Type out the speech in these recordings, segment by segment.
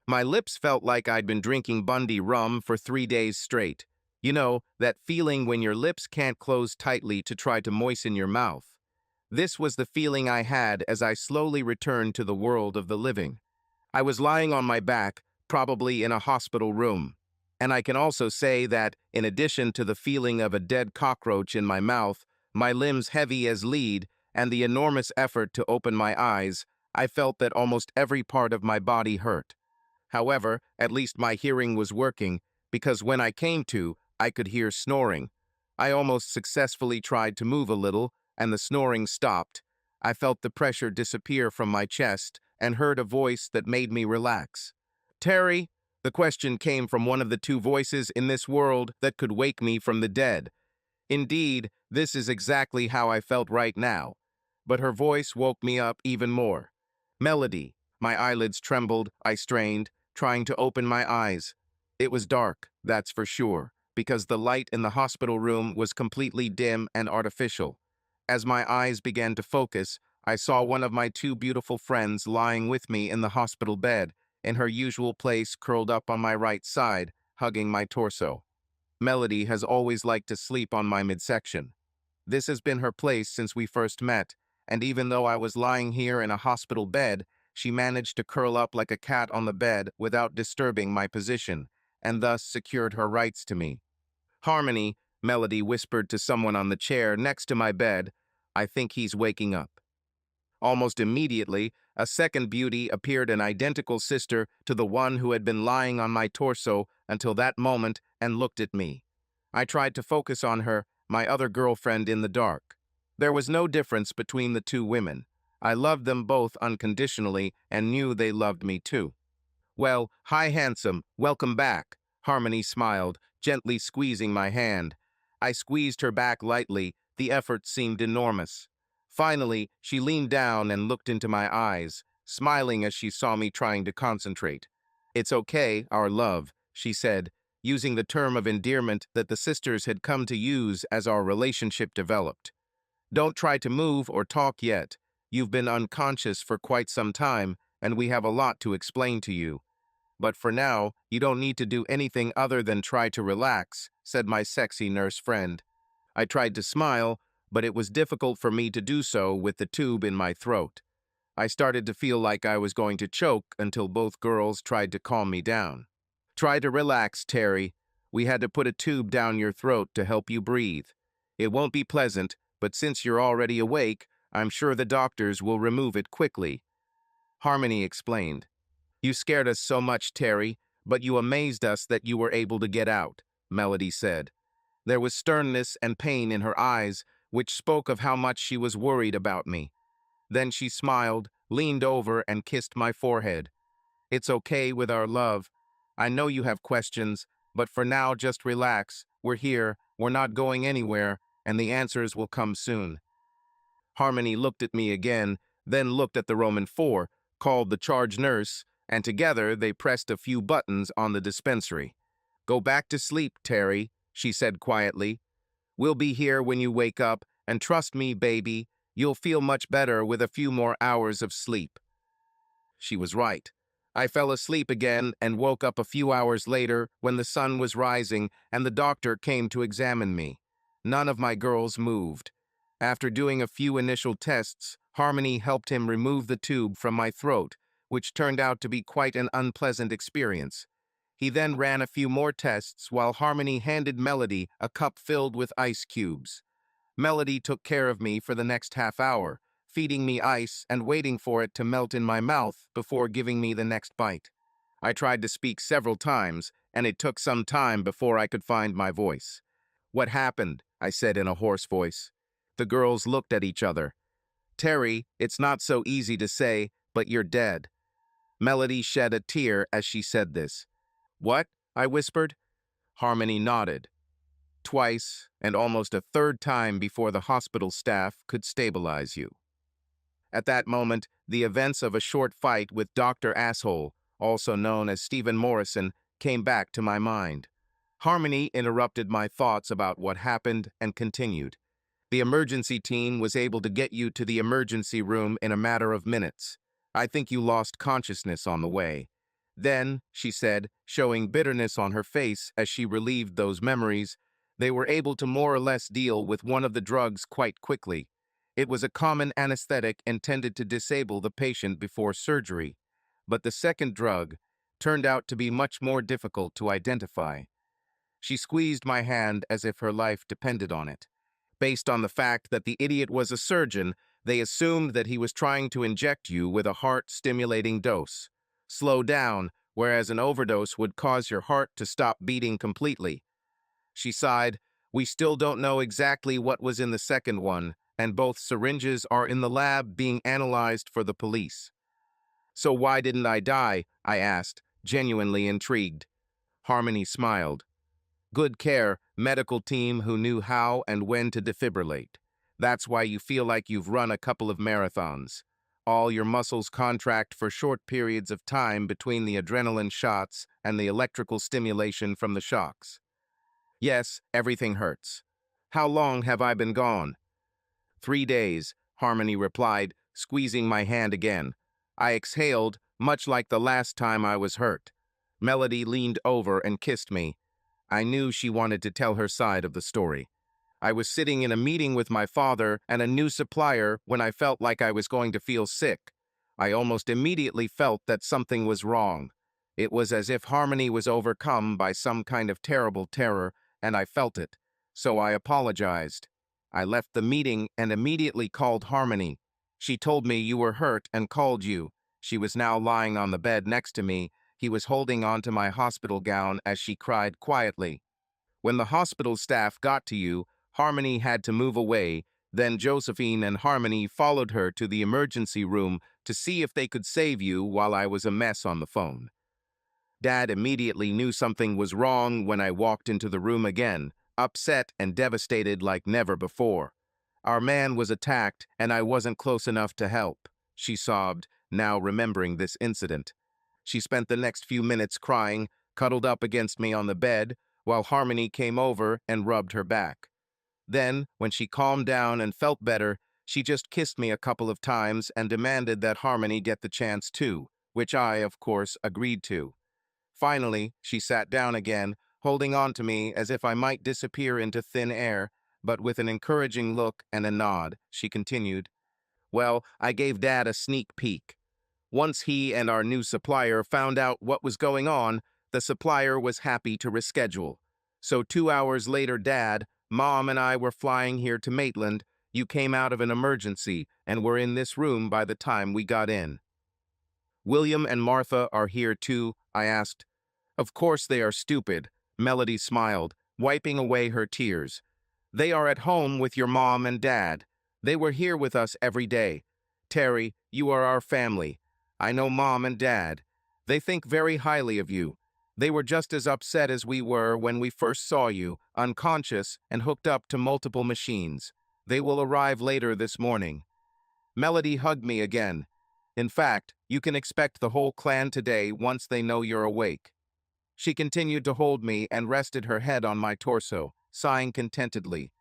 My lips felt like I'd been drinking Bundy rum for 3 days straight. You know, that feeling when your lips can't close tightly to try to moisten your mouth. This was the feeling I had as I slowly returned to the world of the living. I was lying on my back, probably in a hospital room. And I can also say that, in addition to the feeling of a dead cockroach in my mouth, my limbs heavy as lead, and the enormous effort to open my eyes, I felt that almost every part of my body hurt. However, at least my hearing was working, because when I came to, I could hear snoring. I almost successfully tried to move a little, and the snoring stopped. I felt the pressure disappear from my chest and heard a voice that made me relax. Terry, the question came from one of the two voices in this world that could wake me from the dead. Indeed, this is exactly how I felt right now. But her voice woke me up even more. Melody. My eyelids trembled, I strained, trying to open my eyes. It was dark, that's for sure, because the light in the hospital room was completely dim and artificial. As my eyes began to focus, I saw one of my two beautiful friends lying with me in the hospital bed, in her usual place curled up on my right side, hugging my torso. Melody has always liked to sleep on my midsection. This has been her place since we first met, and even though I was lying here in a hospital bed, she managed to curl up like a cat on the bed without disturbing my position, and thus secured her rights to me. Harmony, Melody whispered to someone on the chair next to my bed, I think he's waking up. Almost immediately, a second beauty appeared, an identical sister to the one who had been lying on my torso until that moment, and looked at me. I tried to focus on her, my other girlfriend, in the dark. There was no difference between the two women. I loved them both unconditionally and knew they loved me too. Well, hi handsome, welcome back. Harmony smiled, gently squeezing my hand. I squeezed her back lightly, the effort seemed enormous. Finally, she leaned down and looked into my eyes, smiling as she saw me trying to concentrate. It's okay, our love, she said, using the term of endearment that the sisters had come to use as our relationship developed. Don't try to move or talk yet. You've been unconscious for quite some time, and we have a lot to explain to you. But for now, you don't need to do anything other than try to relax, said my sexy nurse friend. I tried to smile, but it was difficult for me to do so with the tube in my throat. I started to feel like I was going to choke until both girls tried to calm me down. Try to relax, Terry. We had to put a tube down your throat to help you breathe. It won't be pleasant, but since you're already awake, I'm sure the doctors will remove it quickly. Harmony explained. You scared us so much, Terry, but you amazed us that you were able to get out, Melody said. There was sternness and pain in her eyes, which spoke of how much she was worried about me. Then she smiled, leaned over, and kissed my forehead. It's okay with our love. I know you have questions, but for now just relax. We're here, we're not going anywhere, and the answers will come soon. Harmony looked at me again, then looked at the Roman 4, called the charge nurse, and together they pressed a few buttons on the dispensary. Go back to sleep, Terry, she said quietly. We'll be here when you wake up, and trust me, baby, you'll feel much better with a few more hours of sleep. She was right. I fell asleep again and woke up a few hours later when the sun was rising and the doctor came to examine me. None of my girls moved. After doing a few initial tests, Harmony helped him remove the tube from my throat, which turned out to be quite an unpleasant experience. He then ran a few more tests while Harmony handed Melody a cup filled with ice cubes. Melody took care of me for the next half hour, feeding me ice and waiting for it to melt in my mouth before giving me the next bite. I tried to speak several times, and it took some time before I could find my voice. What happened? I said in a hoarse voice. The girls looked at each other. Terry, it's not so easy to say, but you're dead. Melody shed a tear as she said this. What? I whispered. Harmony nodded. Twice, and almost a third time before the hospital staff could stabilize you. At that moment, the events of a short fight with Dr. Asshole, also known as Stephen Morrison, came back to my mind. Harmony interrupted my thoughts about what happened and continued. The emergency team was able to get you to the emergency room in a matter of minutes. I think you lost consciousness on the way. Then, she said, showing bitterness on her face as she relieved those memories, they were able to more or less deal with one of the drugs quite quickly. It was a common anesthetic intended to disable the patient before surgery. But the second drug turned out to be much more difficult to identify. She squeezed my hand as if her life depended on it. Based on the fact that the idiot was a surgeon, they assumed that he was trying to inject you with a heart-stimulating dose. Slow down, whereas an overdose would cause your heart to stop beating completely. She sighed. We still don't know exactly what was in the second one, and both syringes are in the lab being analyzed for the police. So why didn't I die? I asked, genuinely intrigued. Harmony smiled. Good care, medical team who knew how and when to defibrillate. That's why you feel like you've run a couple of marathons. All your muscles contract for short periods of time between the adrenaline shots and the electrical stimulation from the shocks. Yes, everything hurts. How long have I been gone? 3 days, Harmony replied, squeezing my hand again. I exhaled, much like the last time I was hurt. Melody leaned over and kissed me. I knew she wanted to tell her side of the story. I was sitting in a meeting with my father and a new supplier when I felt like I was going to feel sick. I almost immediately felt that something was wrong. It was as if Harmony was overcome by some kind of terrible terror, and I felt it. So I apologized. I left the meeting and immediately called Harmony. She told me you were hurt and called you. She was now lying on the bed next to me. He was holding on to my hospital gown as she cried quietly. When the hospital staff got to you, Harmony had to move away. Then Josephine and Harmony followed her to the emergency room to see if they could save you while I was a mess on the phone. Dad immediately knew something was wrong when I walked into the room again, upset and devastated like never before. Our man was attacked and I wasn't close enough to help, she sobbed, now remembering this incident. She spent the next few minutes crying, cuddled up against me on the bed, while Harmony came over and rubbed her back. Then, when she calmed down and felt better, she just kissed me a couple of times and demanded that Harmony get the chance too, which I, of course, agreed to. Finally, she sat down again, holding on to me as if I might disappear into thin air, but with an encouraging look and a nod, she continued, "Well, I gave Dad a sneak peek. Once he and our new supplier found out what was going on, the supplier was happy to reschedule. So 2 hours later, Dad, Mom, and I were flying here to Maitland. You came out of an emergency and were in this room by the time we got in." "William and Martha are here too?" I asked. "Of course they are, stupid," Melody smiled, wiping away her tears. "They are at home with your mom and dad. They were here with us every day. Terry, you are our family. I know Mom and Dad. They think very highly of you. They were just as upset as we were when we first saw you, unconscious and hooked up to multiple machines. They will arrive later this morning." Melody hugged me again. "In fact, you can expect the whole clan today once they know you're awake." She continued to hold me and rested her head on my torso, sighing contentedly.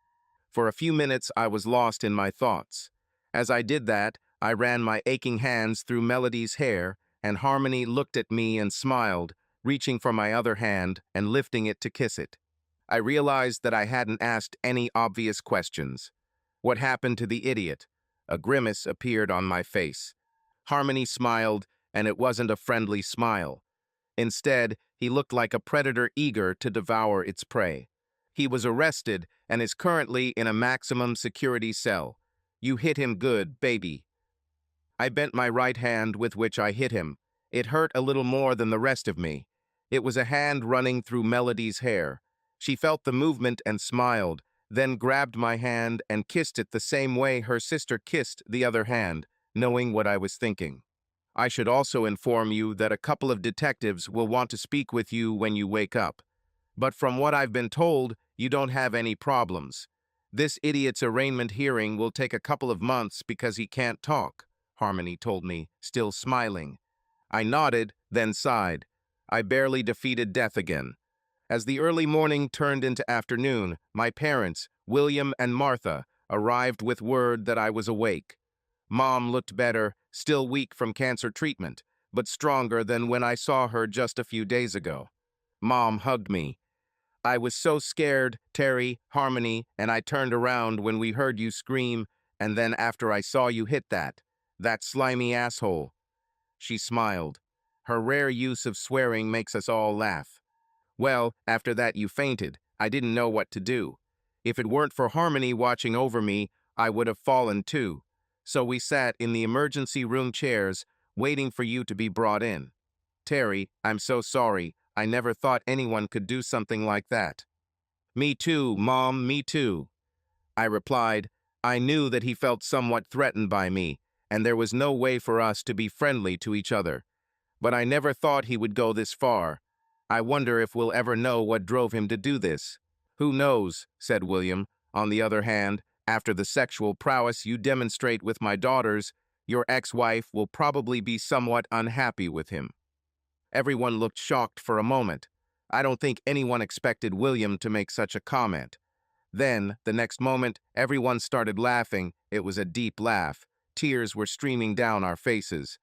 For a few minutes, I was lost in my thoughts. As I did that, I ran my aching hands through Melody's hair, and Harmony looked at me and smiled, reaching for my other hand and lifting it to kiss it. I realized that I hadn't asked any obvious questions. What happened to the idiot? A grimace appeared on my face. Harmony smiled, and it wasn't a friendly smile. Instead, he looked like a predator eager to devour its prey. He was arrested and is currently in a maximum security cell. You hit him good, baby. I bent my right hand with which I hit him. It hurt a little more than the rest of me. It was a hand running through Melody's hair. She felt the movement and smiled, then grabbed my hand and kissed it the same way her sister kissed the other hand, knowing what I was thinking. "I should also inform you that a couple of detectives will want to speak with you when you wake up. But from what I've been told, you don't have any problems. This idiot's arraignment hearing will take a couple of months because he can't talk," Harmony told me, still smiling. I nodded, then sighed. I barely defeated death again. As the early morning turned into afternoon, my parents, William and Martha, arrived with word that I was awake. Mom looked better, still weak from cancer treatment, but stronger than when I saw her just a few days ago. Mom hugged me. I was so scared, Terry, Harmony, and I turned around when we heard you scream, and then after I saw you hit that slimy asshole. She smiled. Her rare use of swearing makes us all laugh. Well, after that you fainted. I didn't know what to do. If it weren't for Harmony watching over me, I would have fallen too. So we sat in the emergency room chairs, waiting for you to be brought in. Terry, I'm so sorry. I never thought anyone could do something like that. Me too, Mom, me too. I replied. I knew that he felt somewhat threatened by me, and there was no way for us to be friendly to each other. But I never thought he would go this far. I wonder if we'll ever know what drove him to do this. Who knows, said William. On the other hand, after the sexual prowess you demonstrate with my daughters, your ex-wife will probably be somewhat unhappy with him. Everyone looked shocked for a moment. I don't think anyone expected William to make such a comment. Then, the next moment, everyone started laughing. It was a deep laugh. Tears were streaming down our faces.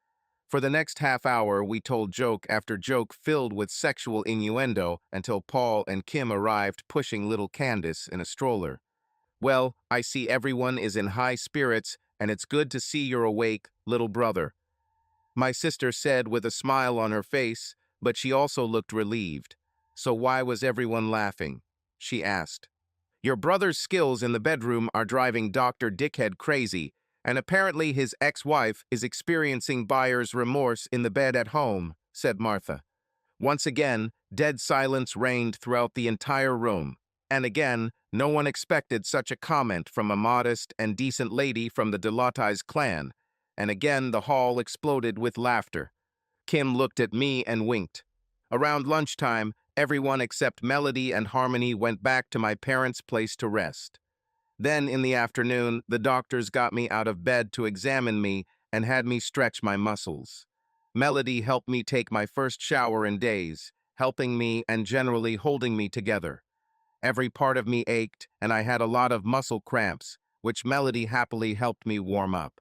For the next half hour, we told joke after joke filled with sexual innuendo until Paul and Kim arrived pushing little Candace in a stroller. Well, I see everyone is in high spirits, and it's good to see you're awake, little brother. My sister said with a smile on her face, but she also looked relieved. So why was everyone laughing? She asked. Your brother's skills in the bedroom are driving Dr. Dickhead crazy, and apparently his ex-wife is experiencing buyer's remorse in the bed at home, said Martha. Once again, dead silence reigned throughout the entire room. And again, no one expected such a comment from a modest and decent lady from the Delotais clan. And again, the hall exploded with laughter. Kim looked at me and winked. Around lunchtime, everyone except Melody and Harmony went back to my parents' place to rest. Then, in the afternoon, the doctors got me out of bed to examine me and had me stretch my muscles. Melody helped me take my first shower in days, helping me and generally holding me together. Every part of me ached, and I had a lot of muscle cramps, which Melody happily helped me warm up.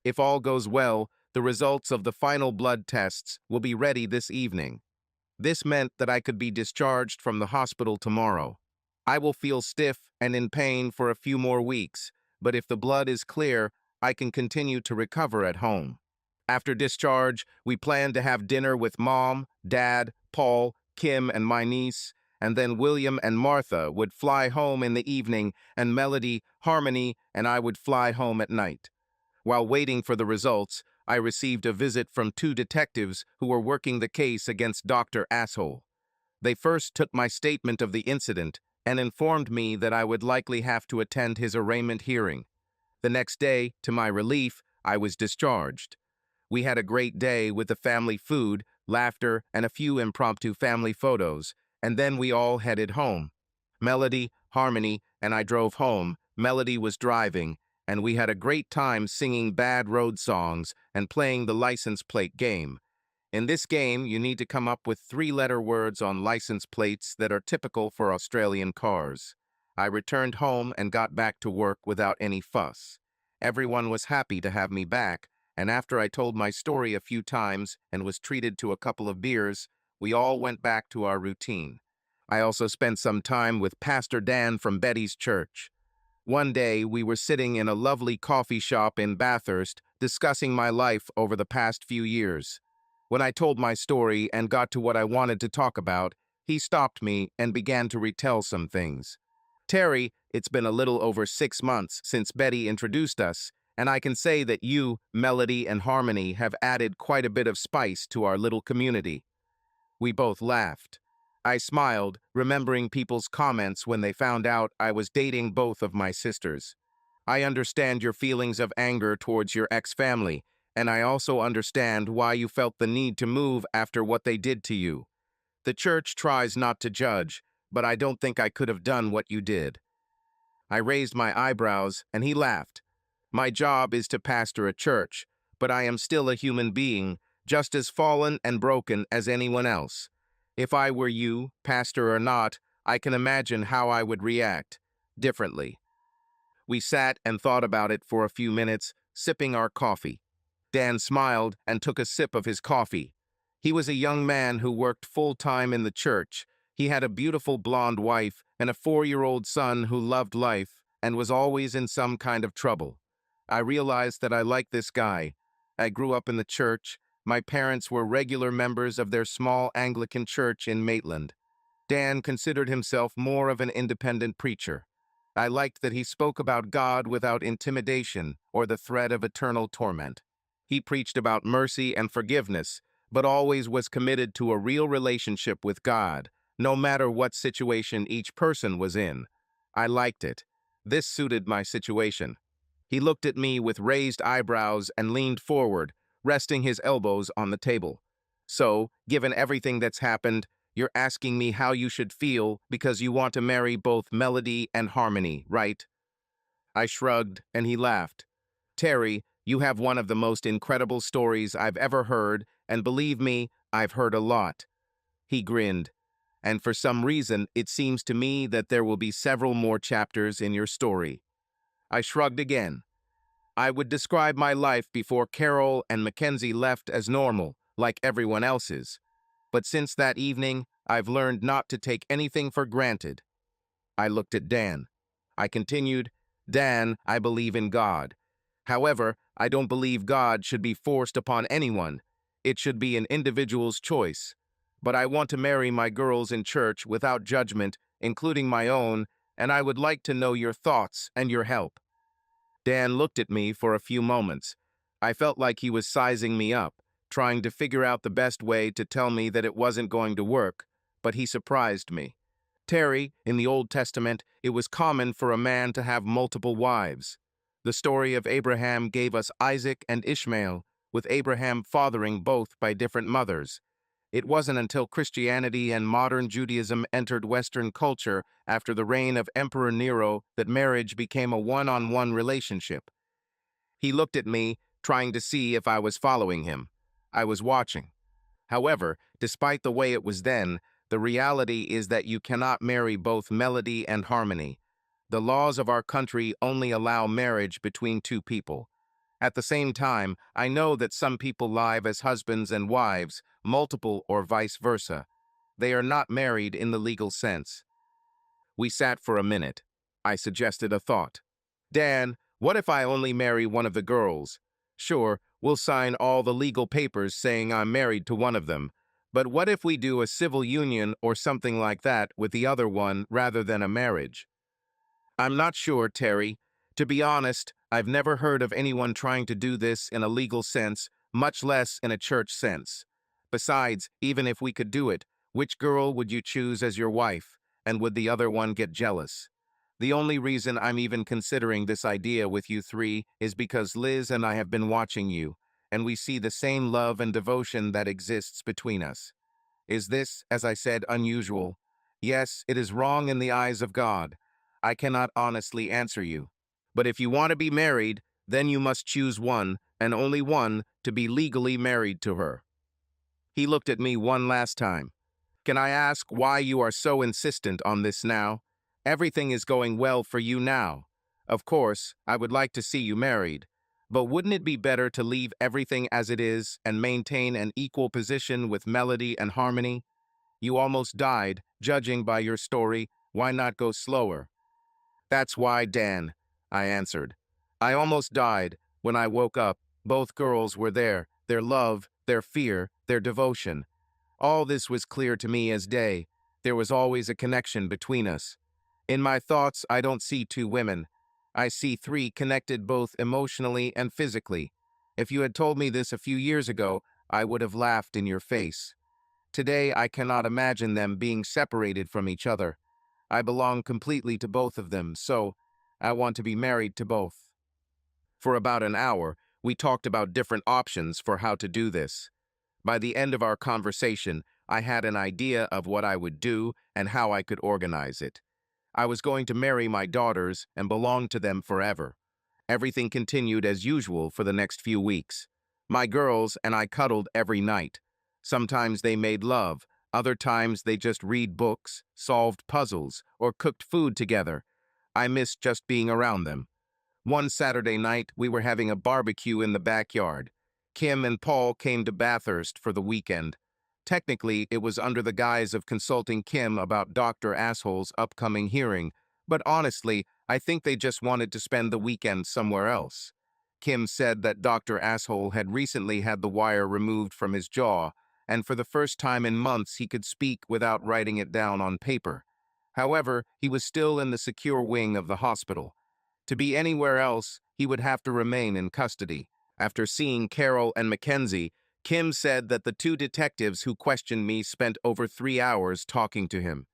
If all goes well, the results of the final blood tests will be ready this evening. This meant that I could be discharged from the hospital tomorrow. I will feel stiff and in pain for a few more weeks, but if the blood is clear, I can continue to recover at home. After discharge, we plan to have dinner with Mom, Dad, Paul, Kim, and my niece, and then William and Martha would fly home in the evening, and Melody, Harmony, and I would fly home at night. While waiting for the results, I received a visit from 2 detectives who were working the case against Dr. Asshole. They first took my statement of the incident and informed me that I would likely have to attend his arraignment hearing. The next day, to my relief, I was discharged. We had a great day with the family food, laughter, and a few impromptu family photos, and then we all headed home. Melody, Harmony, and I drove home. Melody was driving, and we had a great time singing bad road songs and playing the license plate game. In this game, you need to come up with 3-letter words on license plates that are typical for Australian cars. I returned home and got back to work without any fuss. Everyone was happy to have me back, and after I told my story a few times and was treated to a couple of beers, we all went back to our routine. I also spent some time with Pastor Dan from Betty's church. One day, we were sitting in a lovely coffee shop in Bathurst discussing my life over the past few years. When I told my story and got to what I wanted to talk about, he stopped me and began to retell some things. Terry, it's been a little over 6 months since Betty introduced us, and I can say that you, Melody, and Harmony have added quite a bit of spice to our little community. We both laughed. I smiled, remembering people's comments when they found out I was dating both of my sisters. I understand your feelings of anger towards your ex-family, and I also understand why you felt the need to move after what they did to you. The church tries not to judge, but I don't think I could have done what you did. I raised my eyebrows, and he laughed. My job is to pastor a church, but I am still a human being, just as fallen and broken as anyone else. If I were you, pastor or not, I can imagine how I would react differently. We sat and thought about it for a few minutes, sipping our coffee. Dan smiled and took a sip of his coffee. He was a young man who worked full-time in the church. He had a beautiful blonde wife and a 4-year-old son who loved life and was always in some kind of trouble. I realized that I liked this guy. I grew up in the church. My parents were regular members of their small Anglican church in Maitland. Dan considered himself more of an independent preacher. I liked that he spoke about God without intimidation or the threat of eternal torment. He preached about mercy and forgiveness, but always was committed to a real relationship with God, no matter what situation each person was in. I liked it. This suited my situation. He looked at me with raised eyebrows and leaned forward, resting his elbows on the table. So, given everything that's happened, you're asking me how you should feel because you want to marry both Melody and Harmony, right? I shrugged, and he laughed. Terry, you have one of the most incredible stories I've ever heard, and believe me, I've heard a lot. He grinned. And for some reason, it seems to me that there will be several more chapters in your story. I shrugged again. I would describe my life before Carol and Mackenzie left as normal, like everyone else's. But since that evening, I've learned not to take anything for granted. I looked at Dan. I continued, Dan, I believe in God. However, I don't believe God should be forced upon anyone. It should be an individual's choice. But I want to marry my girls in church without judgment, including my own, and I would like to know your thoughts and your help. Dan looked at me for a few moments. I felt like he was sizing me up, trying to figure out the best way to tell me that it wasn't going to work, but he surprised me. Terry, in the Old Testament, it was common for a man to have multiple wives. The story of Abraham gave us Isaac and Ishmael, with Abraham fathering both by different mothers. It wasn't until Christianity and modern Judaism entered Western culture after the reign of Emperor Nero that marriage became a one-on-one relationship. He looked at me, trying to see if I was following him. I was watching. However, despite the way it was then, the reality is that you cannot marry both Melody and Harmony. The laws of our country only allow marriage between two people. At the same time, I know that some people live as husbands and wives, multiple or vice versa. They are not married in the legal sense. We sat for a minute. I suggested a thought. Dan, what if I only marry one of the girls? Sure, we'll sign all the legal papers saying I'm married to one of them. But what if we do a civil union or something like that with the other one rather than a marriage? I'm not sure, Terry. To be honest, I've never heard of anyone trying to do this in a legal sense, much less in a church sense. Besides, even if we could do it, which girl would you choose as your wife, and would the other one get jealous? The only reason I'm even considering this idea with you three is because Liz and I have been watching you, and we see the same love and devotion that exists between us. Is this, as I said, unusual? Yes, it is wrong in the eyes of God. I cannot honestly answer you. But if you want to be married, then you must choose one, and only one, to be legally married to her. He looked at me one last time. Can I ask why you are so insistent on this now? Everything is going well for you now. Of course, I would like to see you married. But wouldn't it be better to leave everything as it is and maintain an equal position with Melody and Harmony? You almost died, judging by your story. Why not go slower? That's why, Dan, I answered. I almost died. When I woke up, both girls were there, their love, their fear, their devotion. All this was clear to me as day. There was always a connection between us. In my thoughts, I don't see two women. I see three connected both emotionally and physically. If you had told me this a few years ago, I would have laughed in your face. Today, I cannot imagine them being separated from each other. I belong completely to both of them, so I want to be married to both. For about an hour, we talked about different options for how to do this. By the end of our conversation, I had an idea of what I would do and how I could organize it. I was going to marry my daughters and belong to them forever. Everything continued as usual for the next few weeks. My girls and I cuddled every night. Sometimes they made love, other times they just read books, solved puzzles, or cooked food together. I missed just being around them. One Saturday night, we were having a barbecue in the backyard. Kim and Paul came to Bathurst for the weekend. Technically, it was under the guise of consulting Kim about Dr. Asshole's upcoming hearing, but honestly, I think they just wanted to spend the weekend somewhere else. Kim said that Dr. Asshole had recently had the wire removed from his jaw, and for the first time in months he could speak without writing it down on paper. However, he was still in the secure wing of the hospital. To be anywhere else, he would have to remain in custody. After seeing Carol and Mackenzie, Kim said that the two detectives who questioned me spent over 3 hours talking to him.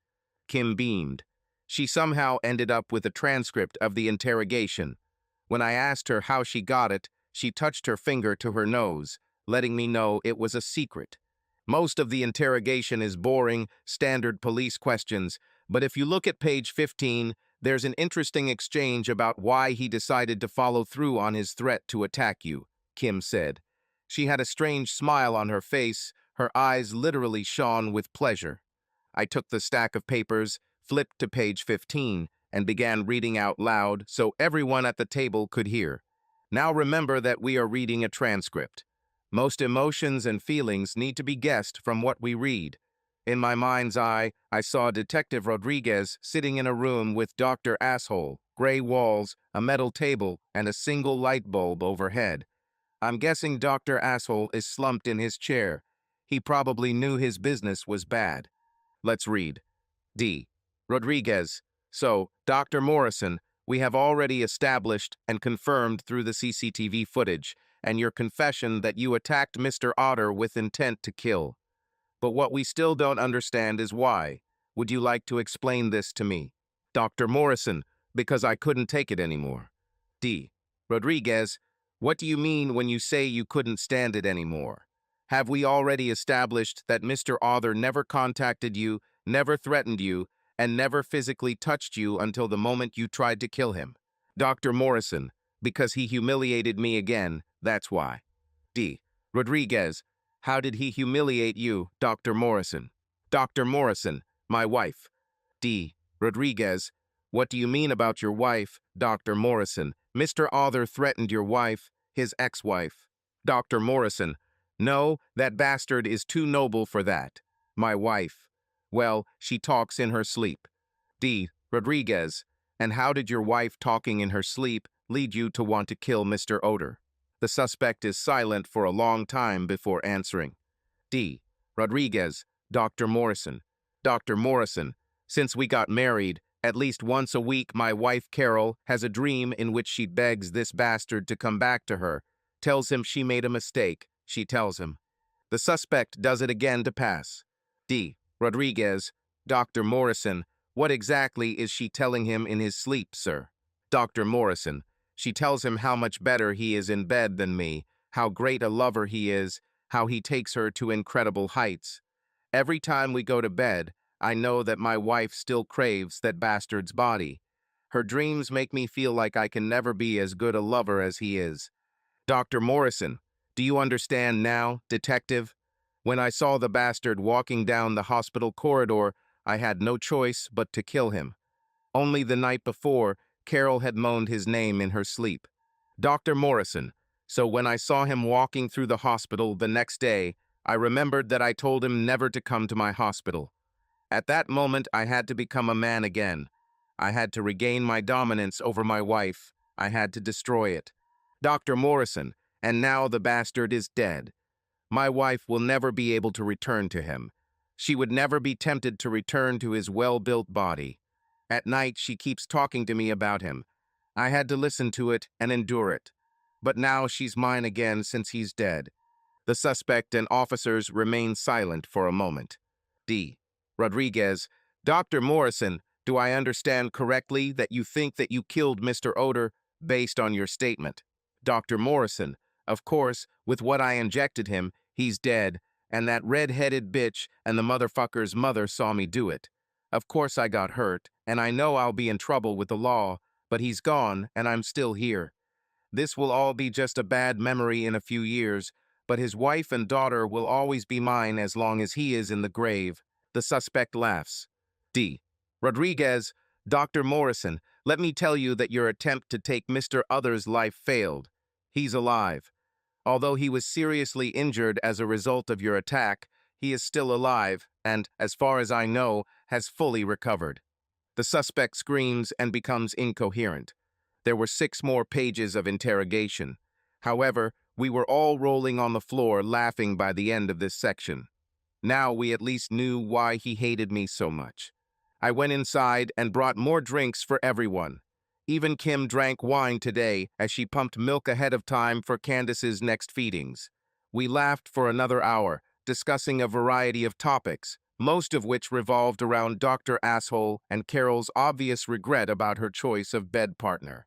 Kim beamed. She somehow ended up with a transcript of the interrogation. When I asked her how she got it, she touched her finger to her nose, letting me know it was a secret. Most of the interrogation is boring, standard police questions, but if you look at page 15, there's an interesting exchange about why he decided to follow through on his threat to attack you, Kim said. She had a strange smile on her face, her eyes literally shone with pleasure. I took the stack of papers, flipped to page 15, and began reading out loud so everyone at the table could hear. Now remember that we are reading a transcript. Most emotions and feelings need to be guessed from what we read. In my mind's eye, I saw Detective Rodriguez sitting in a room with Dr. Asshole, gray walls, a metal table, and a single light bulb overhead. I'm guessing Dr. Asshole is slumped in his chair. He probably knew his business was bad. Let's read. D. Rodriguez. So, Dr. Morrison, we have already established and confirmed through the CCTV footage and your confession that you attacked Mr. Otter with intent to kill. But what we still don't understand is why. Would you like to explain this to me? Dr. Morrison, because I couldn't take it anymore. D. Rodriguez, what do you mean when you say you couldn't stand it anymore? Have we already established that Mr. Otter never contacted you, never threatened you, and never physically touched you until the moment you tried to kill him? Dr. Morrison, because he humiliated me again, that's why. D. Rodriguez, how did he humiliate you, Dr. Morrison? Dr. Morrison, my wife. D. Rodriguez, what do you mean about your wife, Dr. Morrison? Mr. Otter threatened your wife, his ex-wife. Dr. Morrison, no, that bastard is too noble for that. My wife. Well, she talks in her sleep. D. Rodriguez, and how did your wife talking in her sleep lead you to want to kill Mr. Otter? The suspect is silent for a long time before answering. D. Rodriguez, Dr. Morrison. Dr. Morrison, since we got married, at least once a week my wife Carol has a dream in which she begs this bastard to come back to her, tells him she made a mistake, she tells him. The suspect does it again to pass. D. Rodriguez, Dr. Morrison, what exactly is she telling him in his sleep, sir? Dr. Morrison, she tells him how much better he is in bed than me, how great a lover he is, how he takes her to incredible heights. Every time we go to bed, I know that my wife still craves that bastard's body. Her dreams make me feel like I can never be as good a lover as he is. Dr. Morrison, do you understand now, detective? When I saw the bastard walking down the hospital corridor, I had no choice but to kill him. Only the night before, Carol had moaned his name in her sleep. Dr. Morrison, so when I saw him walking through the hospital the next day, I remembered that I told him never to come to my hospital. At that moment, I had to become a man again. I had to regain my dominance over my wife. I had to destroy it. Dr. Morrison, and now the bastard is dead. My wife will never be able to return to him. She would never be tempted to return to his well-built body. At night, she keeps talking to me about him. I had to listen to it and endure it. But now she's mine again since he's dead. The suspect and officers remain silent for a moment. D. Rodriguez, Dr. Morrison, do I understand correctly that you think that you killed Mr. Otter based on your statement? Dr. Morrison, of course, with what I injected him, he's dead, and that red-headed bitch and the motherfucker's mother saw me do it. Of course I got hurt, and I know I'll be in trouble with the law, but he's gone, and I'm still here. This will all be just a bad memory in a few years, but his wife and daughter will always be mine as long as he is in the grave. The suspect laughs. D. Rodriguez, Dr. Morrison, let me tell you that your attempt to take Mr. Other's life failed. He's alive. Although he was seriously injured as a result of your attack, he is still alive and, as far as I know, has fully recovered. The suspect screams and becomes incoherent. There were 6 more pages of interrogation. However, we were all rolling on the floor laughing by the end of this section. Now we at least knew why he hated me so much. I went inside and brought more drinks for everyone. Even Kim drank wine today as she pumped milk ahead of time for Candace's next feedings. We laughed for another hour, discussing a variety of topics, most of which revolved around Dr. Asshole and Carol's obvious regret about her choice of bed partner.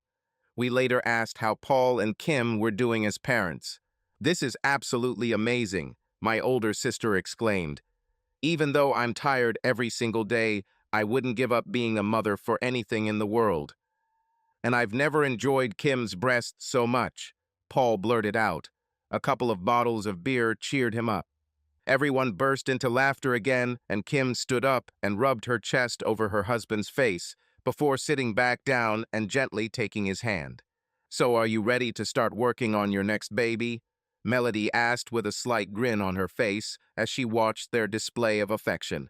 We later asked how Paul and Kim were doing as parents. "This is absolutely amazing," my older sister exclaimed. "Even though I'm tired every single day, I wouldn't give up being a mother for anything in the world. And I've never enjoyed Kim's breasts so much," Paul blurted out. A couple of bottles of beer cheered him up. Everyone burst into laughter again, and Kim stood up and rubbed her chest over her husband's face before sitting back down and gently taking his hand. "So are you ready to start working on your next baby?" Melody asked with a slight grin on her face as she watched their display of affection.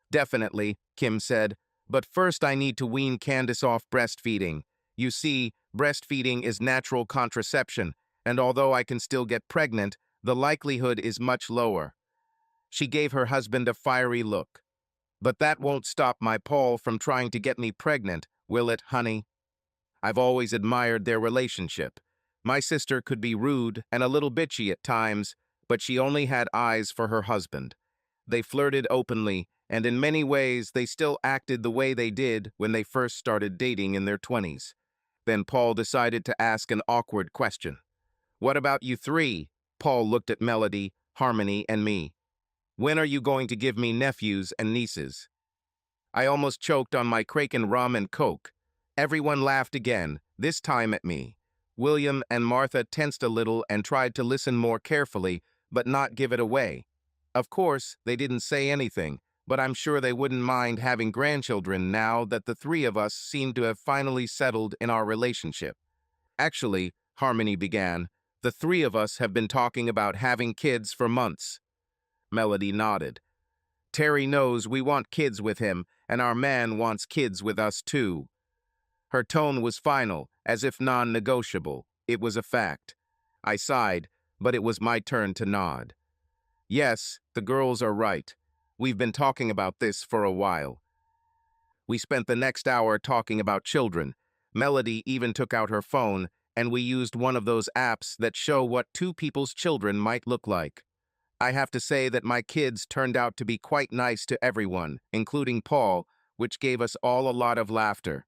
"Definitely," Kim said, "but first I need to wean Candace off breastfeeding. You see, breastfeeding is natural contraception, and although I can still get pregnant, the likelihood is much lower." She gave her husband a fiery look. "But that won't stop my Paul from trying to get me pregnant, will it, honey?" I've always admired their relationship. My sister could be rude and a little bitchy at times, but she only had eyes for her husband. They flirted openly, and in many ways they still acted the way they did when they first started dating in their 20s. Then Paul decided to ask an awkward question. "What about you three?" Paul looked at Melody, Harmony, and me. "When are you going to give me nephews and nieces?" I almost choked on my Kraken rum and Coke. Everyone laughed again, this time at me. William and Martha tensed a little and tried to listen more carefully, but not give it away. Of course, they didn't say anything, but I'm sure they wouldn't mind having grandchildren now that the 3 of us seem to have finally settled in our relationship. "Actually," Harmony began, "the 3 of us have been talking about having kids for months." Melody nodded. "Terry knows we want kids with him, and our man wants kids with us too." Her tone was final, as if non-negotiable. It was a fact. I sighed, but it was my turn to nod. "Yes, the girls are right. We've been talking about this for a while." We spent the next hour talking about children. Melody even took out her phone, and we used one of those apps that show what 2 people's children might look like. I have to say that my kids turned out to be quite nice to everyone, including Paul, which gave us all a lot of laughter.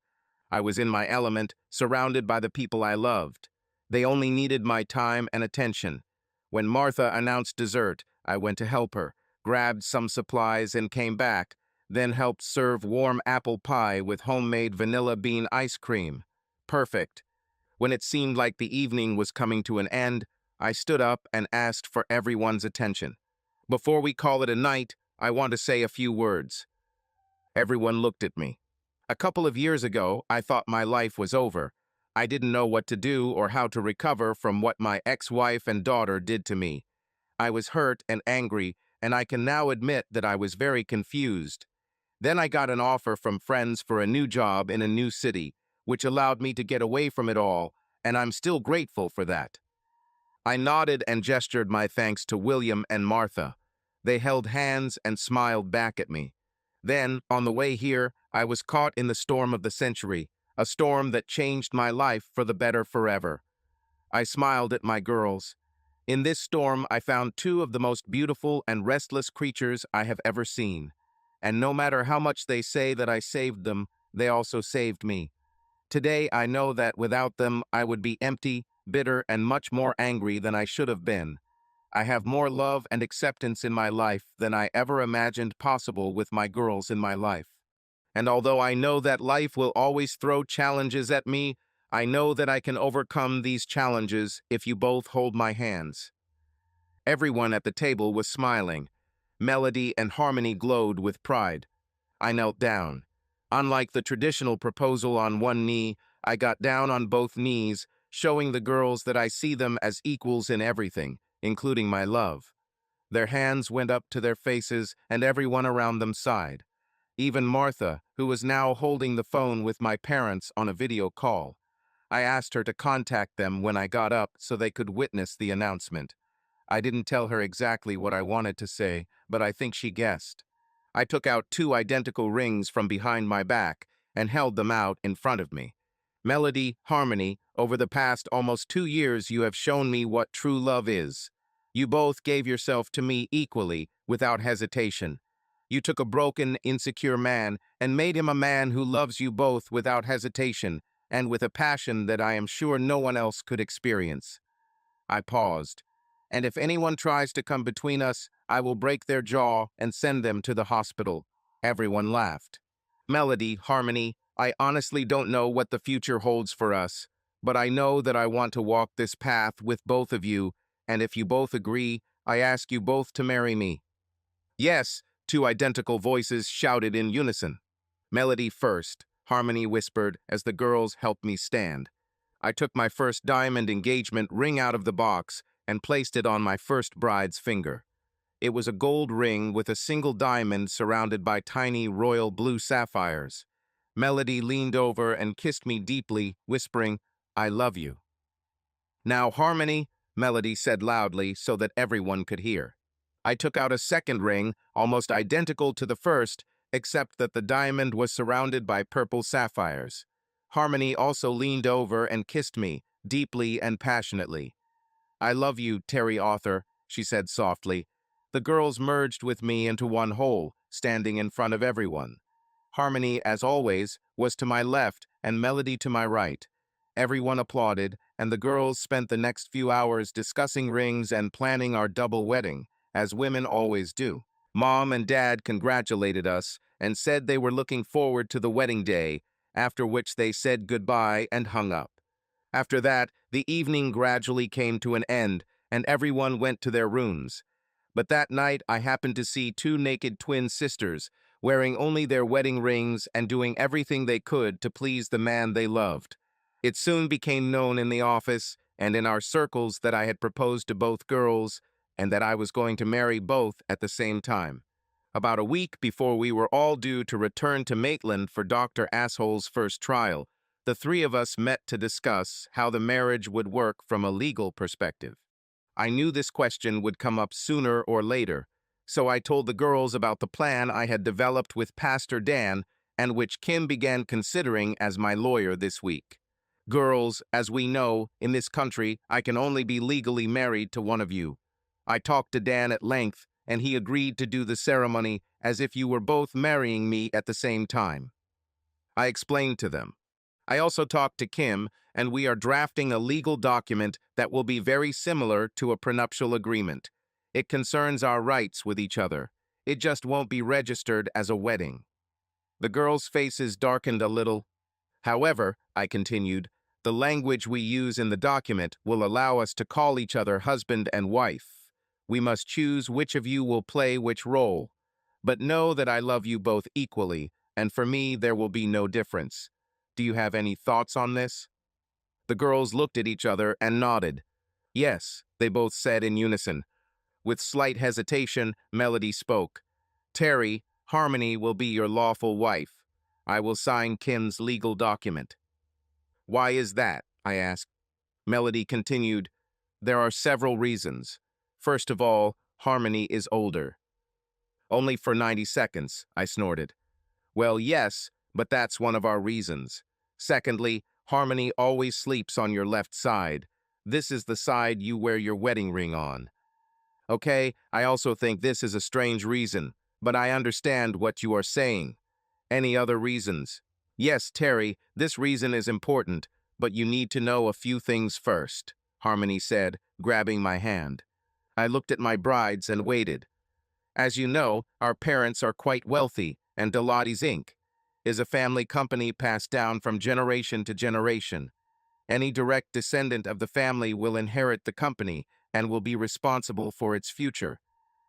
I was in my element, surrounded by the people I loved. They only needed my time and attention. When Martha announced dessert, I went to help her, grabbed some supplies and came back, then helped serve warm apple pie with homemade vanilla bean ice cream. Perfect. When it seemed like the evening was coming to an end, I stood up and asked for everyone's attention. "Before we call it a night, I want to say a few words." Everyone looked at me. A couple of years ago, I thought my life was over. I didn't know what to do or how to recover from what my ex-wife and daughter did to me. I was hurt and angry, and I can now admit that I was very confused. Then I got an offer from friends for a new job in a new city, which allowed me to get away from it all, and I'm still grateful for that. I nodded and gestured my thanks to William and Martha. They held hands and smiled back at me. Then, on the way here, I was caught in the storm of the century, a storm that changed my life for the better forever. I smiled at my girls. In this storm, I found 2 of the most beautiful and restless creatures I have ever seen. And no matter how much they say that I saved them, they also saved me. Today, I know that without them, I would be empty, bitter, and much more angry than I should have been. I have more love and acceptance in my life than I ever imagined possible with my girls in my life. And although I know that life will always throw challenges at me, I know that I can overcome these challenges if you both hold my hands. Everyone at the table was smiling. Melody and Harmony glowed with pride. I knelt down. Unlike the traditional proposal on one knee, I got down on both knees, showing the girls that I see them as equals in everything, including my love. Their hands went up to their faces, and everyone around them sighed. Even Martha, who was now holding the phone with my parents on a video call. I asked her to contact them when I got up so they could witness the announcement. I didn't tell her exactly what I wanted to say, but I think she guessed. I took out two identical rings from behind my back and held them out in front of me. Melody, Harmony, over the past almost 2 years you have shown me what true love is. You both gave yourself to me equally, without hesitation. You took a broken, insecure man and made him a man who loves you both without hesitation and with a passion that I am sure no one else could experience. I paused. And if anyone tries to come between us, I will break their jaw and send them to the hospital. Everyone laughed. Melody, Harmony, I honestly don't know what the future holds for us, but I know that I want to walk this path with both of you, and if you both agree, I ask you both to marry me. Yes, two identical voices shouted in unison. Melody first, Harmony whispered as the girls helped me stand. I took my first diamond engagement ring out of the box and placed it on my first bride's finger. It was a gold ring with a single diamond surrounded by tiny royal blue sapphires. Melody leaned over and kissed me deeply, whispering, "I love you." "Now, Harmony," Melody said loudly so that everyone could hear. I took out a second ring, almost identical to the first, except that the diamond was surrounded by purple sapphires. Harmony also leaned over and kissed me, deeply and passionately. "I love you, Terry Arthur," she said softly. The girls merged with me into one whole, standing in front of everyone. Harmony, as always, was to my left and Melody to my right. Everyone applauded, and the girls spent the next few hours discussing rings and planning our double wedding, as women always do. Mom and Dad congratulated us and said they were looking forward to the wedding day, after which they said goodbye and hung up. After that, the evening gradually came to an end, and everyone went to their rooms. But that night I happened to see two naked twin sisters, wearing only their wedding rings and doing everything they could to please the man they loved. It soon became known in the office and in our circles that I had proposed to both girls and that I was going to marry both at the same time. About a week before we were all due to return to Maitland for Dr. Asshole's first trial, the three of us met to discuss how the marriage would work from a legal perspective. I knew this question would come up sooner or later, so I told the girls about the plan I had developed with Pastor Dan and which Kim began considering as my lawyer this week. Girls, as we know, in this country, I can only be legally married to one of you. I talked to Dan at length, and he agreed to do the ceremony as if you were both marrying me at the same time. I explained to them. I also talked to Kim, and we are drafting a legal document that will be very similar to a prenuptial agreement. It concerns our rights with each other. It just won't be registered as a wedding. The girls' faces darkened a little. However, I continued, the language we use in the document will allow us to call each other husband and wife. We must choose which of you will play which role. But know that I love you both equally, and for me there will be no difference. Do you have any thoughts on this? The girls looked at each other and nodded. Yes, they both said in unison. With slight hesitation, Melody spoke. Terry, Harmony will be your lawful wife. I will sign Kim's legal document. Why is that? I asked. Melody continued. There are several reasons. First of all, Harmony is older. Only for 90 seconds, I snorted. Well, yes, but that's one of our reasons. Secondly, Harmony always sleeps on your left side. This is the side you wear your wedding ring on. Okay, I also think this is a strange reason, but I understand what you are saying. Any other reasons? Yes, Terry, this reason is important, but you need to know a few things first, Harmony said, grabbing my hand. I looked at my brides and waited. As you know, our parents are quite wealthy, and Dilates Inc. is a family company passed down from generation to generation. Any direct descendant of the family will inherit the company and will be responsible for its future.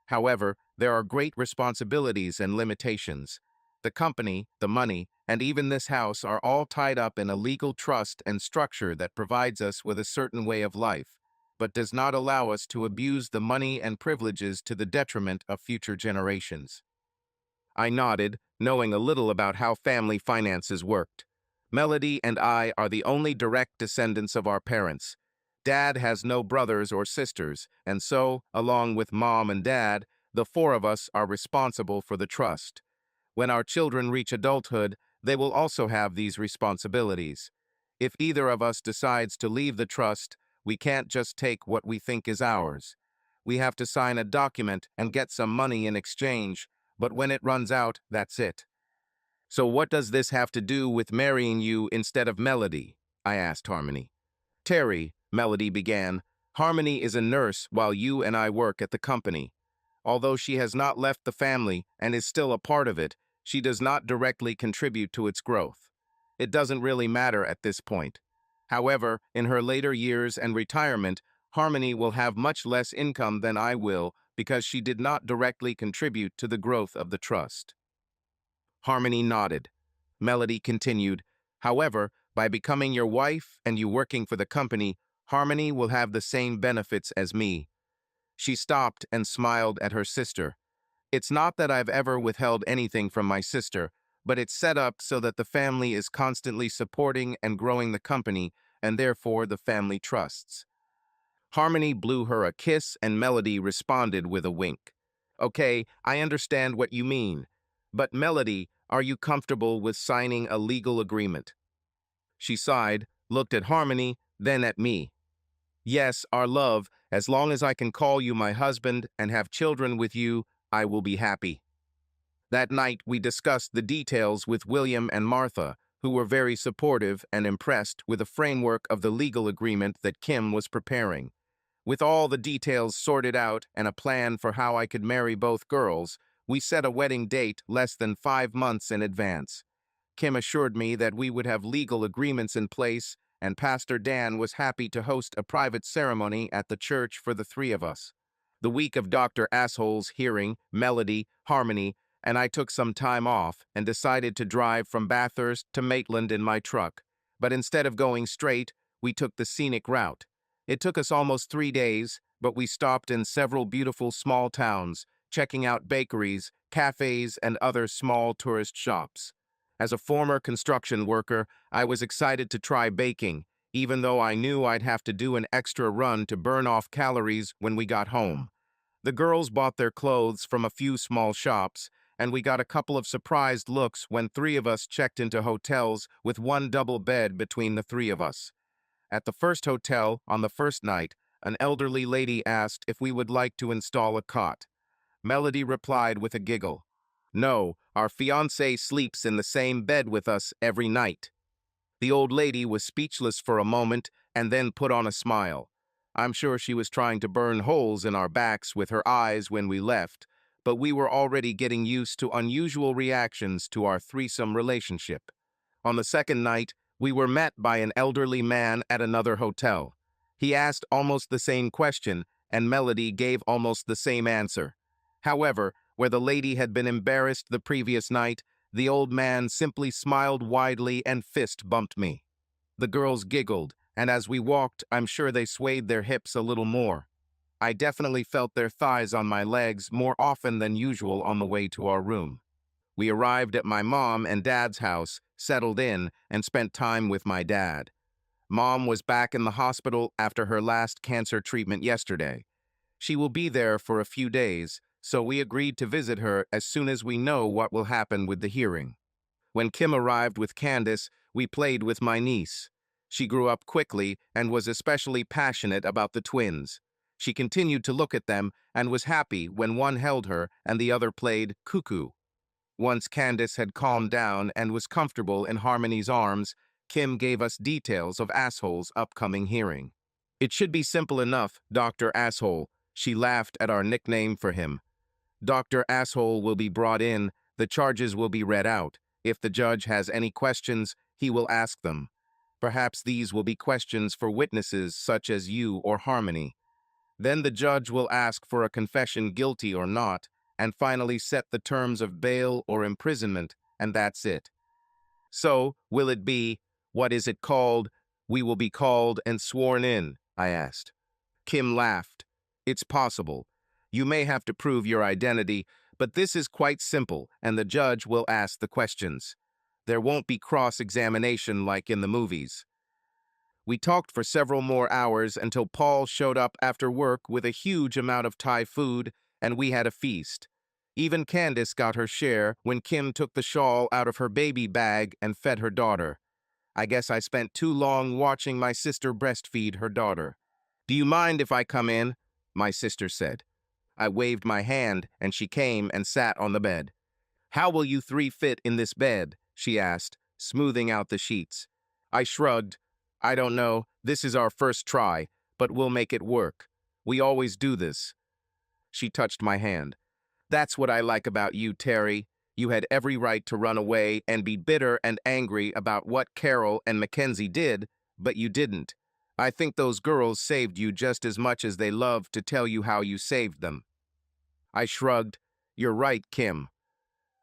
However, there are great responsibilities and limitations. The company, the money, and even this house are all tied up in a legal trust and structure that provides us with a certain way of life, but does not allow us to abuse the money and privileges to the detriment of future generations. I nodded, knowing a little about how family finances worked. Melody and I are the only direct descendants of our parents. Dad has no brothers or sisters, and so, along with Mom and Dad, the four of us are responsible for the trust. When our children reach adulthood, they will also have these responsibilities. If either of us decides to leave the trust, we can't just take what we think is ours. We have to sign a document and get some money in exchange, but when it runs out, that's it. So what does this have to do with marrying you instead of Melody? I asked Harmony. Terry, Melody began, Harmony is a nurse while you and I work at the company. Although she has not left the family and is still a part of it, she does not directly contribute to its growth. It doesn't really matter at this point. However, in her later years and retirement, Harmony will have much less income than I will because she did not directly contribute to the growth of the trust. Harmony nodded. Melody continued, however, by becoming your wife and you working for the company, Harmony will have the same benefits as me. She stopped and smiled at her sister. It's not that I've ever withheld anything from my sister, but it's set up so that the family is constantly supporting and growing the company, and therefore the family trusts. Harmony blew her a kiss and Melody responded with a wink. Okay, I understand what you mean. But Melody, are you comfortable with signing a legal agreement? She sighed, looked at Harmony, then at me. Yes, our love, as long as I can call you my husband and have children with you, I will be happy. That night, we discussed the details with William and Martha, who were very supportive and impressed with the framework of the legal agreement that Kim was preparing. With all the details sorted out and a plan for how I could marry both girls, we set a wedding date less than 5 months in advance. Kim assured me that we would have legal agreements in place, and Pastor Dan was happy to host a private ceremony at the church for the three of us. The week of Dr. Asshole's hearing, Melody, Harmony, and I took some time off and decided to drive from Bathurst to Maitland in my truck. But instead of going straight, we took the scenic route. It took us almost 3 days, but we stopped in several beautiful small towns, checking out bakeries, cafes, and other small tourist shops. As a former construction worker, I was excited to try baking, even though I knew I'd have to do an extra run to burn off calories when we got home. The girls bought their clothes from a few small shops, and we got a couple of surprised looks when 3 of us checked into hotels with one double bed between the 3 of us. At the first hotel, on the first night, an elderly lady asked if we would like to install a cot. Melody replied with a giggle. No, our fiancé sleeps in the same bed with us every night. The old lady was speechless for a moment and then put on a smile. I'm sure she was trying to burn holes in our backs with her eyes when we left, but we were already getting used to unusual reactions to our threesome relationship. On the second night, we were met by an elderly man at another hotel. He asked almost the same question, and Melody gave almost the same answer. However, where the lady had been embarrassed the previous night, the old man simply smiled widely and fist bumped me. The girls giggled, and as we walked, I'm sure they swayed their hips a little more. I definitely felt their thighs on my legs more often than usual on the way to our room. We arrived at my mom and dad's house, settled in, and spent time with my dad. Mom was back in the hospital after her last cancer treatment yesterday. She will be there for a few days, so we agreed to visit her as soon as we know what will happen with the hearing. When Kim arrived with Candace, we played with my niece. She grew up quickly and was especially passionate about the twins. She continued to look at them and was happy when one held her and the other played cuckoo. Once Candace had calmed down and was comfortable in Harmony's arms, Kim gave us details of Asshole's upcoming hearing. It should be simple enough, Dr. Asshole. She laughed at our nickname for him. Dr. Asshole will be brought in, the charges will be read out. If the judge has any questions, he will ask them. Perhaps these will be questions for witnesses such as you or Harmony. Then the judge will ask for a confession guilty or not, and finally set the terms of bail or imprisonment, and that's it. So, will it be, what is it called, we will be called and sworn in? I asked. Kim laughed. It's possible. You may have to prove your identity, but this is quite simple, and the judge will ask the questions. There won't be cross-examination like in the movies. We talked for several more hours until Paul showed up after work with a huge amount of Thai food, and we had a feast. Even Candace got her share when Kim took the shawl out of her baby bag and fed her daughter. I guess I spent too long watching my sister breastfeed her daughter. "Do you mind if I come in?" my sister said. I waved my hand, and she came and sat on the bed. "How will you three fit in this bed?" she asked, smoothing out the sheets. I shrugged. "I don't know. This is our first try, but we'll make it work. We always do this." She touched my hand. "That's what I like about you, Terry. You had every right to run away and be bitter and angry about what Carol and Mackenzie did, but you didn't. I think those girls saved you just as much as they love to tell you how you saved them." I shrugged. "You're right, Kim."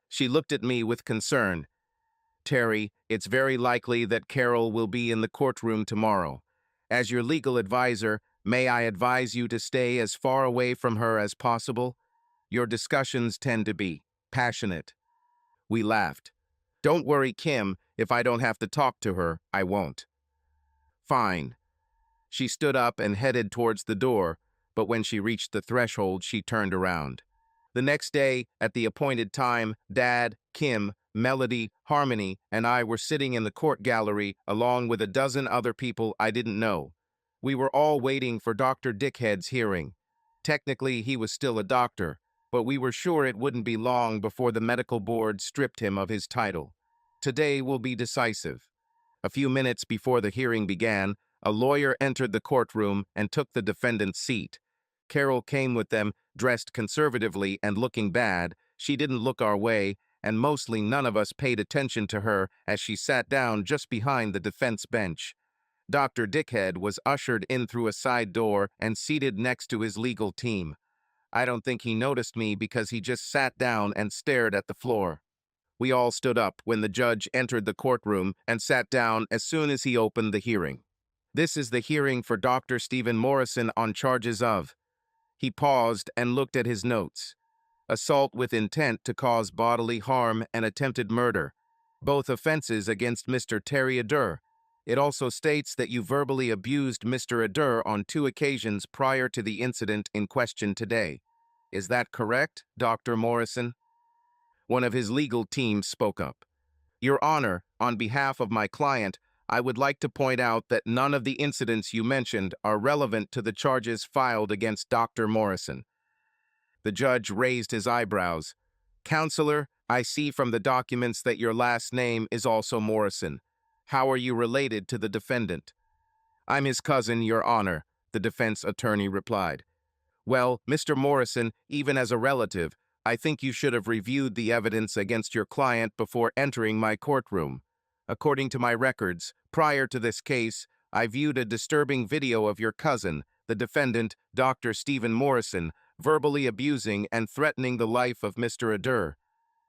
She looked at me with concern. "Terry, it's very likely that Carol will be in the courtroom tomorrow. As your legal advisor, may I advise you to stay as far away from her as possible? Your discussions tend to be passionate." We laughed. "Don't worry, Kim. If I don't have to talk to her, I won't." "Fine." She stood up and headed towards the door, but when she reached the threshold, she turned around. The next day, at the appointed time, Dad, Kim, Melody, Harmony, and I were sitting in the court gallery along with a dozen other people I didn't know. We were all waiting for Dr. Dickhead's hearing. Technically, he was still a doctor, but we were sure it wouldn't be long before the medical board stripped him of his title. Today will be decisive. A few minutes before the hearing began, a lawyer entered the courtroom and took the defendant's seat. Carol came with them, dressed conservatively and looking bad. She didn't look our way, and mostly none of us paid attention to her as she sat down just behind the defense bench. Dr. Dickhead was ushered in through a side door and seated next to his legal team. I don't think he noticed me because he just sat down and stared at the floor. We all stood up when the judge entered the courtroom and sat down as soon as he opened the hearing. "This is the hearing for Dr. Stephen Morrison on charges of..." He paused and looked at his notes. "Assault with intent to cause bodily harm and attempted murder. Both offenses against Mr. Terry Adair. It also states that you verbally abused Mr. Adair on 2 occasions prior to the incident in question today. Is that correct, Dr. Morrison?" One of his legal team spoke up. "Your Honor, on behalf of my client, I would like to point out that none of the incidents you mentioned are relevant to the charges filed against Dr. Morrison." The judge raised his eyebrows. "Counselor, I see from the documents that your last name is also Morrison. How are you related to the defendant?" "I'm his cousin, Your Honor," the defense attorney replied. "Well, Mr. Morrison, even as a relative, I think you should have reviewed the evidence against your client before entering my courtroom. According to my records, prior to this case, I viewed a disturbing video of your cousin, the defendant, Dr. Stephen Morrison, verbally abusing and threatening the life of Mr. Adair.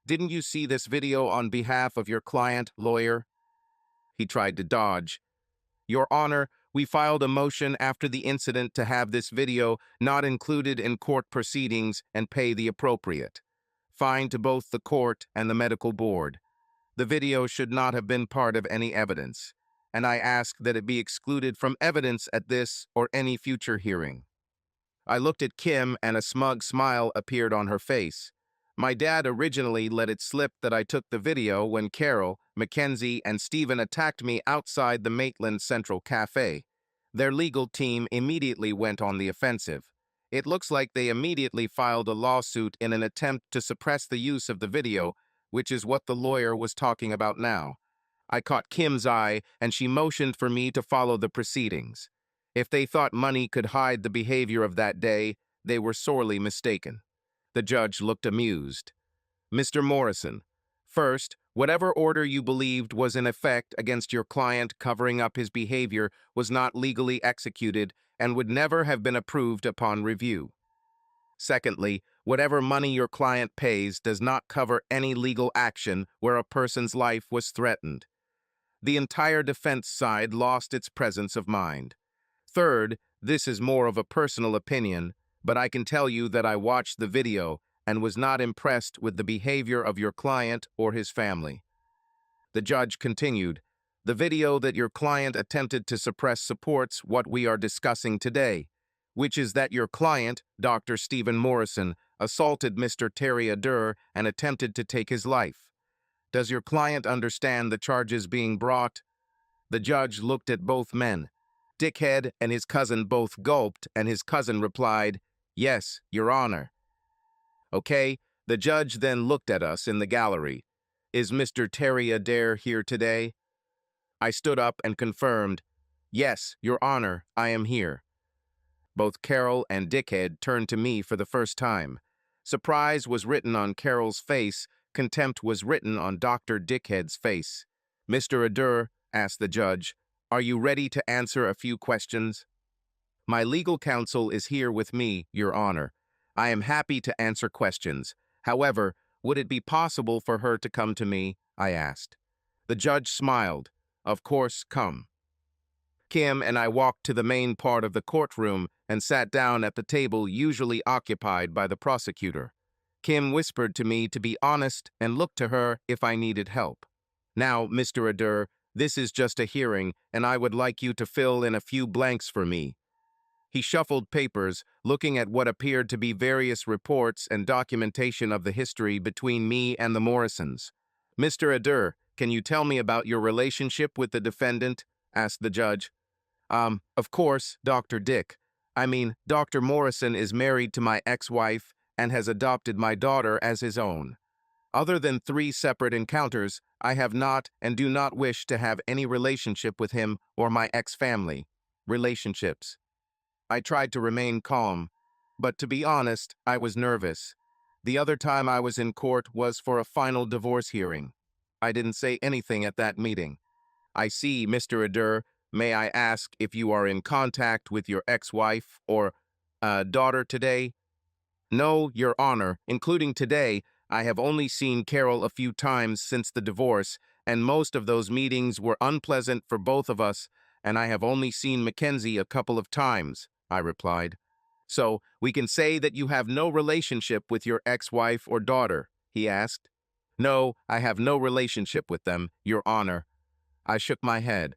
Didn't you see this video on behalf of your client, lawyer?" He tried to dodge. "Your Honor, we filed a motion after the incident to have this video not included in court proceedings and pay the appropriate fine to both the court and the medical board. The video should not have been part of any evidence, and I ask that it be excluded from evidence at this or any future hearing." I looked at Kim and a smug smile appeared on her face. My dad originally let it slip that I took the video when Carol, Mackenzie, and Stephen attacked me outside the Maitland Central Cafe. Their legal team immediately went on the offensive. It looks like they immediately filed a lawsuit in an attempt to suppress the use of the video, which is what the lawyer was talking about now. I caught Kim's eye, and she motioned for me to follow the proceedings. If they thought money could hide the behavior of that day, they were sorely mistaken. The judge looked amused. "Mr. Morrison, first, whatever order you believed was in effect against your client covering up his behavior was not legally executed and would never have been approved upon review. Secondly, whatever money your client pays does not cover any legal action where a person's life was threatened. The entire defense side lost its presence of mind. Third, this is more of a personal opinion, but I can tell you that I watched the video and was not impressed with the behavior of your client or his family. The judge continued, the video that your client attempted to suppress supports what we are discussing today, which is that your client, Dr. Stephen Morrison, assaulted Mr. Terry Adair and attempted to take his life. Does your client understand the charges being brought? The judge looked at both men. Dickhead and his cousin both gulped, and his cousin replied, "Yes, Your Honor." Okay, the judge then looked at us in the gallery. Is Mr. Terry Adair here today? I stood up and confirmed, "Yes, Your Honor, I am here." Both Carol and Dickhead turned to me for the first time. Surprise was written on Carol's face, contempt was written on Dr. Dickhead's face. "Mr. Adair," asked the judge, "are you ready to answer a few questions?" "My legal counsel is here with me, Your Honor. I am happy to answer questions. However, would it be possible for her to come to me?" I asked. The judge smiled. "Of course, come." Kim and I walked to the main part of the courtroom and sat down at the table usually occupied by the prosecutor. Kim whispered to me to be honest and look to her if I needed help. "Now, Mr. Adair, this is just a hearing, and I would like you to fill in a few blanks for me." He shuffled papers, looking at what appeared to be various reports and documentation of the history between me and the Morrisons. "Mr. Adair, can you tell me about your relationship with the defendant?" asked the judge. Of course, Dr. Dick. Dr. Morrison is married to my ex-wife and has adopted my daughter as his own. Other than 3 separate encounters, I have not and do not wish to have any relationship with him or my ex-family. Relationships. I tried to remain calm, but to be honest, I was nervous. The other time I was in court was for a final divorce hearing. I didn't say anything at that meeting. "I see, Mr. Adair. May I ask if you are in contact with your ex-wife or daughter today?" "No, Your Honor. Including today, I have only seen Carol a few times since the divorce, and most of those meetings were unpleasant for both of us, and I have only seen Mackenzie a couple of times," I replied. "So, we can say that you have no relationship with your ex-wife or daughter?" he asked. "No, I have no relationship with them, Your Honor." I shook my head.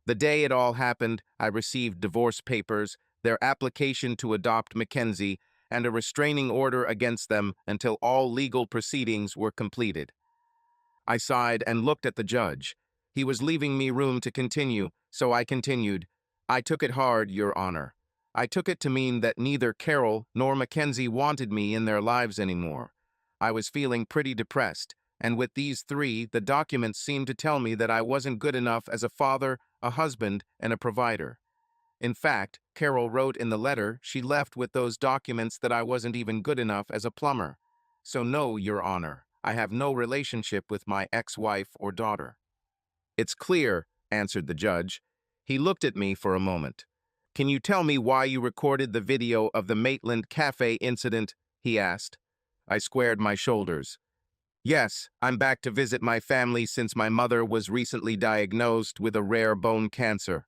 The day it all happened, I received divorce papers, their application to adopt Mackenzie, and a restraining order against them until all legal proceedings were completed. I sighed and looked at the judge. He was leaving me room to continue, so I continued. "I took it hard, Your Honor. I took it to mean that neither Carol nor Mackenzie wanted me in their lives anymore. I was feeling pretty depressed, and with these 3, the documents seemed to tell me that I wasn't good enough as a father, a husband, and a provider. In fact, Carol wrote in the letter she left with those documents that I wasn't even good enough as a plumber. So no, Your Honor, I have no relationship with my ex-wife or daughter." "It's clear," answered the judge. He looked at me for a moment. "Can you tell me why you recorded the video of the Maitland Cafe incident?" he asked. I squared my shoulders. "Yes, I'm back to visit my family since my mother was recently diagnosed with a rare bone cancer."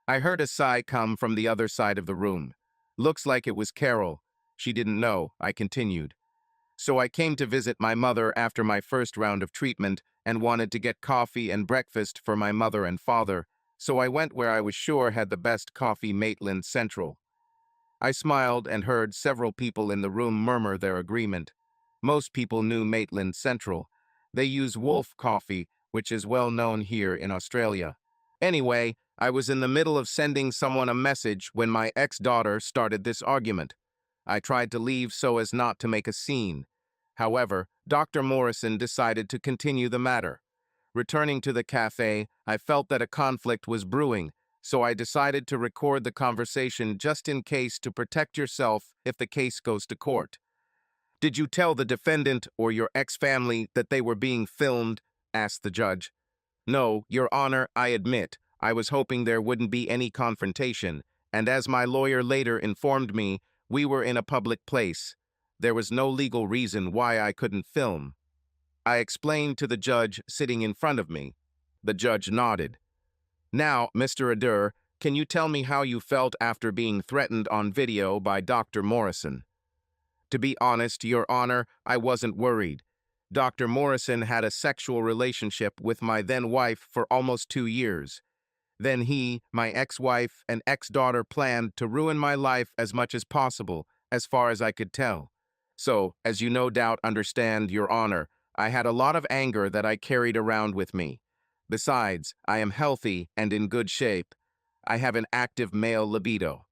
I heard a sigh come from the other side of the room. "Looks like it was Carol. She didn't know," I continued. "So I came to visit my mother after my first round of treatment and wanted to get coffee and breakfast for my mother and father, so I went where I was sure had the best coffee, Maitland Central." I smiled and heard several people in the room murmur their agreement. Most people knew Maitland Central. They use Wolf coffee, which is well known here in Australia. Anyway, I was in the middle of sending someone a message when my ex-daughter started this argument. I tried to leave so as not to make a scene. However, Dr. Morrison decided to continue the matter. Returning to the cafe, I felt that a conflict was brewing, so I decided to record the conversation just in case to protect yourself if the case goes to court. "Did you tell the defendant or your ex-family that they were being filmed?" asked the judge. "No, Your Honor, I admit. I was hoping there wouldn't be any confrontation, and as my lawyer later informed me, We were in a public place. There was no legal reason why I couldn't film. I explained to the judge sitting in front of me. The judge nodded. Now, Mr. Adair, can you tell me how you felt after being threatened on video by Dr. Morrison? To be honest, Your Honor, I wasn't worried. Dr. Morrison had a sexual relationship with my then-wife for almost 2 years. Then he, my ex-wife, and ex-daughter planned to ruin my life as much as possible, as far as I could tell. So, as you no doubt understand, Your Honor, I had a lot of anger that I carried around with me. Besides, I am healthy and in good shape. I have an active male libido.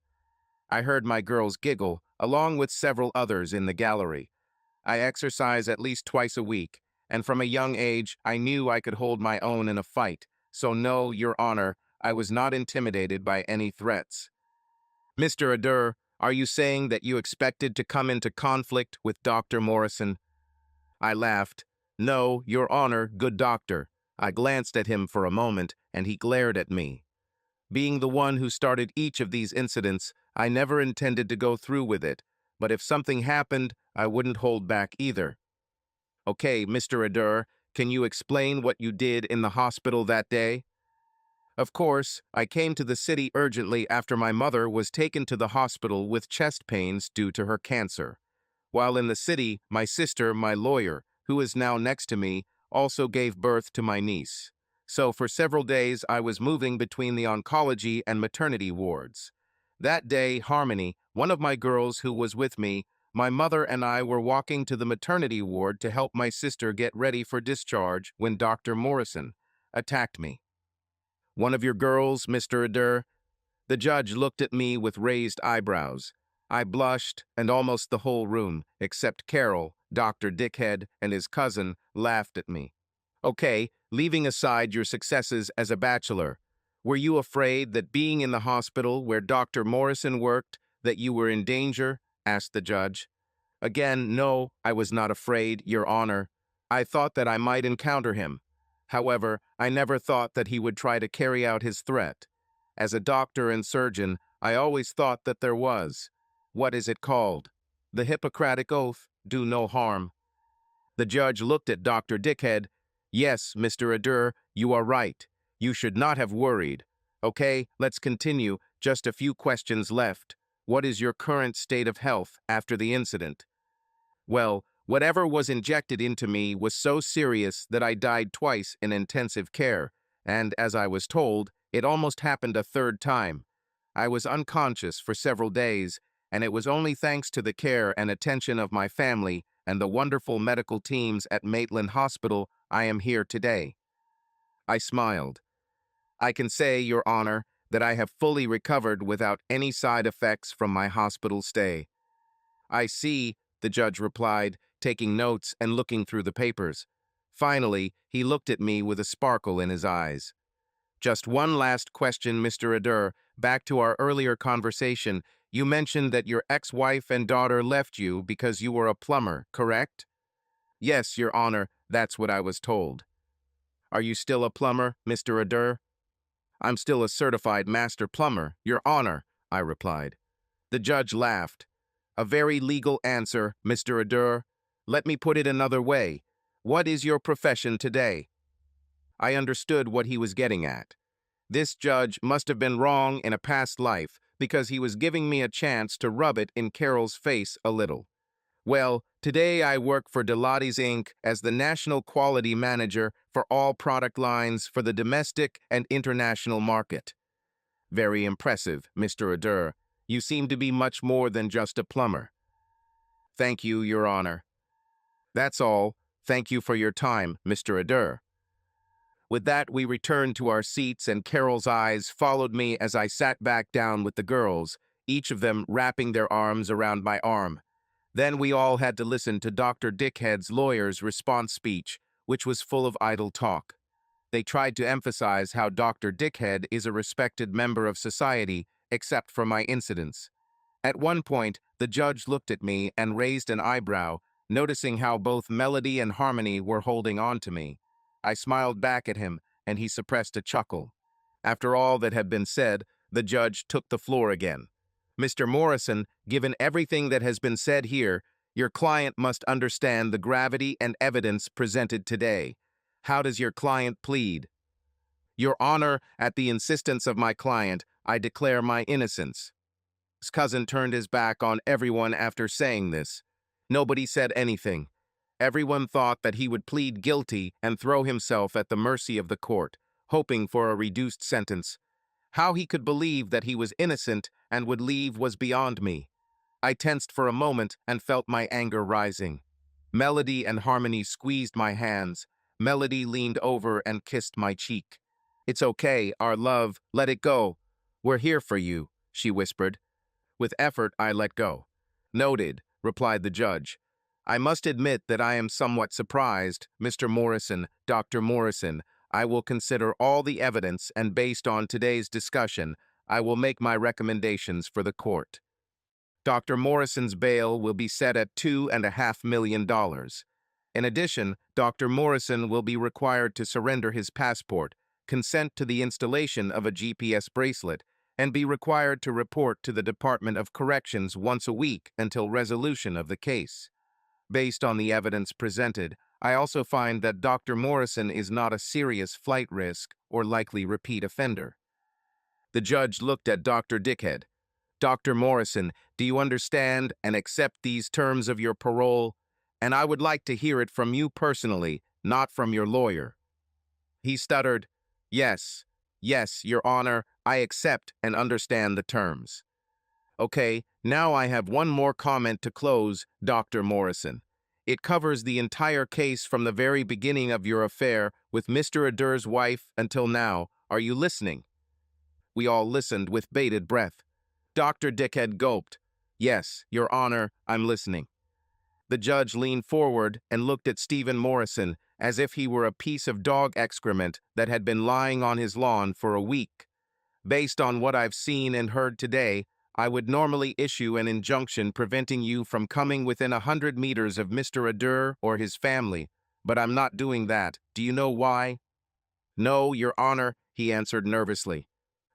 I heard my girls giggle, along with several others in the gallery. I exercise at least twice a week, and from a young age, I knew I could hold my own in a fight. So no, Your Honor, I was not intimidated by any threats. Mr. Adair, are you saying that you expected to come into conflict with Dr. Morrison? I laughed. No, Your Honor, good doctor. I glanced at him for a moment, and he glared at me. Being the one who started each of these incidents, I never intended to go through with it, but if something happened, I wouldn't hold back either. Okay, Mr. Adair, can you explain what you did in the hospital that day? Of course, I came to the city urgently after my mother was taken to the hospital with chest pains due to her cancer. While in the city, my sister, my lawyer, who is now next to me, also gave birth to my niece. So for several days, I was moving between the oncology and maternity wards. That day, Harmony, one of my girls who was with me, my mother and I were walking to the maternity ward to help my sister get ready for discharge when Dr. Morrison attacked me. One of your girls, Mr. Adair? The judge looked at me with raised eyebrows. I blushed, and almost the whole room, except Carol, Dr. Dickhead, and his cousin, laughed at me. Okay, leaving aside your successes as a bachelor, were you afraid that being in the hospital where Dr. Morrison worked, that you were in danger? Asked the judge. Again, no, I was not afraid, Your Honor. I thought that I might encounter him. However, I never thought that he would try to carry out his threat. As a doctor and surgeon, I always thought that there was. What is it called? The Hippocratic Oath, do no harm. The judge looked at Dr. Dickhead. Yes, Mr. Adair, you are right. You should not have worried. Okay, let's continue. Just a few questions left. What is your current state of health after the incident? Well, whatever was injected into me was so serious that I died twice in intensive care, and as I was told, it almost happened a third time. I was unconscious for several days, and it was only thanks to the care and attention of my family and the wonderful medical teams at Maitland Hospital I am here today. I smiled. I can say, Your Honor, that I have fully recovered without any side effects from my hospital stay. I see, the judge replied, taking notes and looking through the papers. Finally, he looked at me with a sparkle in his eyes. Just one last question, Mr. Adair. Back to our earlier conversation, you mentioned that your ex-wife and daughter left you because you were a plumber, correct? Yes, Your Honor, that's what I was told. Are you still a plumber, Mr. Adair? I'm still a certified master plumber, Your Honor, I replied. The judge laughed. A very legal answer, Mr. Adair. Let me put it another way. What is your profession today? I understood what he was getting at. This judge must have been wrong in a past life because he was giving me a chance to rub it in Carol's face a little. Well, today I work for Dilates Inc. as the National Quality Manager for all product lines for the domestic and international market. Very impressive, Mr. Adair. You seem to be much more than just a plumber. Thank you, Your Honor. That's all. Thank you for your time, Mr. Adair. With that, we returned to our seats, and Carol's eyes followed me as I sat back down with the girls, each of them wrapping their arms around my arm. Then we all had to listen to Dr. Dickhead's lawyer's response speech, which was full of idle talk. They tried to emphasize how Dr. Dickhead is a respected member of society, except for my incidents. At one point, the judge looked at me and raised an eyebrow, noticing how both Melody and Harmony were holding on to me. I smiled back at him, and he suppressed a chuckle. After all that had been said, the judge took the floor again. Mr. Morrison, given everything that has been said here, your client must understand the gravity and evidence presented today. How does your client plead? Your Honor, at the insistence of my client, I declare my innocence. His cousin turned his back on everyone after saying this. Nobody said anything. Everyone thought that he would plead guilty and throw himself at the mercy of the court, hoping for a reduced sentence. How he could believe that he was innocent and would leave was beyond me. I tensed for a moment and felt my anger rising. Melody and Harmony squeezed my hands. Melody leaned over and kissed my cheek. "It's okay, our love, let it go. We're here for you," she whispered. With effort, I let go. "Noted," replied the judge. "I must admit that I am somewhat surprised, Mr. Morrison, Dr. Morrison. I will consider all the evidence, and based on today's discussion, I will make my recommendations for the court. Dr. Morrison's bail will be set at $2.5 million. In addition, Dr. Morrison will be required to surrender his passport, consent to the installation of a GPS bracelet, and be required to report to the Department of Corrections once a week until resolution of the case. Based on the evidence presented, I also find that Dr. Morrison is not a serious flight risk or likely repeat offender." The judge looked at Dr. Dickhead. "Dr. Morrison, do you understand and accept these terms of your parole? And I would like to hear it from you personally, not from your lawyer." He stuttered, "Yes, Your Honor, I accept and understand the terms." "Okay, now I have one more comment to close, Dr. Morrison. It covers the entire case from the very beginning of your affair with Mr. Adur's wife until now. Are you listening?" We all listened with bated breath. Dr. Dickhead gulped. "Yes, Your Honor, I'm listening." The judge leaned forward and looked at Stephen Morrison as if he were a piece of dog excrement that had been lying on his lawn for a week. "Based on what I've seen and heard today, I would normally issue an injunction preventing you from coming within 100 meters of Mr. Adur or his family, but I'm not doing that. Do you know why?" "No, Your Honor," he answered nervously.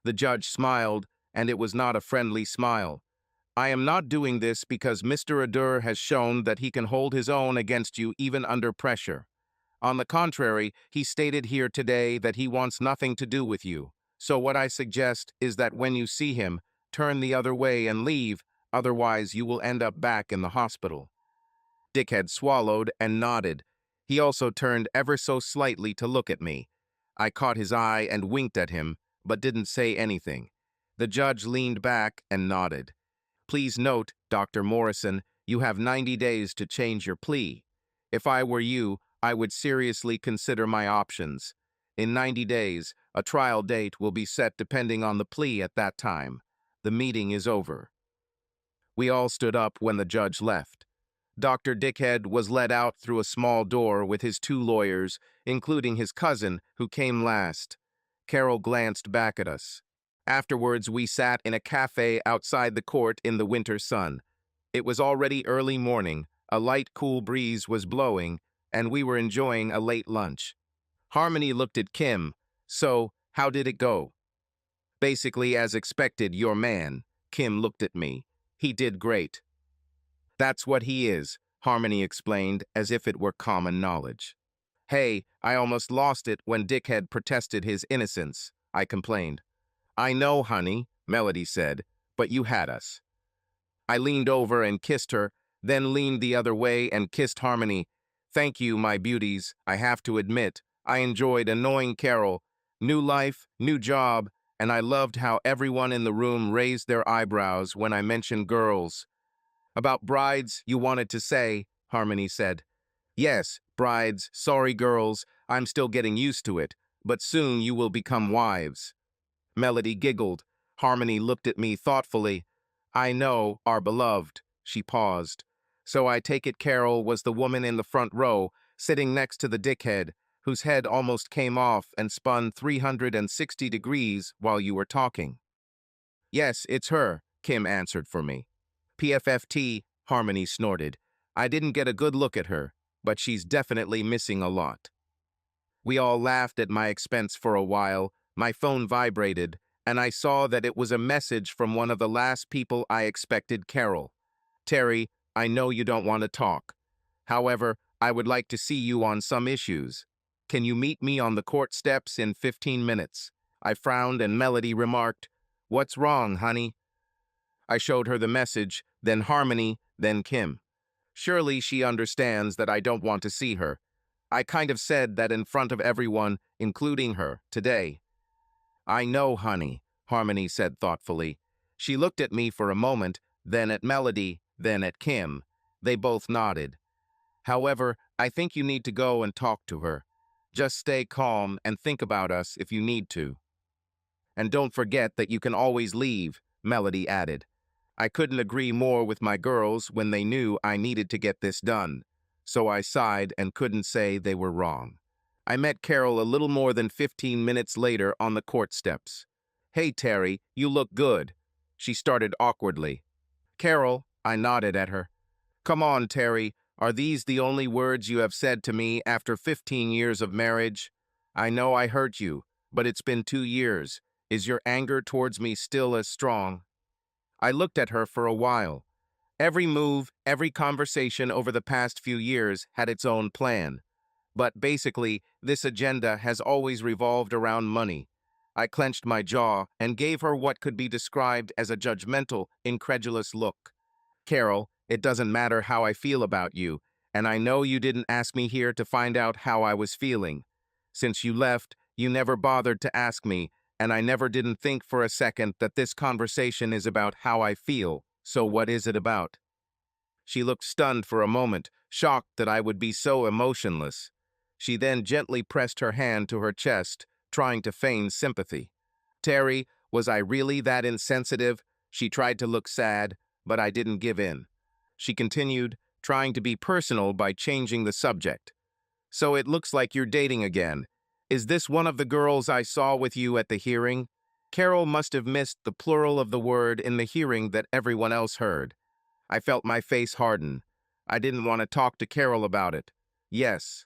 The judge smiled, and it was not a friendly smile. "I am not doing this because Mr. Adur has shown that he can hold his own against you even under pressure. On the contrary, he stated here today that he wants nothing to do with you. So what I suggest is that when you see him, turn the other way and leave, otherwise you will end up back in the hospital." Dickhead swallowed and nodded. He also turned ever so slightly to look at me. I caught his eye and winked at him, but didn't say anything. The judge leaned back and nodded. "Please note, Dr. Morrison, you have 90 days to change your plea. If I were you, I would seriously consider my options. In 90 days, a trial date will be set depending on the plea at that time. The meeting is over." We all stood up when the judge left. Dr. Dickhead was led out through a small door with his two lawyers, including his cousin, who came last. Carol glanced back at us. Afterwards, we sat in a cafe outside the court in the winter sun. It was already early morning, a light, cool breeze was blowing, and we were enjoying a late lunch. Harmony looked at Kim. "So, how did it go?" "Basically as expected, your man." Kim looked at me. "He did great." "That's what he is," Harmony explained as if it were common knowledge. "Hey, I almost lost it when Dickhead protested his innocence," I complained. "I know, honey," Melody said, "but you had us." I leaned over and kissed her, then leaned the other way and kissed Harmony. "Thank you, my beauties. I have to admit, I enjoyed annoying Carol. New life, new job, and I loved how everyone in the room raised their eyebrows when I mentioned girls." "About brides, you wanted to say," Harmony said. "Yes, brides, sorry girls, I'm still getting used to it, but soon you will become wives." Melody giggled. Harmony looked at me thoughtfully. "I know, our beloved." She paused. "So I take it Carol was the woman in the front row, sitting next to the dickhead, whose head almost came off and spun 360 degrees while you were talking." "Yes, it's her," Kim answered for me. "PFFT," Harmony snorted. "I didn't get a good look at her, but she's definitely missing a lot." We all laughed at my expense for a while. My phone vibrated, and I saw that it was a message from one of the last people I expected, Carol. Terry, I know you don't want to talk. However, I would like to see you on some issues. Can you meet me on the court steps in 15 minutes? I frowned and Melody remarked, "What's wrong, honey?" I showed her the message, then Harmony, then Kim. Surely she understands that I don't want to see her. I kind of said that in front of everyone, including her, today. "I know, honey," Harmony said thoughtfully. She looked at me for a moment, then at Melody, then at Kim. They both nodded. "However, I think you need to go and talk to her. Just stay calm and think about us if you need to. And don't forget that you can always leave," Melody added. I couldn't agree more with my girls when they knew I needed to get this done, so I sighed and couldn't say they were wrong. I met Carol a little more than 15 minutes later on the court steps. "Hey, Terry, you look good." She started awkwardly. "Carol," I nodded at her. "Come on, Terry, are these the only words you have said to me after 15 years of marriage? I know I hurt you, but it's been 2 years. Is your anger towards me still as strong?" I looked at her for a while. Every move, every conversation over the past few years had its own plan. But basically, this agenda has always revolved around money. I clenched my jaw and gave her what could be described as a judgmental, incredulous look. "Carol, it doesn't matter how I feel about you, and I know you didn't ask me here to find out how I was feeling. Since you left, you never bothered to ask me, and I never didn't think for a second that this conversation is about how I feel. So what is it about?" She looked stunned for a moment, shocked that I would be so emotionless. She then gently pressed her hand to her chest, trying to feign sympathy. "Terry, was I really that insensitive?" She tried to look sad, but I didn't give in. She continued, trying to be personal by changing the subject. "So it looks like you're dating again. Is this one of the girls I saw with you at the hearing?" Carol must have missed the plural of the word in the hearing that everyone else heard. I felt my face harden. I didn't want to talk to Carol about it. "Yes."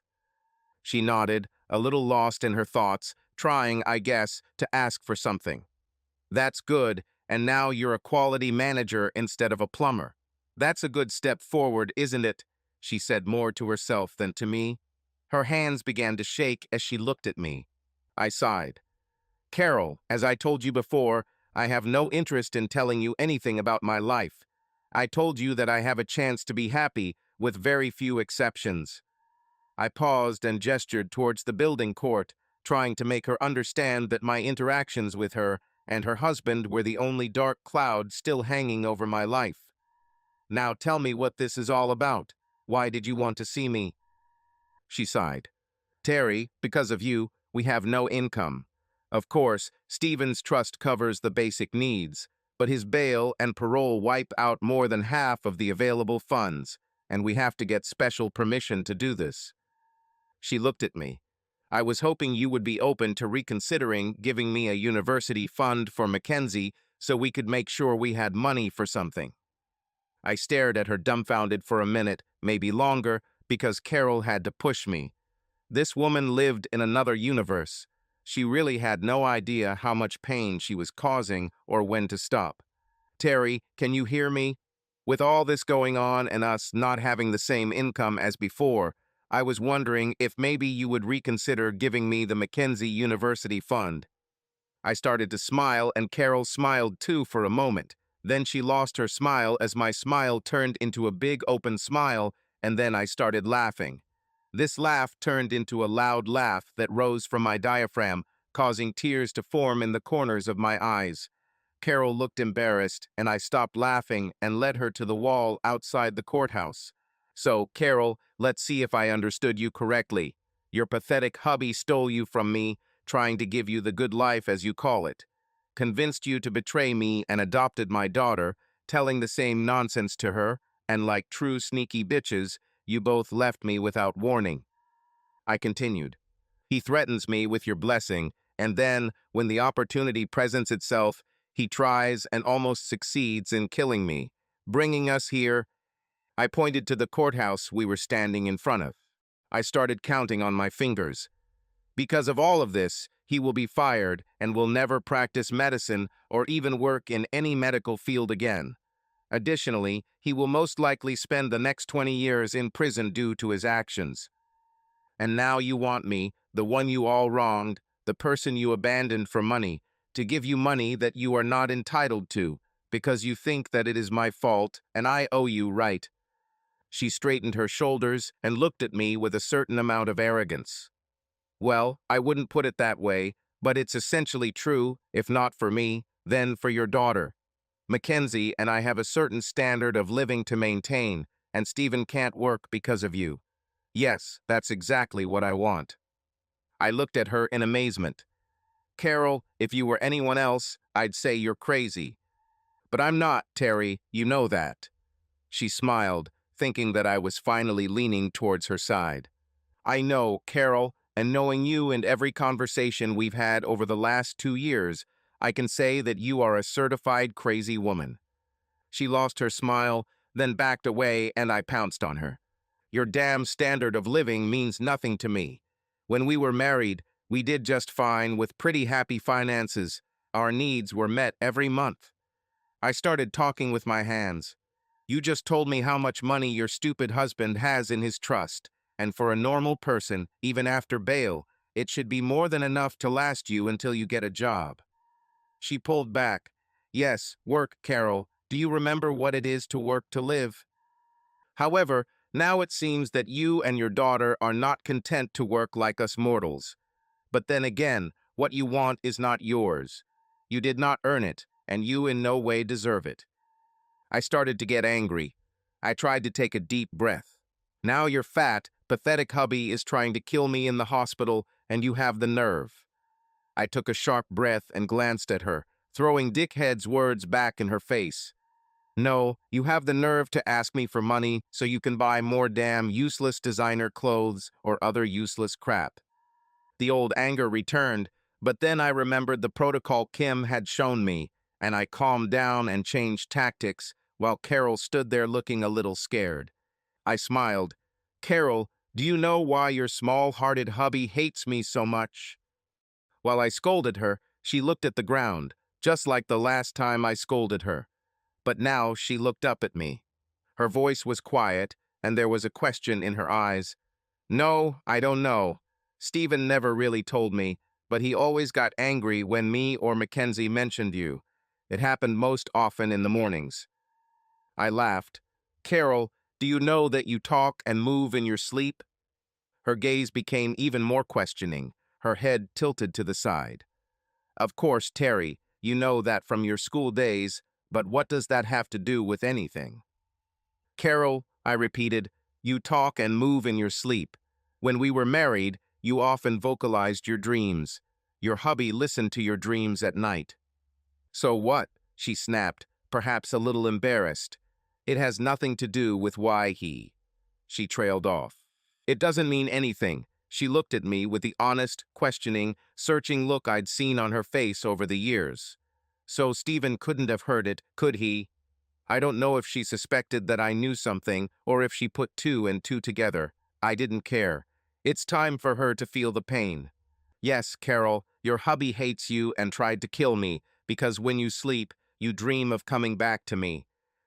She nodded, a little lost in her thoughts, trying, I guess, to ask for something. "That's good, and now you're a quality manager instead of a plumber. That's a good step forward, isn't it?" She said more to herself than to me. Her hands began to shake as she looked at me. I sighed. "Carol, as I told you before, I have no interest in telling you anything about my life. I told you that I have a chance to be happy, with very few exceptions." I paused and gestured towards the building court, trying to make her understand that my interactions with her and her husband were the only dark cloud still hanging over my life. "Now tell me what this is all about. Why did you want to see me?" She sighed. "Terry, because of you, we have no income. Of course, Stephen's trust covers the basic needs, but his bail and parole wipe out more than half of the available funds, and we have to get special permission to do this." She looked at me. "I was hoping you would be open to reconsidering giving me a university fund for Mackenzie so we could make sure we had money for something." I stared at her dumbfounded for a minute, maybe longer, because Carol had to push me. This woman lived in another universe. She really had no idea how much pain she was causing or when to stop. "Terry, can you hear me? With all this going on and us not having the same income as before, I was wondering if maybe you would reconsider giving me the Mackenzie University Fund." I started to smile, and Carol smiled too for a moment. Then she lost her smile as my smile turned into a big open smile, and then I started laughing. This laugh turned into a loud laugh that rose from my diaphragm, causing tears to form in the corners of my eyes. Carol looked embarrassed, and I stopped laughing and led her to the wall outside the courthouse. "So, Carol, let's see if I understood you correctly. Your pathetic hubby stole you from me, trying to give you the good life as you call it. Convinced you to betray me and adopted my daughter, telling the same nonsense to her, and like true sneaky bitches, you both left me without warning." I continued. "He threatens me with your blessing, and then, when the opportunity presents itself, he tries and almost succeeds in killing me, bringing us here." I pointed to the courthouse we were standing in front of. I started counting on my fingers. Because of all of this, he will be fired and will never practice medicine or even work in any medical field again. Additionally, he will most likely spend the next 20 years in prison due to his actions. And now you want me, the one you all wronged, the person you abandoned for money, to give you money that you are not entitled to, because you think that it is my fault and I owe you, right? She straightened her shoulders and looked at me with a certain amount of arrogance. Well, I wouldn't put it that way, but it's essentially true, if not for me, then for your daughter. Mackenzie and I have a certain standard of living to maintain, and Stephen can't work because of you. Yes, that's exactly what I want. I looked at her in amazement. Carol, if you were anyone else, I'd say you're crazy. But I'm not, Terry, you know that. She smiled, thinking that I was finally leaning towards her side. I know, Carol, and knowing you and every conversation we've had over the last 2 years, I can say that you are a certified crazy woman. She lost her smile, then backed away, and I pounced on her. Your damn standard of living means nothing to me. When we were married, we did just fine with pretty happy finances. Our needs were met every month. I started talking with my hands. You just told me how much money your stupid husband has in his trust, and for a normal person, even after bail, it should be more than enough to last you until you get a job. She pulled back. Yes, work, Carol. Do you remember what it is to work to live? However, now it seems that you and your daughter are not content to work like us mortals. But then again, what you want is not yours. You did not earn it, and you in no way deserve it. I started to get angry. I tried to take a deep breath. Now your fat, pathetic hubby is trying to kill me in the hospital, and you have the nerve. I took a sharp breath and glanced at her, throwing Dickhead's words back in her face. No, you have the nerve to ask me for money so you can buy more damn useless designer clothes or other useless crap. The old anger returned, but then I remembered the protocol Kim had shown me, and I calmed down and changed tactics while Carol stood there looking a little scared. I smiled. Carol, do you know why your small-hearted hubby hates me so much? While I scolded her, she looked at the ground, just like the last time I scolded her. But now she looked up at me. Her voice was quiet, and there was a question in her eyes. No, I don't know. Stephen never really told me, but he always got angry when me or Mackenzie mentioned you. It happened most often in the mornings. I laughed. Carol, do you know that you talk and move in your sleep? Her gaze became even more questioning, her head tilted to the side. Of course, Terry, you know that from your school days, but what does that have to do with anything? Carol, I repeated, you talk and move in your sleep. When we were married, you often vocalized your dreams. Your hubby listened to your dreams at night. So what? She snapped, perhaps a little embarrassed. It has nothing to do with why he. She trailed off. It doesn't mean anything. She looked at me with the honest, questioning, searching look I'd seen on her face over the years. So Stephen couldn't have heard it, could he? I don't know if she suspected that I knew something or if she put two and two together. I didn't care. It's time for her to feel the pain. Yes, Carol, your hubby hates you and tried to kill me because when you sleep, you dream of coming back to me.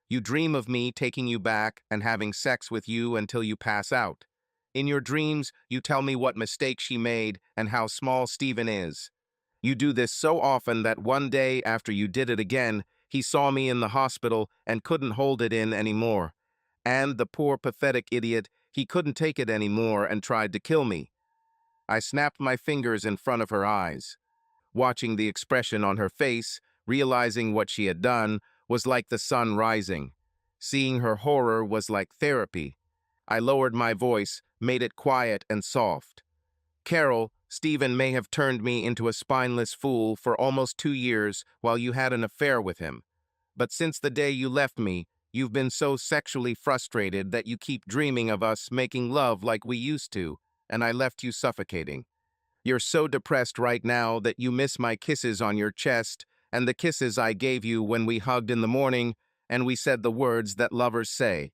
You dream of me taking you back and having sex with you until you pass out. In your dreams, you tell me what mistake she made and how small Stephen is. You do this so often that one day after you did it again, he saw me in the hospital and couldn't hold it in anymore. And the poor pathetic idiot, he couldn't take it anymore and tried to kill me. I snapped my fingers in front of her eyes. Watching the expression on her face, realizing what she had done, was like the sun rising. Seeing her horror was like therapy. I lowered my voice, made it quiet and soft. Carol, Stephen may have turned me into a spineless fool for almost 2 years while you had an affair with him. But since the day you left me, you've been so sexually frustrated that you keep dreaming of us making love like we used to, and I left you suffocating. You're so depressed right now that you miss my kisses on your chest and the kisses I gave you when we hugged in the morning and we said the words that lovers say.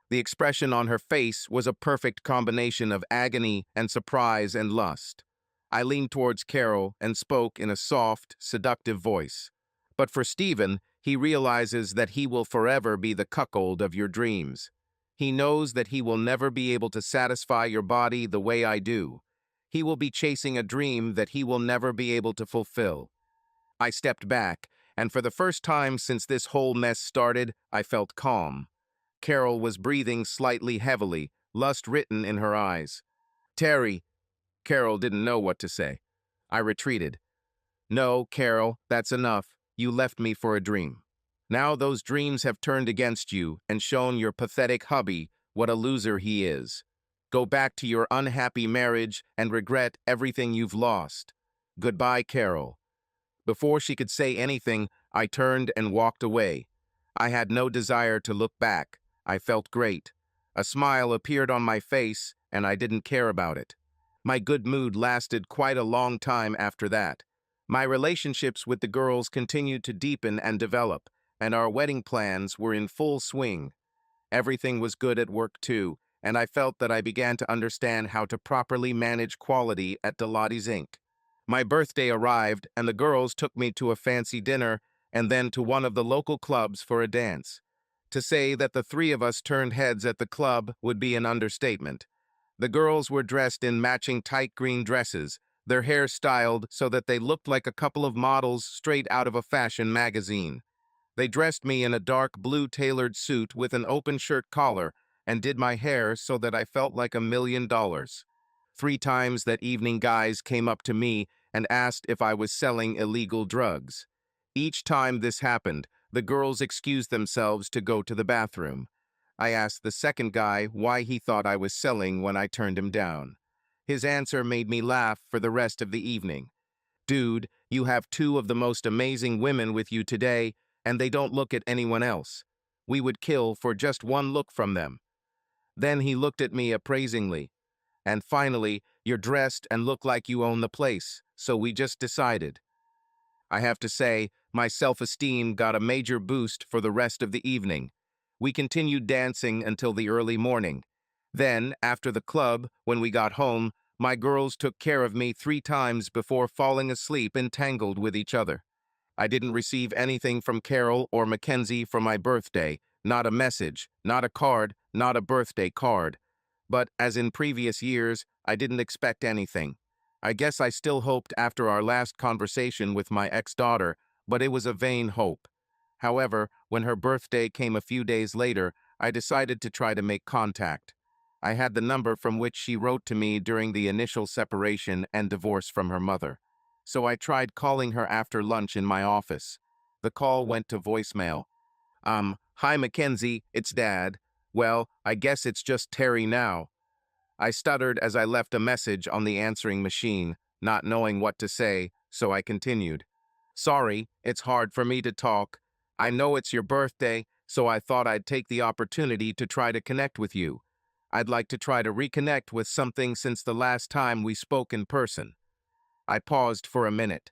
The expression on her face was a perfect combination of agony and surprise and lust. I leaned towards Carol and spoke in a soft, seductive voice. But for Stephen, he realizes that he will forever be the cuckold of your dreams. He knows that he will never be able to satisfy your body the way I do. He will be chasing a dream that he will never be able to fulfill. I stepped back, and for the first time since this whole mess started, I felt calm. Carol was breathing slightly heavily, lust written in her eyes. Terry, Carol didn't know what to say. I retreated. No, Carol, that's enough. You left me for a dream. Now those dreams have turned against you and shown your pathetic hubby what a loser he is. Go back to your unhappy marriage and regret everything you've lost. Goodbye, Carol. Before she could say anything, I turned and walked away. I had no desire to look back. I felt great. A smile appeared on my face, and I didn't care about it. My good mood lasted quite a long time after that. My relationships with the girls continued to deepen and develop, and our wedding plans were in full swing. Everything was good at work too, and I felt that I began to understand how to properly manage quality at Dilatti's Inc. My birthday arrived, and the girls took me to a fancy dinner and then to one of the local clubs for a dance. To say that the three of us turned heads at the club would be an understatement. The girls were dressed in matching tight green dresses, their hair styled so that they looked like a couple of models straight out of a fashion magazine. They dressed me in a dark blue tailored suit with an open shirt collar and did my hair so that I felt like $1,000,000. 3 times that evening guys came up to me and asked if I was selling illegal drugs. Each time this happened, the girls excused themselves to go to the bathroom. I asked the second guy why he thought I was selling when I turned him down. His answer made me laugh for the rest of the evening. Dude, you have 2 of the most amazing women with you today, and they don't look at anyone else. We would kill for just one look from them. Then he looked at me appraisingly. And finally, you're dressed and look like you own the place, so we just decided. I have to say, my self-esteem got a major boost for the rest of the evening. We continued dancing until the early morning. Then, after the club, when we got home, my girls took care of me 3 times before falling asleep entangled with each other. I didn't receive anything from Carol or Mackenzie for my birthday, not a message, not a card, not a birthday card. But, as in previous years, I didn't expect anything. I guess I still hoped after our last conversation with my ex-daughter, but it was a vain hope. However, when her birthday came a few days later, I decided to try to make contact. I had the number from which she wrote to me during the initial separation and divorce from her mother. So I tried calling her after lunch in my office. The call went to voicemail. Hi Mackenzie, it's Dad. Well, I guess it's just Terry now. I stuttered as I left a message on the answering machine, not knowing what to say, so I continued. Sorry, it's hard for me to talk. I know it's your birthday, so I thought I'd take the opportunity to try to connect with you. I'd like to try to reconnect with something since the last time we spoke in person. I paused for a minute.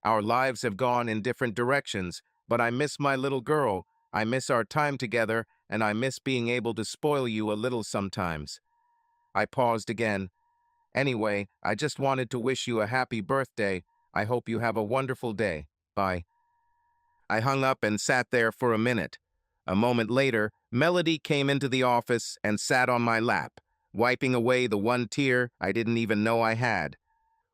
Our lives have gone in different directions, but I miss my little girl. I miss our time together, and I miss being able to spoil you a little sometimes. I paused again. Anyway, I just wanted to wish you a happy birthday. I hope you have a wonderful day. Bye. I hung up and sat there for a minute. A moment later, Melody came into the office and sat on my lap, wiping away the one tear I didn't even know I had.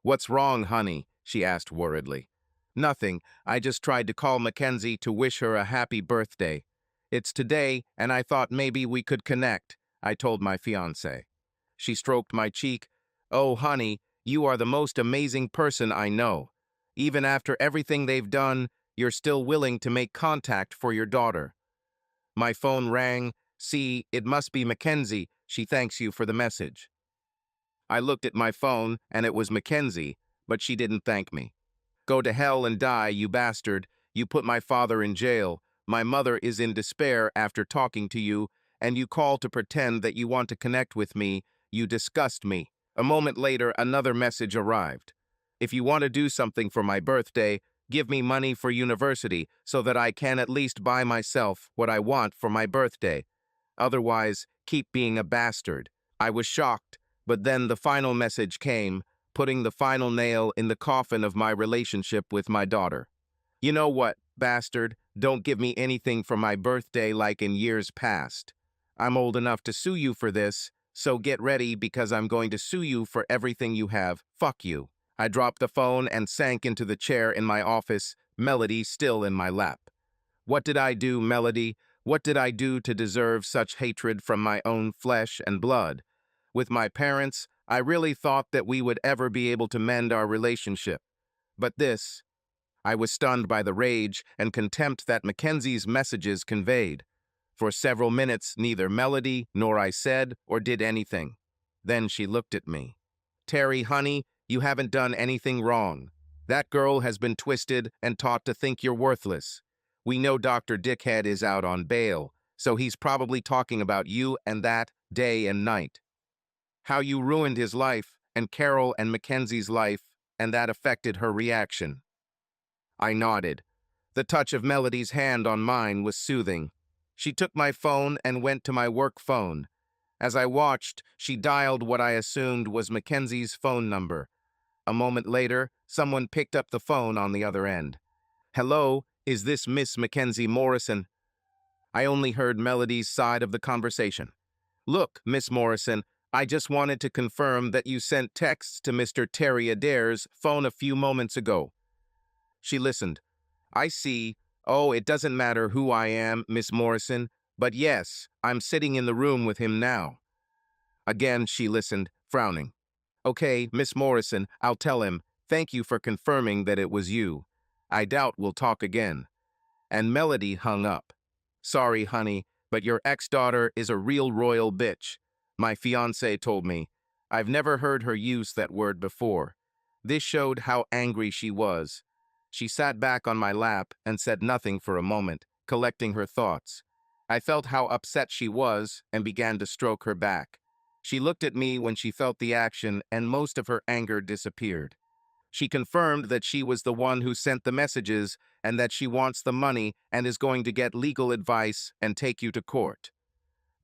What's wrong, honey? She asked worriedly. Nothing. I just tried to call Mackenzie to wish her a happy birthday. It's today, and I thought maybe we could connect, I told my fiancé. She stroked my cheek. Oh, honey, you are the most amazing person I know. Even after everything they've done, you're still willing to make contact for your daughter. My phone rang. See, it must be Mackenzie. She thanks you for the message. I looked at my phone, and it was Mackenzie, but she didn't thank me. Go to hell and die, you bastard. You put my father in jail. My mother is in despair after talking to you, and you call to pretend that you want to connect with me. You disgust me. A moment later, another message arrived. If you want to do something for my birthday, give me money for university so that I can at least buy myself what I want for my birthday. Otherwise, keep being a bastard. I was shocked, but then the final message came. putting the final nail in the coffin of my relationship with my daughter. You know what, bastard? Don't give me anything for my birthday like in years past. I'm old enough to sue you for this, so get ready because I'm going to sue you for everything you have. Fuck you. I dropped the phone and sank into the chair in my office, Melody still in my lap. What did I do, Melody? What did I do to deserve such hatred from my own flesh and blood? With my parents, I really thought that we would ever be able to mend our relationship. But this, I was stunned by the rage and contempt that Mackenzie's messages conveyed. For several minutes, neither Melody nor I said or did anything. Then she looked at me. Terry, honey, you haven't done anything wrong. That girl has been twisted and taught to think you're worthless. We know Dr. Dickhead is out on bail, so he's probably talking about you and that day and night. How you ruined his life, and Carol and Mackenzie's life, and that affected her reaction. I nodded. The touch of Melody's hand on mine was soothing. She took my phone and went to my work phone. As I watched, she dialed what I assumed was Mackenzie's phone number. A moment later, someone picked up the phone on the other end. Hello, is this Miss Mackenzie Morrison? I only heard Melody's side of the conversation. Look, Miss Morrison, I just wanted to confirm that you sent texts to Mr. Terry Adair's phone a few moments ago. She listened. I see. Oh, it doesn't matter who I am, Miss Morrison, but yes, I'm sitting in the room with him now. Again, she listened, frowning. Okay, Miss Morrison, I'll tell him. Thank you for confirming that it was you. I doubt we'll talk again. And Melody hung up. Sorry, honey, but your ex-daughter is a real royal bitch. My fiancé told me. I've never heard her use that word before. This showed how angry she was. She sat back on my lap and said nothing for a moment, collecting her thoughts. I felt how upset she was and began to stroke her back. She looked at me when she felt the action and most of her anger disappeared. She confirmed that she was the one who sent the messages and that she wants the money and is going to get legal advice and take you to court.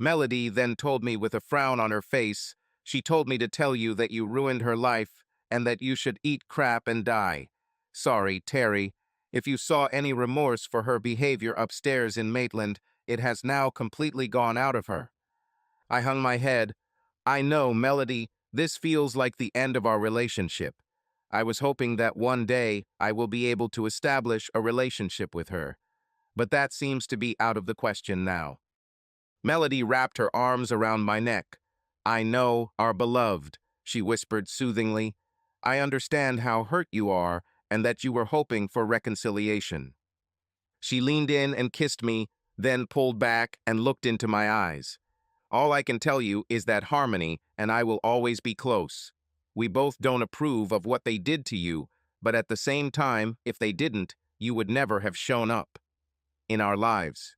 Melody then told me with a frown on her face, she told me to tell you that you ruined her life and that you should eat crap and die. Sorry, Terry. If you saw any remorse for her behavior upstairs in Maitland, it has now completely gone out of her. I hung my head. I know, Melody, this feels like the end of our relationship. I was hoping that one day I will be able to establish a relationship with her. But that seems to be out of the question now. Melody wrapped her arms around my neck. I know, our beloved, she whispered soothingly. I understand how hurt you are and that you were hoping for reconciliation. She leaned in and kissed me, then pulled back and looked into my eyes. All I can tell you is that Harmony and I will always be close. We both don't approve of what they did to you, but at the same time, if they didn't, you would never have shown up in our lives.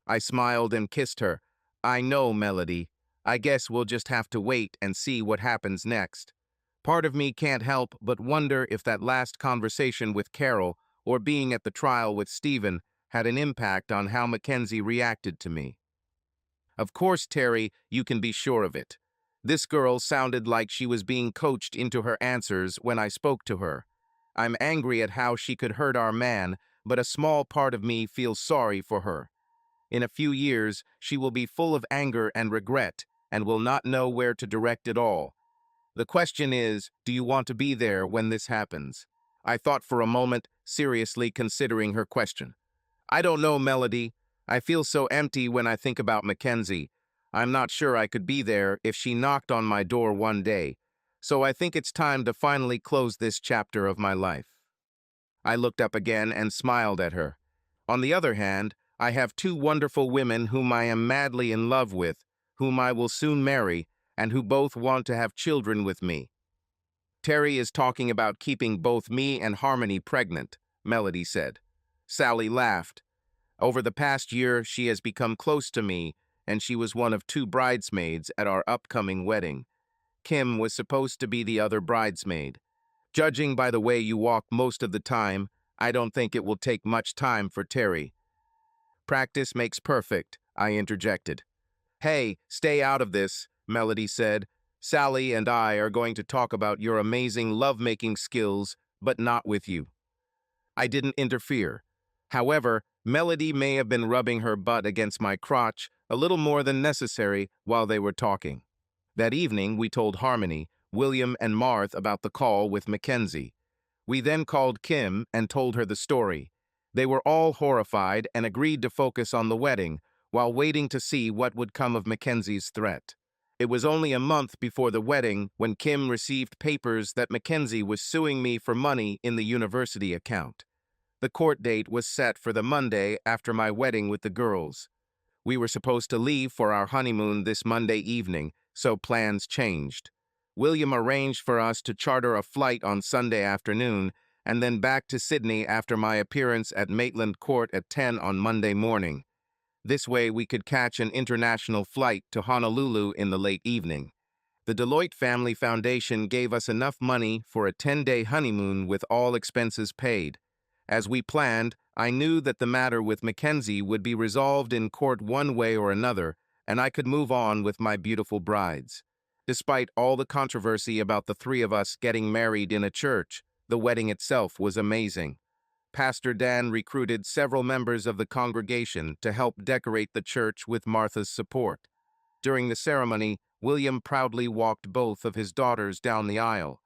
I smiled and kissed her. I know, Melody. I guess we'll just have to wait and see what happens next. Part of me can't help but wonder if that last conversation with Carol or being at the trial with Stephen had an impact on how Mackenzie reacted to me. Of course, Terry, you can be sure of it. This girl sounded like she was being coached into her answers when I spoke to her. I'm angry at how she could hurt our man, but a small part of me feels sorry for her. In a few years, she will be full of anger and regret and will not know where to direct it all. The question is, do you want to be there when this happens? I thought for a moment, seriously considering her question. I don't know, Melody. I feel so empty when I think about Mackenzie. I'm not sure I could be there if she knocked on my door one day. So I think it's time to finally close this chapter of my life. I looked up again and smiled at her. On the other hand, I have two wonderful women whom I am madly in love with, whom I will soon marry, and who both want to have children with me. Terry is talking about keeping both me and Harmony pregnant, Melody said. Sally laughed. Over the past year, she has become close to me, and she was one of two bridesmaids at our upcoming wedding. Kim was supposed to be the other bridesmaid. Judging by the way you walk most of the time, I don't think it will take much time for Terry. Practice makes perfect, I interjected. Hey, stay out of this, Melody said. Sally and I are going to talk about your amazing lovemaking skills, but not with you. I didn't interfere. However, Melody may have been rubbing her butt against my crotch a little more than necessary while they were talking. That evening, we told Harmony, William, and Martha about the call with Mackenzie. We then called Kim and told her the story. They were all horrified and agreed to focus on the wedding, while waiting to see what would come of Mackenzie's threat. It was only a month before the wedding when Kim received papers that Mackenzie was suing me for money in the university account. The court date was set for the Monday after my wedding with the girls. We were supposed to leave for our honeymoon this Monday evening, so plans changed. William arranged for us to charter a flight on Sunday afternoon and then back to Sydney after my appearance at Maitland Court at 10 on Monday morning. This way we could catch an international flight to Honolulu in the late evening. The Deloitte Family Foundation gave us enough money for a 10-day honeymoon with all expenses paid. As we planned, I knew that the matter with Mackenzie would be resolved in court one way or another, and I could move on with my beautiful brides. Despite all the controversy about the three of us getting married in a church, the wedding itself was amazing. Pastor Dan recruited several members of the congregation to help decorate the church with Martha's support. During the ceremony, William proudly walked both of his daughters down the aisle.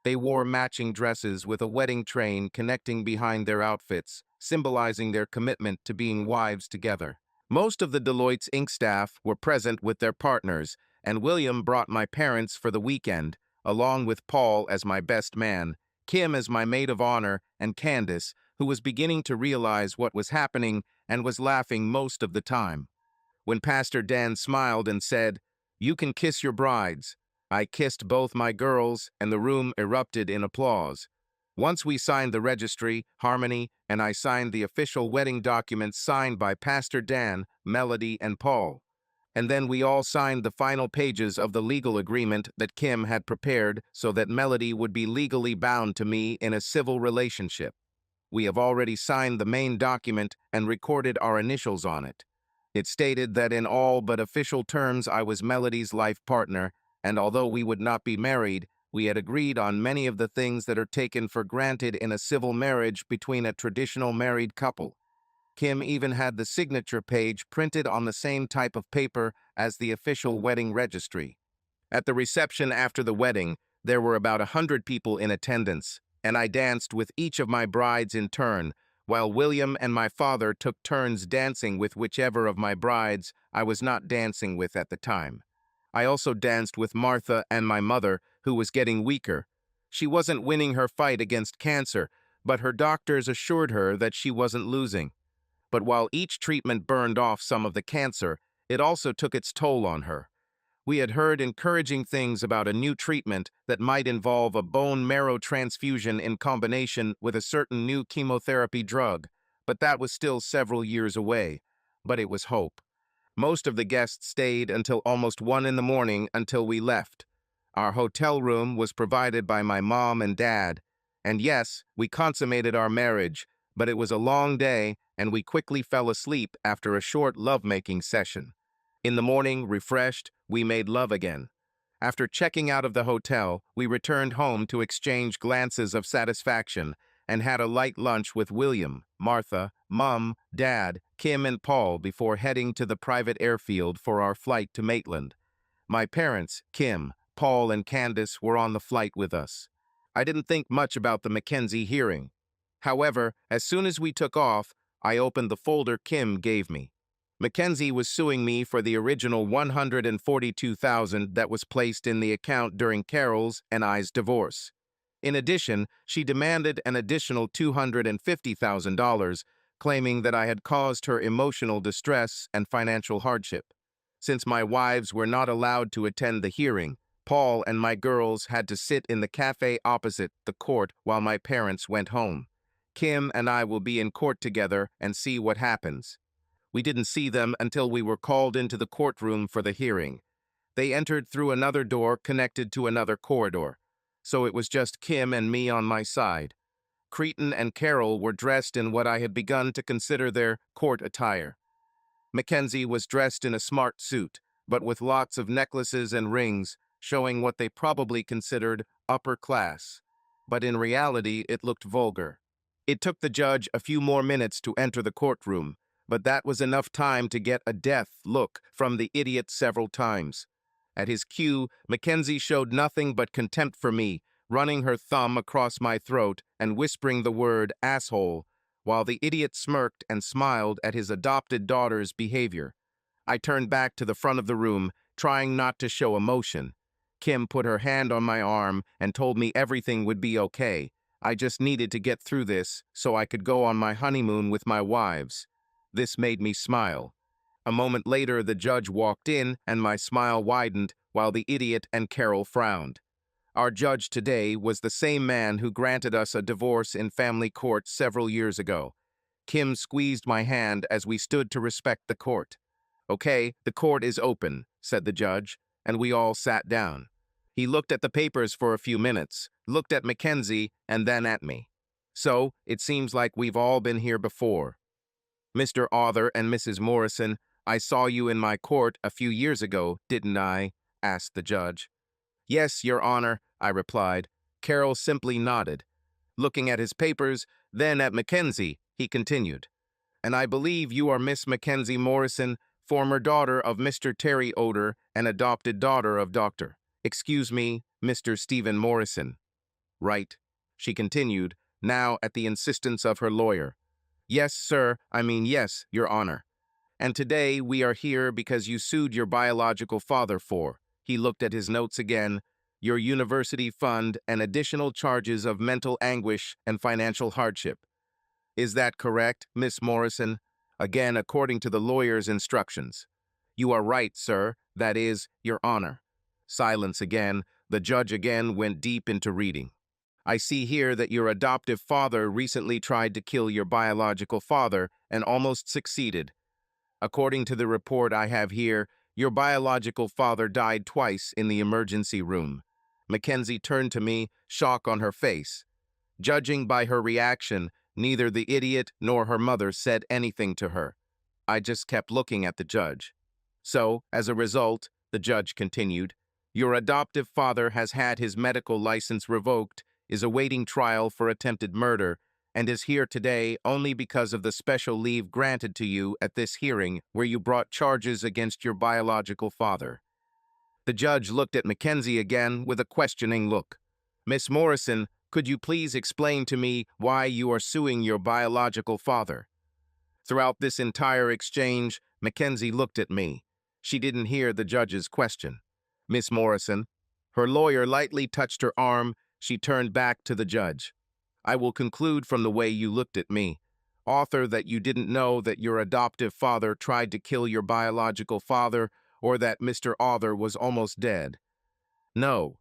They wore matching dresses with a wedding train connecting behind their outfits, symbolizing their commitment to being wives together. Most of the Deloitte's Inc. staff were present with their partners, and William brought my parents for the weekend, along with Paul as my best man, Kim as my maid of honor, and Candace, who was beginning to realize what was happening and was laughing most of the time. When Pastor Dan smiled and said, "You can kiss your brides," I kissed both my girls, and the room erupted in applause. Once we signed the registry, Harmony and I signed the official wedding documents signed by Pastor Dan, Melody, and Paul. And then we all signed the final pages of the legal agreement that Kim had prepared so that Melody would be legally bound to me in a civil relationship. We have already signed the main document and recorded our initials on it. It stated that in all but official terms I was Melody's life partner, and although we would not be married, we had agreed on many of the things that are taken for granted in a civil marriage between a traditional married couple. Kim even had the signature page printed on the same type of paper as the official wedding registry. At the reception after the wedding, there were about 100 people in attendance, and I danced with each of my brides in turn, while William and my father took turns dancing with whichever of my brides I was not dancing with at the time. I also danced with Martha and my mother, who was getting weaker. She wasn't winning her fight against cancer, but her doctors assured her that she wasn't losing. But while each treatment burned off some of the cancer, it also took its toll on her. We had heard encouraging things about a new treatment that might involve a bone marrow transfusion in combination with a certain new chemotherapy drug, but that was still several years away. But it was hope. Most of the guests stayed until almost 1 in the morning until we left. Our hotel room was provided by my mom and dad, and yes, we consummated our marriage, but it was a long day, and we quickly fell asleep after a short lovemaking session. In the morning, refreshed, we made love again. After checking out of the hotel, we returned home to exchange glances of satisfaction and had a light lunch with William, Martha, Mom, Dad, Kim, and Paul before heading to the private airfield for our flight to Maitland. My parents, Kim, Paul, and Candace were on the flight with us. I didn't think much about the Mackenzie hearing. However, as soon as we took off, I opened the folder Kim gave me. Mackenzie was suing me for the original $142,000 that was placed in the account during Carol's and I's divorce. In addition, she demanded an additional $250,000, claiming that I had caused her emotional distress and financial hardship. Since my wives were not allowed to attend the hearing, Paul and my girls had to sit in the cafe opposite the court while my parents went home. Kim and I will be in court together and see what happens. We didn't see them until we were called into the courtroom for the hearing. They entered through another door connected to another corridor, so it was just Kim and me on my side. Cretan and Carol were dressed in what I had begun to consider their court attire. Mackenzie was dressed in a smart suit, but with lots of necklaces and rings, showing what they probably considered upper class. But in reality, it looked vulgar. It took the judge a few more minutes to enter the courtroom, but that was enough time to get a death look from the idiot several times. At his cue, Mackenzie showed nothing but contempt for me, running her thumb across my throat and whispering the word asshole, while the idiot smirked and smiled at his adopted daughter's behavior. I turned back to the front of the room, trying not to show emotion. Kim put her hand on my arm and told me everything would be okay. I just needed to get through this so I could go on my honeymoon with my wives. This made me smile. A moment later, the judge walked in and my smile widened while the idiot and Carol frowned. Our judge today was the same man who granted us a divorce in family court several years ago. Kim squeezed my hand as we stood to respect the court. "Okay, the court is open," said the judge, and we all sat down. He looked at the papers for a few minutes, looked at Mackenzie, and then at me. "So, it seems like we've all been here before. Mr. Author and Mrs. Morrison, I saw you in my court a few years ago, didn't I?" asked the judge. "Yes, Your Honor," I replied. Carol simply nodded. Looking at his papers, then at Mackenzie, he continued. "And I believe you are Miss Mackenzie Morrison, former daughter of Mr. Terry Oder and adopted daughter of Excuse me, Mr. Stephen Morrison." "Right," she continued, now at the insistence of her lawyer. "Yes, sir, yes, Your Honor. And today we are here because you sued your biological father for," he looked at his notes again, "your university fund and additional charges of mental anguish and financial hardship. Is that correct, Miss Morrison?" Again, according to the lawyer's instructions. "You are right, sir. That is, Your Honor." Silence again. The judge again went deep into reading. "I see here that your adoptive father recently tried to kill your biological father and almost succeeded. According to the report I have here, your biological father died twice in the emergency room." Mackenzie turned to me, shock on her face. Judging by her reaction, neither the idiot nor her mother said anything to her. I just kept looking at the judge. "So, as a result," the judge continued, "your adoptive father has had his medical license revoked, is awaiting trial for attempted murder, and is here today only because of the special leave granted to you at this hearing where you brought charges against your biological father." The judge looked at Mackenzie again with a questioning look. "Miss Morrison, could you please explain to me why you are suing your biological father?" Throughout this entire exchange, Mackenzie looked at me. She didn't hear the judge's question. "Miss Morrison." Her lawyer lightly touched her arm. She turned back to the judge. "I will conclude from the way you looked at me. Author, that you didn't know that your adoptive father tried to kill your biological father or that Mr. Author was almost dead." "No.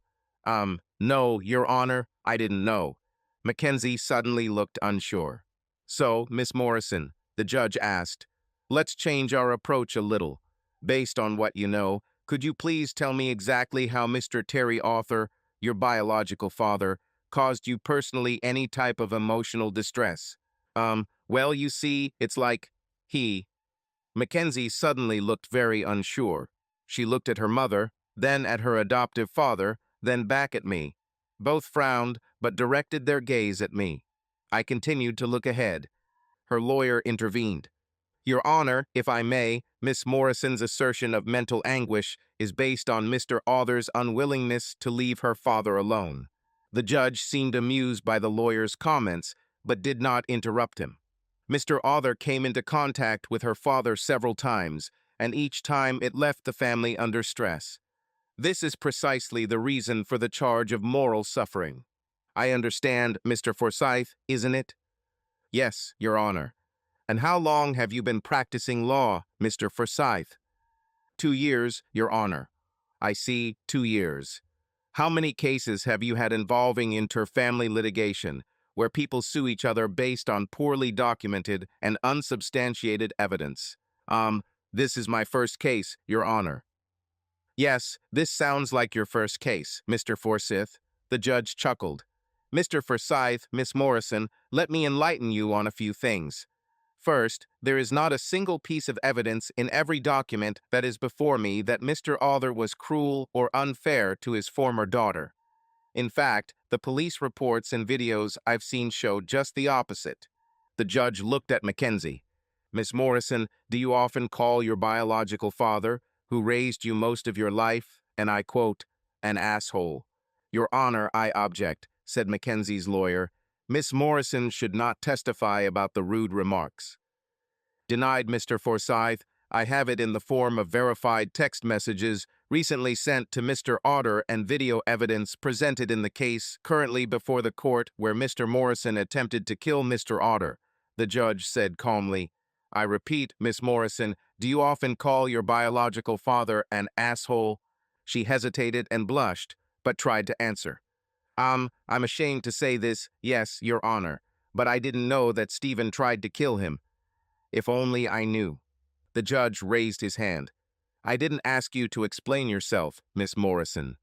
No, Your Honor, I didn't know." Mackenzie suddenly looked unsure. "So, Miss Morrison," the judge asked, "let's change our approach a little. Based on what you know, could you please tell me exactly how Mr. Terry Author, your biological father, caused you personally any type of emotional distress?" Well, you see, it's like he." Mackenzie suddenly looked very unsure. She looked at her mother, then at her adoptive father, then back at me. Both frowned, but directed their gaze at me. I continued to look ahead. Her lawyer intervened. "Your Honor, if I may, Miss Morrison's assertion of mental anguish is based on Mr. Author's unwillingness to leave her father alone." The judge seemed amused by the lawyer's comments, but did not interrupt him. "Mr. Author came into contact with her father several times, and each time it left the family under stress. This is precisely the reason for the charge of moral suffering. I understand, Mr. Forsyth, isn't it?" "Yes, Your Honor." "And how long have you been practicing law, Mr. Forsyth?" 2 years, Your Honor." "I see, 2 years. How many cases have you had involving inter-family litigation, where people sue each other based on poorly documented and unsubstantiated evidence?" This is my first case, Your Honor." "Yes, this sounds like your first case, Mr. Forsyth." The judge chuckled. "Mr. Forsyth, Miss Morrison, let me enlighten you on a few things. First, there is not a single piece of evidence in every document that is before me that Mr. Alder was cruel or unfair to his former daughter. In fact, the police reports and videos I've seen show just the opposite. The judge looked at Mackenzie. Miss Morrison, do you often call your biological father, who raised you most of your life, and I quote, an asshole? Your Honor, I object, said Mackenzie's lawyer. Miss Morrison should not testify about the rude remarks. Denied, Mr. Forsyth. I have it in the form of verified text messages recently sent to Mr. Otter and video evidence presented in the case currently before the court where Mr. Morrison attempted to kill Mr. Otter. The judge said calmly, I repeat, Miss Morrison, do you often call your biological father an asshole? She hesitated and blushed, but tried to answer. I'm ashamed to say this, yes, Your Honor, but I didn't know that Stephen tried to kill him. If only I knew. The judge raised his hand. I didn't ask you to explain yourself, Miss Morrison.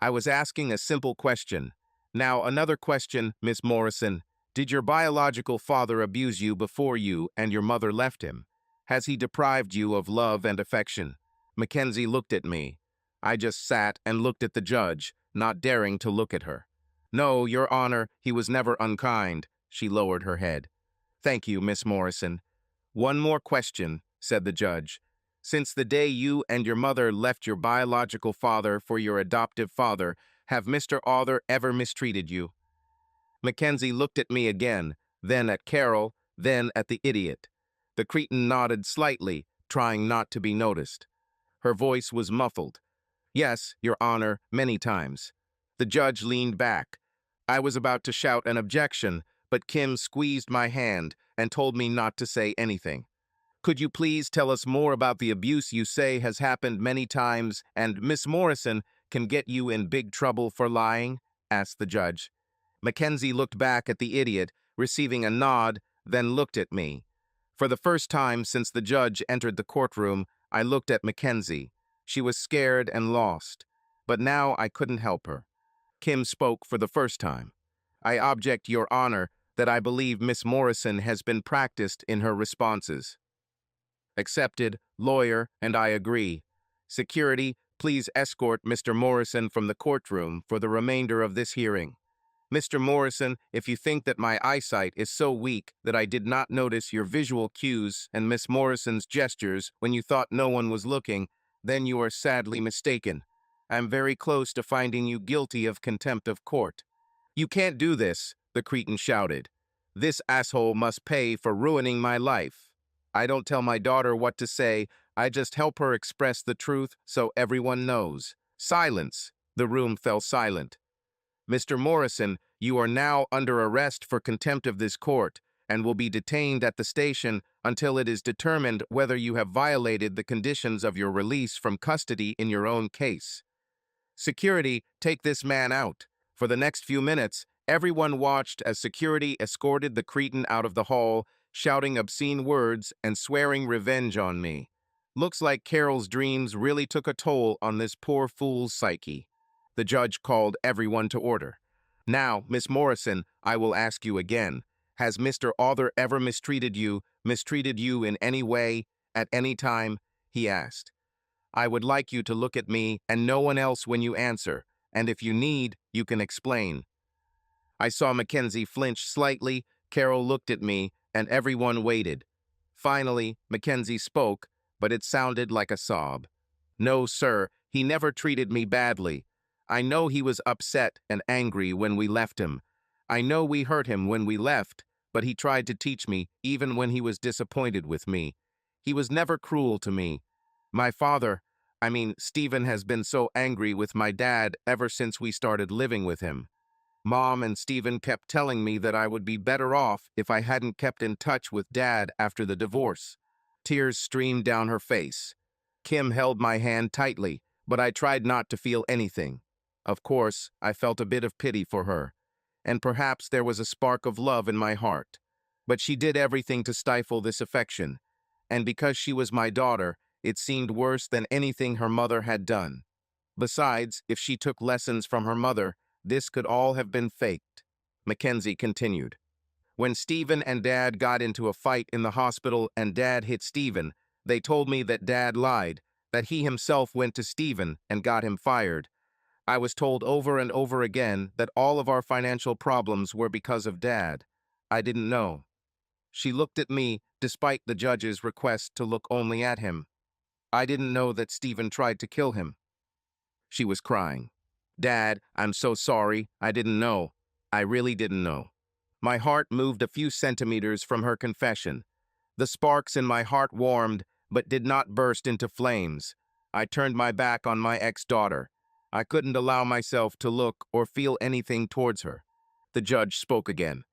I was asking a simple question. Now, another question, Miss Morrison. Did your biological father abuse you before you and your mother left him? Has he deprived you of love and affection? Mackenzie looked at me. I just sat and looked at the judge, not daring to look at her. No, Your Honor, he was never unkind. She lowered her head. Thank you, Miss Morrison. One more question, said the judge. Since the day you and your mother left your biological father for your adoptive father, have Mr. Alder ever mistreated you? Mackenzie looked at me again, then at Carol, then at the idiot. The cretin nodded slightly, trying not to be noticed. Her voice was muffled. Yes, Your Honor, many times. The judge leaned back. I was about to shout an objection, but Kim squeezed my hand and told me not to say anything. Could you please tell us more about the abuse you say has happened many times and Miss Morrison can get you in big trouble for lying? Asked the judge. Mackenzie looked back at the idiot, receiving a nod, then looked at me. For the first time since the judge entered the courtroom, I looked at Mackenzie. She was scared and lost, but now I couldn't help her. Kim spoke for the first time. I object, Your Honor, that I believe Miss Morrison has been practiced in her responses. Accepted, lawyer, and I agree. Security, please escort Mr. Morrison from the courtroom for the remainder of this hearing. Mr. Morrison, if you think that my eyesight is so weak that I did not notice your visual cues and Miss Morrison's gestures when you thought no one was looking, then you are sadly mistaken. I am very close to finding you guilty of contempt of court. You can't do this, the cretin shouted. This asshole must pay for ruining my life. I don't tell my daughter what to say, I just help her express the truth so everyone knows. Silence. The room fell silent. Mr. Morrison, you are now under arrest for contempt of this court and will be detained at the station until it is determined whether you have violated the conditions of your release from custody in your own case. Security, take this man out. For the next few minutes, everyone watched as security escorted the cretin out of the hall, shouting obscene words and swearing revenge on me. Looks like Carol's dreams really took a toll on this poor fool's psyche. The judge called everyone to order. Now, Miss Morrison, I will ask you again. Has Mr. Alder ever mistreated you in any way, at any time? He asked. I would like you to look at me and no one else when you answer, and if you need, you can explain. I saw Mackenzie flinch slightly, Carol looked at me, and everyone waited. Finally, Mackenzie spoke, but it sounded like a sob. No, sir, he never treated me badly. I know he was upset and angry when we left him. I know we hurt him when we left, but he tried to teach me even when he was disappointed with me. He was never cruel to me. My father, Stephen has been so angry with my dad ever since we started living with him. Mom and Stephen kept telling me that I would be better off if I hadn't kept in touch with Dad after the divorce. Tears streamed down her face. Kim held my hand tightly, but I tried not to feel anything. Of course, I felt a bit of pity for her, and perhaps there was a spark of love in my heart. But she did everything to stifle this affection, and because she was my daughter, it seemed worse than anything her mother had done. Besides, if she took lessons from her mother, this could all have been faked. Mackenzie continued. When Stephen and Dad got into a fight in the hospital and Dad hit Stephen, they told me that Dad lied, that he himself went to Stephen and got him fired. I was told over and over again that all of our financial problems were because of Dad. I didn't know. She looked at me, despite the judge's request to look only at him. I didn't know that Stephen tried to kill him. She was crying. Dad, I'm so sorry. I didn't know. I really didn't know. My heart moved a few centimeters from her confession. The sparks in my heart warmed, but did not burst into flames. I turned my back on my ex-daughter. I couldn't allow myself to look or feel anything towards her. The judge spoke again.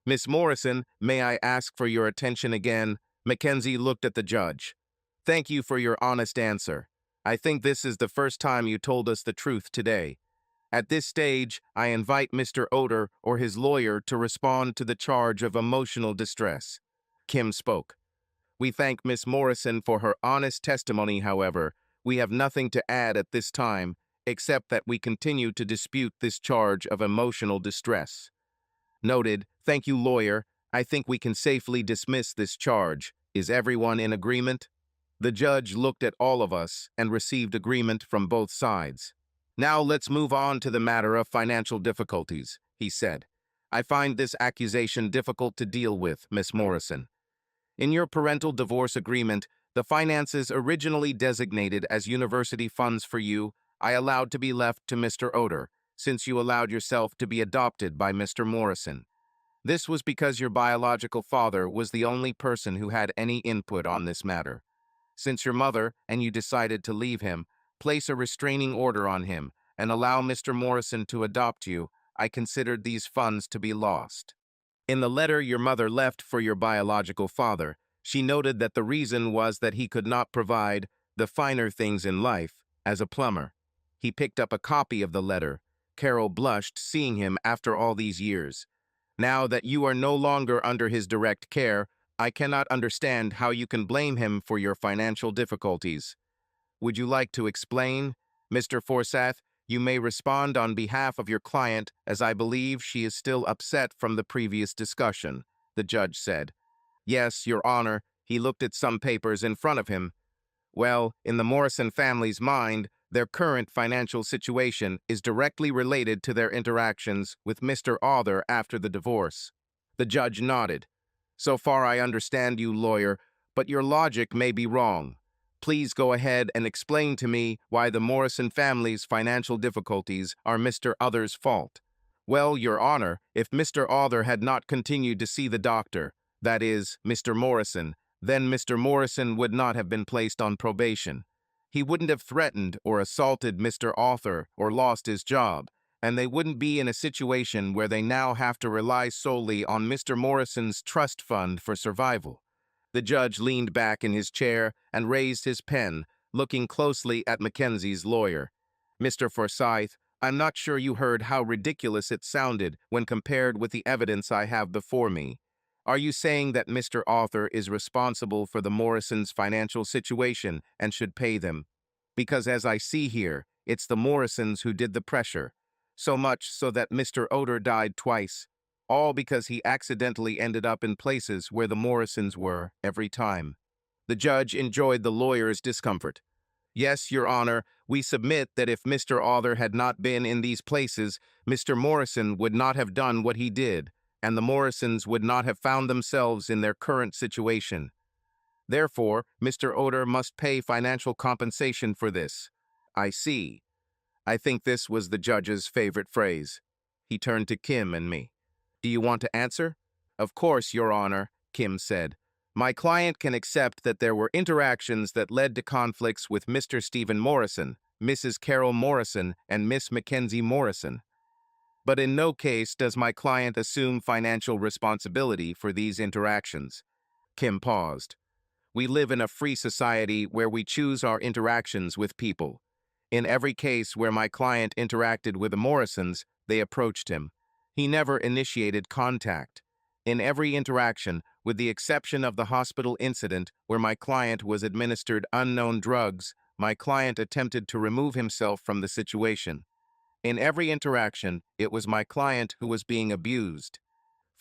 Miss Morrison, may I ask for your attention again? Mackenzie looked at the judge. Thank you for your honest answer. I think this is the first time you told us the truth today. At this stage, I invite Mr. Oder or his lawyer to respond to the charge of emotional distress. Kim spoke. We thank Miss Morrison for her honest testimony, however. We have nothing to add at this time, except that we continue to dispute this charge of emotional distress. Noted. Thank you, lawyer. I think we can safely dismiss this charge. Is everyone in agreement? The judge looked at all of us and received agreement from both sides. Now let's move on to the matter of financial difficulties, he said. I find this accusation difficult to deal with, Miss Morrison. In your parental divorce agreement, the finances originally designated as university funds for you, I allowed to be left to Mr. Oder, since you allowed yourself to be adopted by Mr. Morrison. This was because your biological father was the only person who had any input on this matter. Since your mother and you decided to leave him, place a restraining order on him, and allow Mr. Morrison to adopt you, I considered these funds to be lost. In the letter your mother left for your biological father, she noted that the reason was that he could not provide the finer things in life as a plumber. He picked up a copy of the letter. Carol blushed, seeing him after all these years. Now that you are no longer under his direct care, I cannot understand how you can blame him for your financial difficulties. Would you like to explain? Mr. Forsyth, you may respond on behalf of your client, as I believe she is still upset from the previous discussion, the judge said. Yes, Your Honor. He looked at some papers in front of him. Well, in the Morrison family's mind, their current financial situation is directly related to their interactions with Mr. Arthur after the divorce. The judge nodded. So far I understand you, lawyer, but your logic may be wrong. Please go ahead and explain to me why the Morrison family's financial difficulties are Mr. Other's fault. Well, Your Honor, if Mr. Arthur had not continued to see the doctor, that is, Mr. Morrison, then Mr. Morrison would not have been placed on probation. He wouldn't have threatened or assaulted Mr. Arthur or lost his job, and they wouldn't be in a situation where they now have to rely solely on Mr. Morrison's trust fund for survival. The judge leaned back in his chair and raised his pen, looking closely at Mackenzie's lawyer. Mr. Forsyth, I'm not sure you heard how ridiculous it sounded when compared with the evidence I have before me. Are you saying that Mr. Arthur is responsible for the Morrisons' financial situation and should pay them? Because as I see here, it's the Morrisons who did the pressure. So much so that Mr. Oder died twice. All because he accidentally ended up in places where the Morrisons were every time. The judge enjoyed the lawyer's discomfort. Yes, Your Honor, we submit that if Mr. Arthur had not been in these places, Mr. Morrison would not have done what he did, and the Morrisons would not have found themselves in their current situation. Therefore, Mr. Oder must pay financial compensation for this. I see. I think this was the judge's favorite phrase. He turned to Kim and me. Do you want to answer? Of course, Your Honor, Kim said. My client can accept that there were interactions that led to conflicts with Mr. Stephen Morrison, Mrs. Carol Morrison, and Miss Mackenzie Morrison. But in no case does my client assume financial responsibility for these interactions. Kim paused. We live in a free society where we choose our interactions with people. In every case where my client interacted with the Morrisons, they approached him. He never initiated contact. In every interaction, with the exception of the hospital incident where my client was administered unknown drugs, my client attempted to remove himself from the situation. In every interaction, it was my client who was being abused.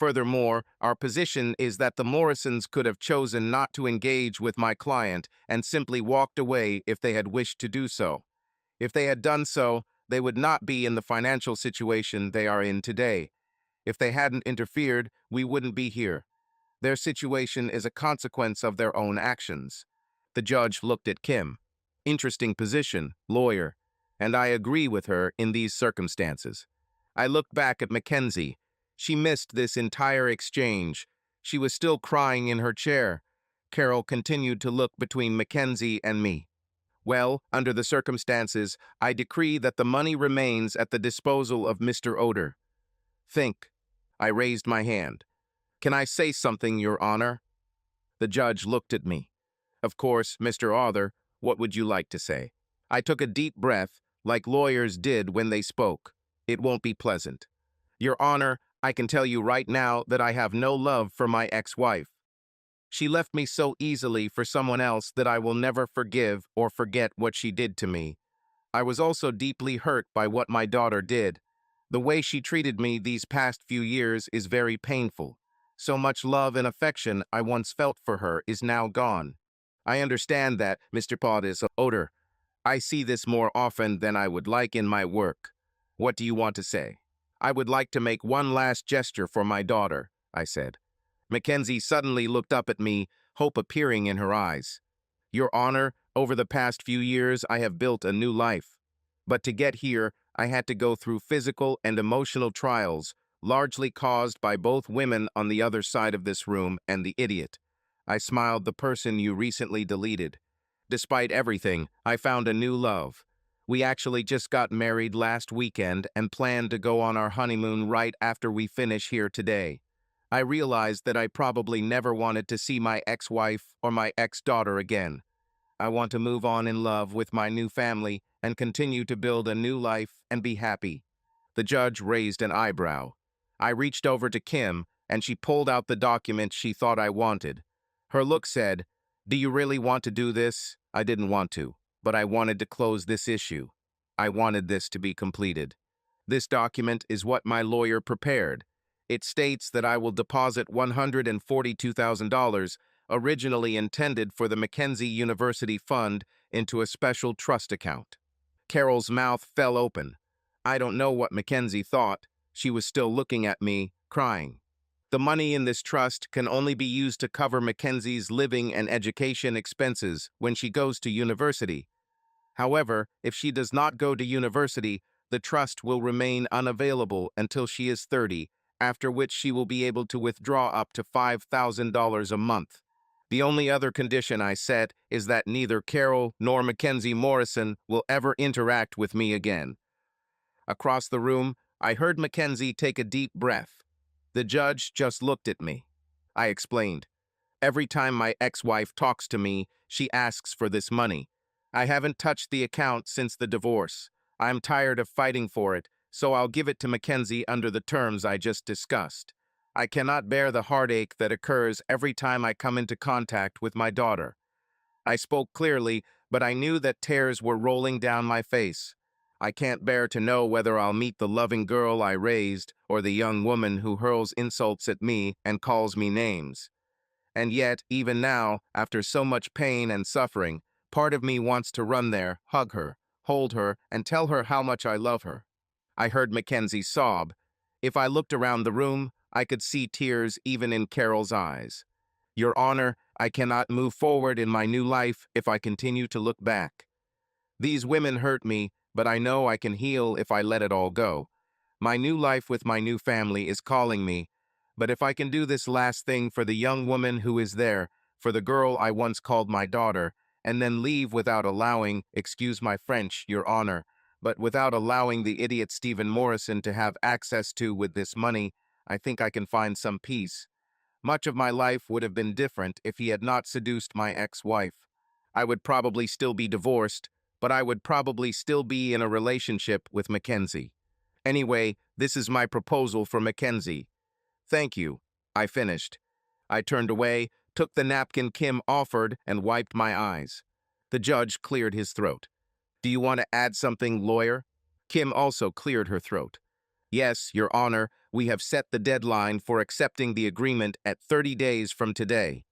Furthermore, our position is that the Morrisons could have chosen not to engage with my client and simply walked away if they had wished to do so. If they had done so, they would not be in the financial situation they are in today. If they hadn't interfered, we wouldn't be here. Their situation is a consequence of their own actions. The judge looked at Kim. Interesting position, lawyer, and I agree with her in these circumstances. I looked back at Mackenzie. She missed this entire exchange. She was still crying in her chair. Carol continued to look between Mackenzie and me. Well, under the circumstances, I decree that the money remains at the disposal of Mr. Oder. Think. I raised my hand. Can I say something, Your Honor? The judge looked at me. Of course, Mr. Author, what would you like to say? I took a deep breath, like lawyers did when they spoke. It won't be pleasant. Your Honor, I can tell you right now that I have no love for my ex-wife. She left me so easily for someone else that I will never forgive or forget what she did to me. I was also deeply hurt by what my daughter did. The way she treated me these past few years is very painful. So much love and affection I once felt for her is now gone. I understand that, Mr. Podis Oder. I see this more often than I would like in my work. What do you want to say? I would like to make one last gesture for my daughter, I said. Mackenzie suddenly looked up at me, hope appearing in her eyes. Your Honor, over the past few years I have built a new life. But to get here, I had to go through physical and emotional trials, largely caused by both women on the other side of this room and the idiot. I smiled, the person you recently deleted. Despite everything, I found a new love. We actually just got married last weekend and plan to go on our honeymoon right after we finish here today. I realized that I probably never wanted to see my ex-wife or my ex-daughter again. I want to move on in love with my new family and continue to build a new life and be happy. The judge raised an eyebrow. I reached over to Kim, and she pulled out the document she thought I wanted. Her look said, "Do you really want to do this?" I didn't want to, but I wanted to close this issue. I wanted this to be completed. This document is what my lawyer prepared. It states that I will deposit $142,000, originally intended for the Mackenzie University Fund, into a special trust account. Carol's mouth fell open. I don't know what Mackenzie thought. She was still looking at me, crying. The money in this trust can only be used to cover Mackenzie's living and education expenses when she goes to university. However, if she does not go to university, the trust will remain unavailable until she is 30, after which she will be able to withdraw up to $5,000 a month. The only other condition I set is that neither Carol nor Mackenzie Morrison will ever interact with me again. Across the room, I heard Mackenzie take a deep breath. The judge just looked at me. I explained. Every time my ex-wife talks to me, she asks for this money. I haven't touched the account since the divorce. I'm tired of fighting for it, so I'll give it to Mackenzie under the terms I just discussed. I cannot bear the heartache that occurs every time I come into contact with my daughter. I spoke clearly, but I knew that tears were rolling down my face. I can't bear to know whether I'll meet the loving girl I raised or the young woman who hurls insults at me and calls me names. And yet, even now, after so much pain and suffering, part of me wants to run there, hug her, hold her, and tell her how much I love her. I heard Mackenzie sob. If I looked around the room, I could see tears even in Carol's eyes. Your Honor, I cannot move forward in my new life if I continue to look back. These women hurt me, but I know I can heal if I let it all go. My new life with my new family is calling me, but if I can do this last thing for the young woman who is there, for the girl I once called my daughter, and then leave without allowing, excuse my French, Your Honor, but without allowing the idiot Stephen Morrison to have access to with this money, I think I can find some peace. Much of my life would have been different if he had not seduced my ex-wife. I would probably still be divorced, but I would probably still be in a relationship with Mackenzie. Anyway, this is my proposal for Mackenzie. Thank you. I finished. I turned away, took the napkin Kim offered, and wiped my eyes. The judge cleared his throat. Do you want to add something, lawyer? Kim also cleared her throat. Yes, Your Honor, we have set the deadline for accepting the agreement at 30 days from today.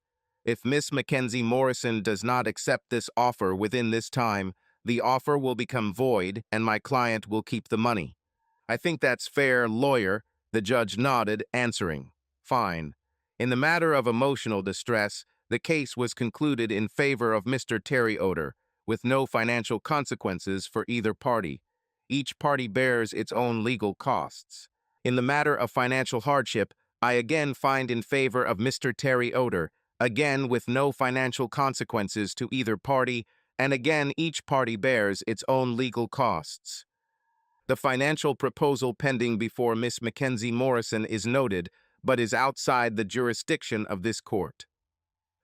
If Miss Mackenzie Morrison does not accept this offer within this time, the offer will become void and my client will keep the money. I think that's fair, lawyer, the judge nodded, answering. Fine. In the matter of emotional distress, the case was concluded in favor of Mr. Terry Oder, with no financial consequences for either party. Each party bears its own legal costs. In the matter of financial hardship, I again find in favor of Mr. Terry Oder, again with no financial consequences to either party, and again each party bears its own legal costs. The financial proposal pending before Miss Mackenzie Morrison is noted, but is outside the jurisdiction of this court.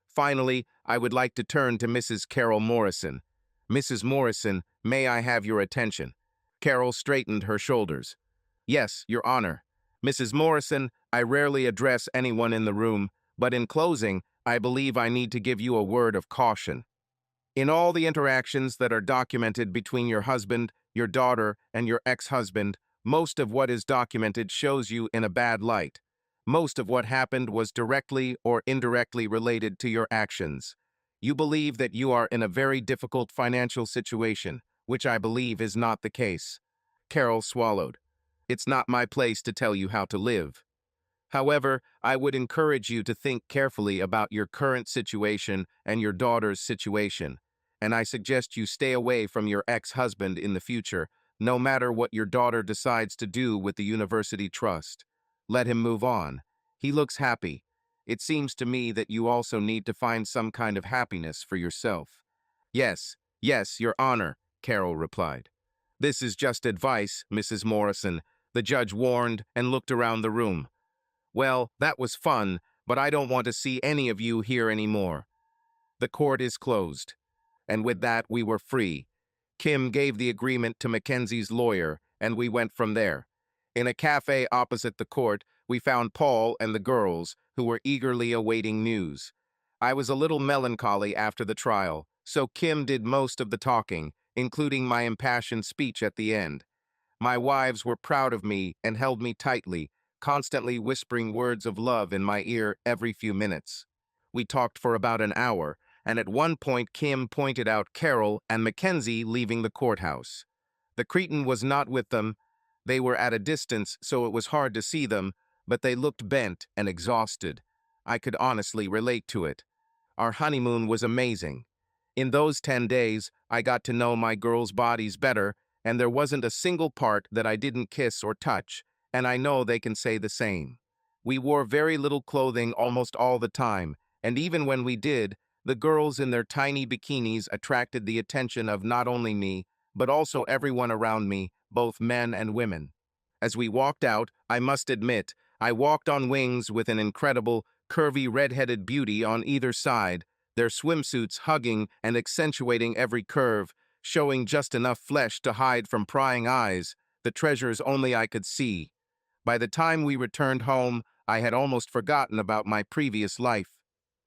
Finally, I would like to turn to Mrs. Carol Morrison. Mrs. Morrison, may I have your attention? Carol straightened her shoulders. Yes, Your Honor. Mrs. Morrison, I rarely address anyone in the room, but in closing, I believe I need to give you a word of caution. In all the interactions that are documented between your husband, your daughter, and your ex-husband, most of what is documented shows you in a bad light. Most of what happened was directly or indirectly related to your actions. You believe that you are in a very difficult financial situation, which I believe is not the case. Carol swallowed. It's not my place to tell you how to live. However, I would encourage you to think carefully about your current situation and your daughter's situation, and I suggest you stay away from your ex-husband in the future, no matter what your daughter decides to do with the university trust. Let him move on. He looks happy. It seems to me that you also need to find some kind of happiness for yourself. Yes, yes, Your Honor, Carol replied. This is just advice, Mrs. Morrison, the judge warned and looked around the room. Well, that was fun, but I don't want to see any of you here anymore. The court is closed. And with that, we were free. Kim gave the agreement to Mackenzie's lawyer, and we went from there. In a cafe opposite the court, we found Paul and the girls, who were eagerly awaiting news. I was a little melancholy after the trial, so Kim did most of the talking, including my impassioned speech at the end. My wives were proud of me and held me tightly, constantly whispering words of love in my ear every few minutes. We talked for about an hour, and at one point Kim pointed out Carol and Mackenzie leaving the courthouse. The cretin was not with them. They were at a distance, so it was hard to see them, but they looked bent and exhausted. I could honestly relate to it. Our honeymoon was amazing. In those 10 days, I got to know my girls' bodies better, and there wasn't a single part that I didn't kiss or touch, and I know they can say the same. We wore very little clothing almost all the time, and even when we did, the girls in their tiny bikinis attracted the attention of not only me, but also everyone around me, both men and women. As we walked out, I must admit, I walked on wings with an incredible, curvy red-headed beauty on either side, their swimsuits hugging and accentuating every curve, showing just enough flesh to hide from prying eyes, the treasures only I could see. By the time we returned home, I had almost forgotten about my previous life.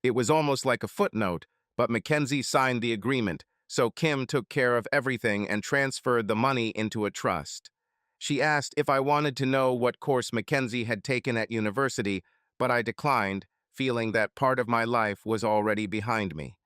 It was almost like a footnote, but Mackenzie signed the agreement, so Kim took care of everything and transferred the money into a trust. She asked if I wanted to know what course Mackenzie had taken at university, but I declined, feeling that part of my life was already behind me.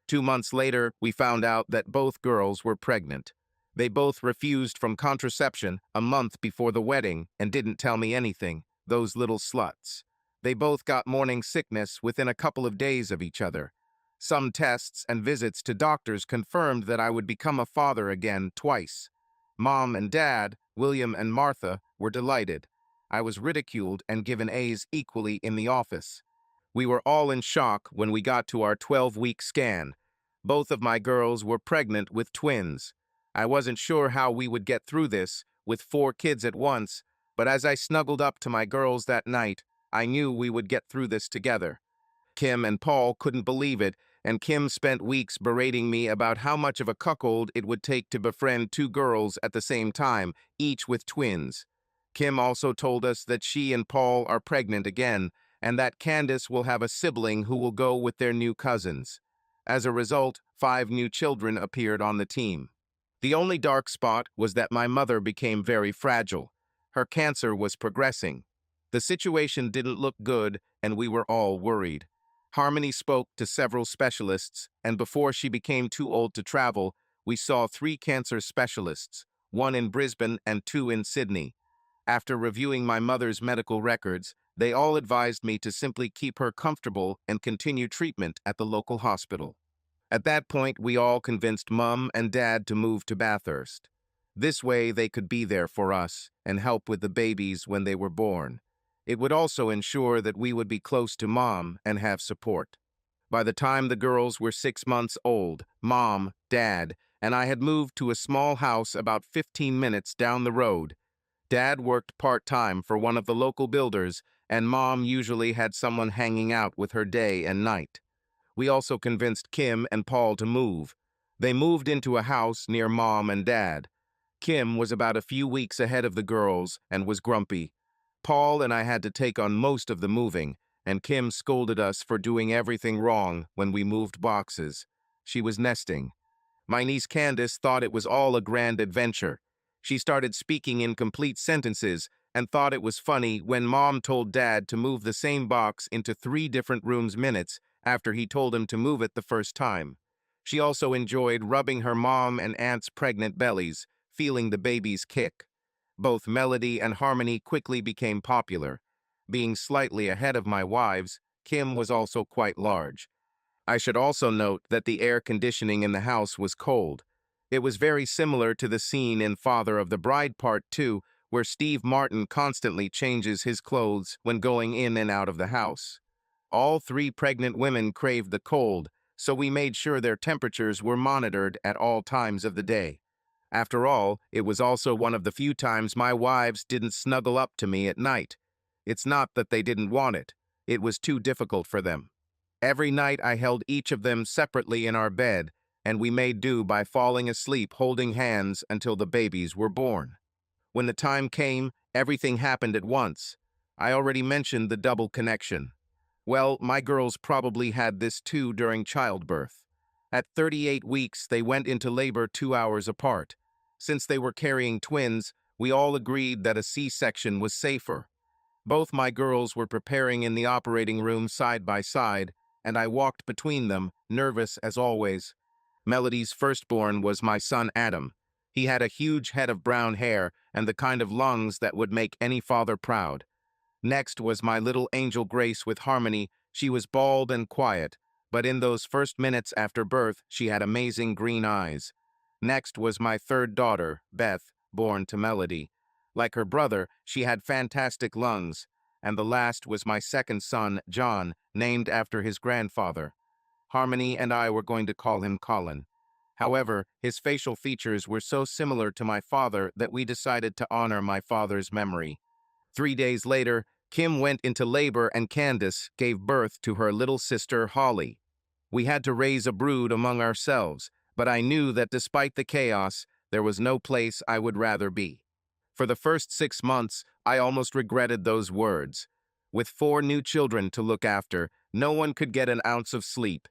2 months later, we found out that both girls were pregnant. They both refused from contraception a month before the wedding and didn't tell me anything, those little sluts. They both got morning sickness within a couple of days of each other. Some tests and visits to doctors confirmed that I would become a father again twice. Mom and Dad, William and Martha, were delighted. I was ridiculed and given A's equally in the office. We were all in shock when we got to our 12-week scan. Both of my girls were pregnant with twins. I wasn't sure how we would get through this, with 4 kids at once, but as I snuggled up to my girls that night, I knew we would get through this together. Kim and Paul couldn't believe it, and Kim spent weeks berating me about how much of a cuckold it would take to befriend 2 girls at the same time, each with twins. Kim also told us that she and Paul are pregnant again, and that Candace will have a sibling who will go with their new cousins. As a result, 5 new children appeared on the team. The only dark spot was that my mother became very fragile. Her cancer was progressing. The situation didn't look good, and we were all worried. Harmony spoke to several specialists, and before she became too old to travel, we saw 3 cancer specialists, 1 in Brisbane and 2 in Sydney. After reviewing my mother's medical records, they all advised me to simply keep her comfortable and continue treatment at the local hospital. At that point, we all convinced Mum and Dad to move to Bathurst. This way, they could be there for us and help with the babies when they were born. It would also ensure that we would be close to Mom and have support. By the time the girls were 6 months old, Mom, Dad, and I had moved to a small house about 15 minutes down the road. Dad worked part-time for one of the local builders, and Mom usually had someone hanging out with her day and night. We also convinced Kim and Paul to move. They moved into a house near Mom and Dad. Kim was about a few weeks ahead of the girls and was grumpy. Paul and I had to take on most of the moving, and Kim scolded us for doing everything wrong when we moved boxes. She was nesting. My niece Candace thought it was all a grand adventure. She started speaking in complete sentences and thought it was funny when Mom told Dad to move the same box into 3 different rooms minutes after he told him to move it the first time. She also enjoyed rubbing her mom and aunt's pregnant bellies, feeling the babies kick. Both Melody and Harmony quickly became popular. Being slightly ahead of my wives, Kim was also quite large. I should also note that the air conditioning in the house was cold. It was very similar to the scene in Father of the Bride Part 2, where Steve Martin constantly changes his clothes when going in and out of the house. All 3 pregnant women craved the cold, so we made sure their temperatures were monitored at all times of the day. After all, it was also one of the few times my wives didn't snuggle up to me at night. It's not that they didn't want it. It was too difficult for them. Every night I held each of them separately in our bed, and we made do by falling asleep holding hands until the babies were born. When the time came, everything happened at once. I already mentioned the double connection. Well, my girls probably had this too during childbirth. At 38 weeks, they went into labor 2 hours apart. Since they were carrying twins, we all agreed that a C-section was safer. Both my girls were preparing in the operating room side by side, and I walked between them, nervous as always. Melody's firstborn was my son Adam. He had a huge head of brown hair and the kind of lungs that would make any father proud. Next was my little angel Grace with Harmony. She was bald and quiet, but in those first minutes after birth, she had amazing green eyes. Next was my 3rd daughter, Beth, born to Melody. Like her brother, she had fantastic lungs. And the last was my 2nd son, John, named after his grandfather. Harmony and I were going to call him Colin. However, his facial features were so similar to my father that we decided to honor my father's memory. 3 days later, Kim went into labor and Candace gave birth to her little sister, Holly. We had to raise a brood among ourselves, but I knew that despite the chaos, there was no place I would rather be. For the first 6 months, I almost regretted those words. With 4 new children to look after, no one could get an ounce of sleep.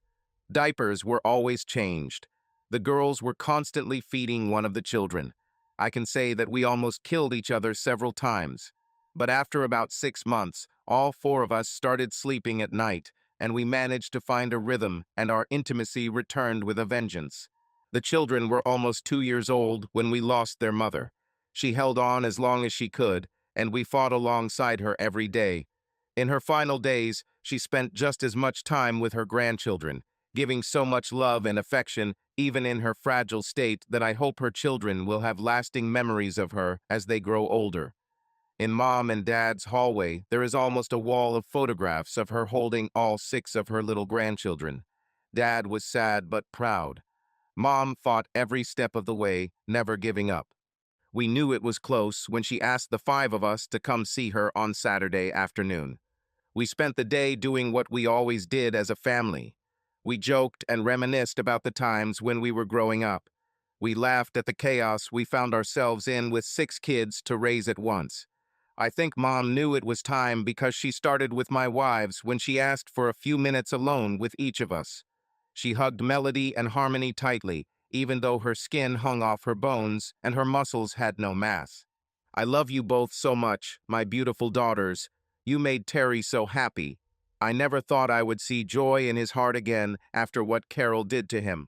Diapers were always changed. The girls were constantly feeding one of the children. I can say that we almost killed each other several times. But after about 6 months, all 4 of us started sleeping at night, and we managed to find a rhythm, and our intimacy returned with a vengeance. The children were almost 2 years old when we lost their mother. She held on as long as she could, and we fought alongside her every day. In her final days, she spent just as much time with her grandchildren, giving so much love and affection, even in her fragile state, that I hope her children will have lasting memories of her as they grow older. In Mom and Dad's hallway, there is almost a wall of photographs of her holding all 6 of her little grandchildren. Dad was sad but proud. Mom fought every step of the way, never giving up. We knew it was close when she asked the 5 of us to come see her on Saturday afternoon. We spent the day doing what we always did as a family. We joked and reminisced about the times when we were growing up. We laughed at the chaos we found ourselves in with 6 kids to raise at once. I think Mom knew it was time because she started with my wives when she asked for a few minutes alone with each of us. She hugged Melody and Harmony tightly, even though her skin hung off her bones and her muscles had no mass. I love you both so much, my beautiful daughters. You made Terry so happy. I never thought I would see joy in his heart again after what Carol did to him.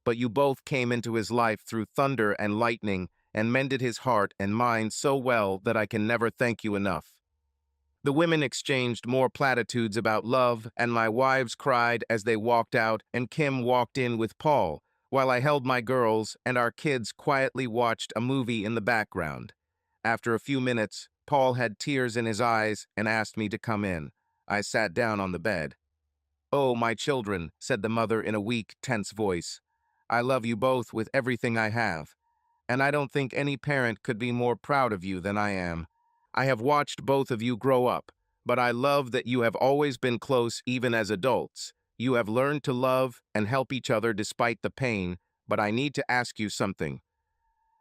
But you both came into his life through thunder and lightning and mended his heart and mind so well that I can never thank you enough. The women exchanged more platitudes about love, and my wives cried as they walked out, and Kim walked in with Paul, while I held my girls and our kids quietly watched a movie in the background. After a few minutes, Paul had tears in his eyes and asked me to come in. I sat down on the bed. "Oh, my children," said the mother in a weak, tense voice. "I love you both with everything I have, and I don't think any parent could be more proud of you than I am. I have watched both of you grow up, but I love that you have always been close even as adults. You have learned to love and help each other despite the pain, but I need to ask you something."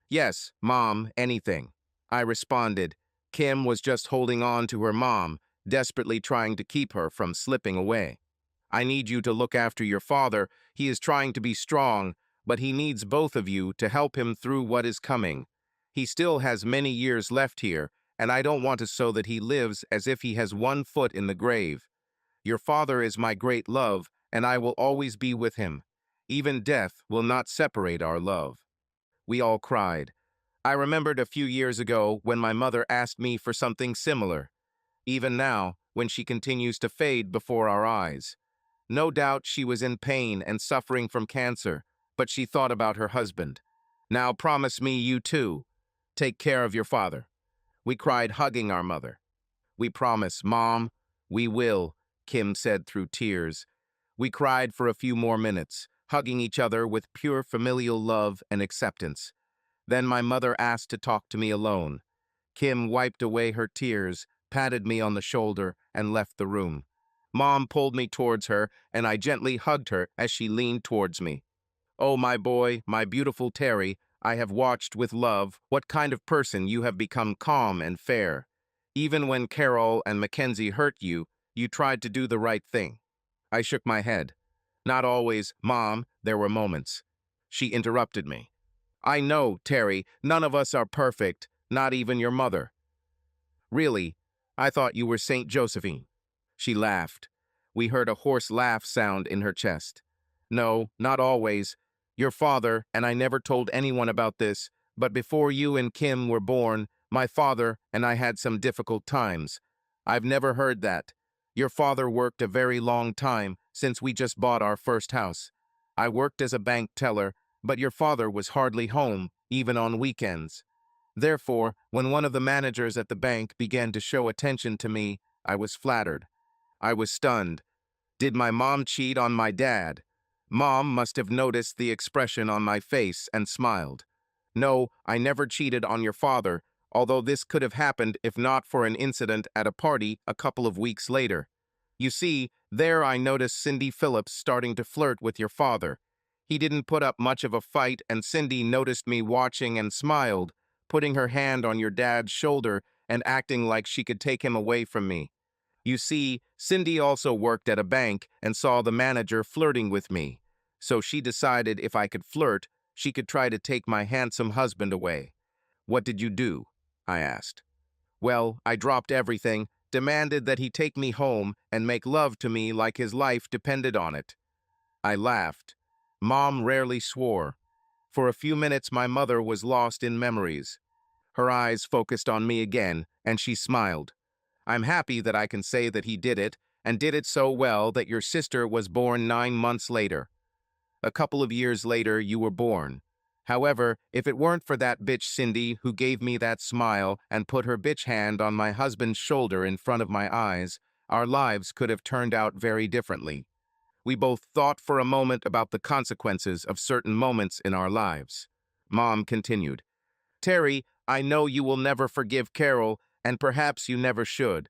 "Yes, Mom, anything," I responded. Kim was just holding on to her mom, desperately trying to keep her from slipping away. "I need you to look after your father. He is trying to be strong, but he needs both of you to help him through what is coming. He still has many years left here, and I don't want to so that he lives as if he has one foot in the grave. Your father is my great love, and I will always be with him. Even death will not separate our love." We all cried. I remembered a few years ago when my mother asked me for something similar. Even now, when she continues to fade before our eyes. No doubt she was in pain and suffering from cancer, but she thought about her husband. "Now promise me you too. Take care of your father." We cried, hugging our mother. "We promise, Mom. We will," Kim said through tears. We cried for a few more minutes, hugging each other with pure familial love and acceptance. Then my mother asked to talk to me alone. Kim wiped away her tears, patted me on the shoulder, and left the room. Mom pulled me towards her, and I gently hugged her as she leaned towards me. "Oh, my boy, my beautiful Terry, I have watched with love what kind of person you have become, calm and fair. Even when Carol and Mackenzie hurt you, you tried to do the right thing." I shook my head. "Not always, Mom, there were moments." She interrupted me. "I know, Terry, none of us are perfect, not even your mother." "Really? I thought you were Saint Josephine." She laughed. We heard a hoarse laugh sound in her chest. "No, not always. Your father, and I never told anyone about this, but before you and Kim were born, my father and I had some difficult times. I've never heard that. Your father worked a very long time since we just bought our first house. I worked as a bank teller, but your father was hardly home, even on weekends. Therefore, when one of the managers at the bank began to show attention to me, I was flattered. I was stunned. Did my mom cheat on my dad? Mom must have noticed the expression on my face and smiled. "No, I never cheated on your father, although this could have happened if not for an incident at a party a couple of weeks later. You see, there I noticed Cindy Phillips starting to flirt with your father. He didn't put up much of a fight, and Cindy noticed me watching and smiled, putting her hand on your dad's shoulder and acting like she could take him away from me. You see, Cindy also worked at a bank and saw the manager flirting with me. So she decided if I could flirt, she could try to take my handsome husband away." "What did you do?" I asked. "Well, I dropped everything, demanded that he take me home and make love to me like his life depended on it." I laughed. Mom rarely swore. For a few minutes my mother was lost in memories. Her eyes focused on me again, and she smiled. "I'm happy that I can say that he did it, and did it so well that your sister was born 9 months later. A couple of years later, you were born. However, if it weren't for that bitch Cindy who gave me that smile and put her bitch hand on my husband's shoulder in front of my eyes, our lives could have turned out very differently." We both thought for a moment about the consequences of certain moments in our lives. Mom continued, "Terry, I know you will never forgive Carol, and perhaps you never should.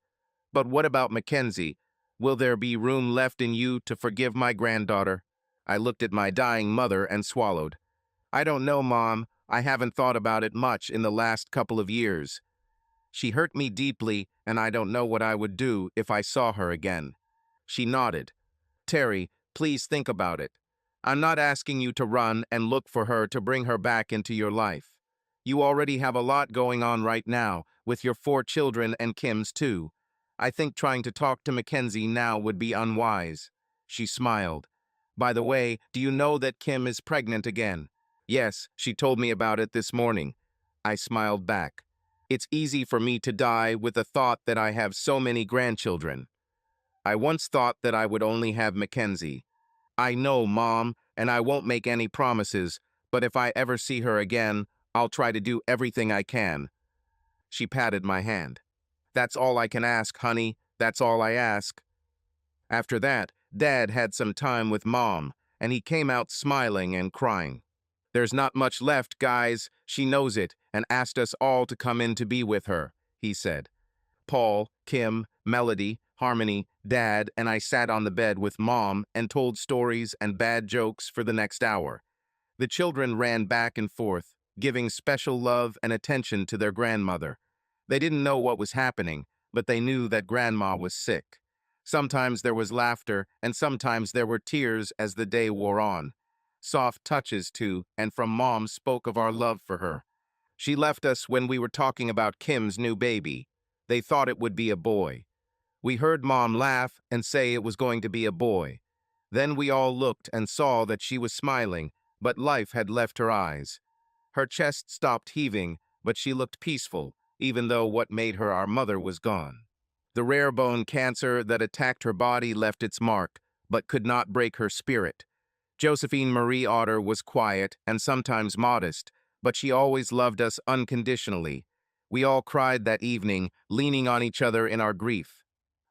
But what about Mackenzie? Will there be room left in you to forgive my granddaughter?" I looked at my dying mother and swallowed. "I don't know, Mom. I haven't thought about it much in the last couple of years. She hurt me deeply, and I don't know what I would do if I saw her again." She nodded. "Terry, please think about it. I'm not asking you to run and look for her to bring her back into your life. You already have a lot going on right now, with your 4 children and Kim's too. I think trying to talk to Mackenzie now would be unwise. She smiled. By the way, do you know that Kim is pregnant again? Yes, she told me about it this morning. I smiled back. It's easy for me to die with the thought that I have so many grandchildren. I once thought that I would only have Mackenzie. I know, Mom, and I won't make any promises, but if I ever see her again, I'll try to do everything I can. She patted my hand. That's all I can ask, honey. That's all I ask. After that, Dad had some time with Mom, and he came out smiling and crying. There's not much left, guys. She knows it, and asked us all to come in to be with her, he said. Paul, Kim, Melody, Harmony, Dad, and I sat on the bed with Mom and told stories and bad jokes for the next hour. The children ran back and forth, giving special love and attention to their grandmother. They didn't know what was happening, but they knew that Grandma was sick. Sometimes there was laughter, and sometimes there were tears as the day wore on. Soft touches, too, and from Mom spoke of our love for her. She left us when we were talking about Kim's new baby. They thought it would be a boy. We heard Mom laugh and say it was going to be a boy. Then we all looked and saw that she was smiling, but life had left her eyes. Her chest stopped heaving, but she looked peaceful, even though what made her our mother was gone. The rare bone cancer that attacked her body left its mark, but could not break her spirit. Josephine Marie Otter was quiet and sometimes modest, but she always loved us unconditionally. We all cried that evening, leaning on each other in our grief.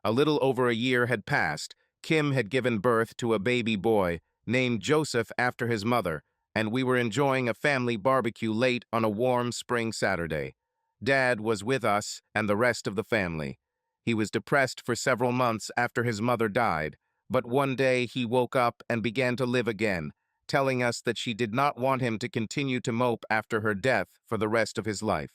A little over a year had passed. Kim had given birth to a baby boy, named Joseph after his mother, and we were enjoying a family barbecue late on a warm spring Saturday. Dad was with us and the rest of the family. He was depressed for several months after his mother died, but one day he woke up and began to live again, telling us that she did not want him to continue to mope after her death for the rest of his life.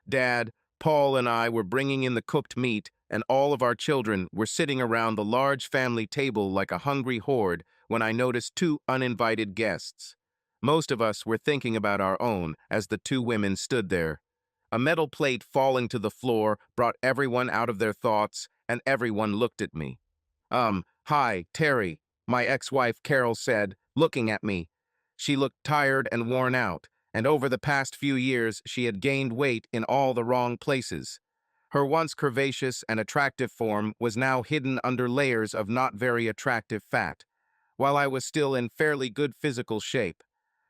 Dad, Paul, and I were bringing in the cooked meat, and all of our children were sitting around the large family table like a hungry horde when I noticed 2 uninvited guests. Most of us were thinking about our own as the 2 women stood there. A metal plate falling to the floor brought everyone out of their thoughts, and everyone looked at me. Hi, Terry, my ex-wife Carol said, looking at me. She looked tired and worn out, and over the past few years she had gained weight in all the wrong places. Her once curvaceous and attractive form was now hidden under layers of not very attractive fat, while I was still in fairly good physical shape.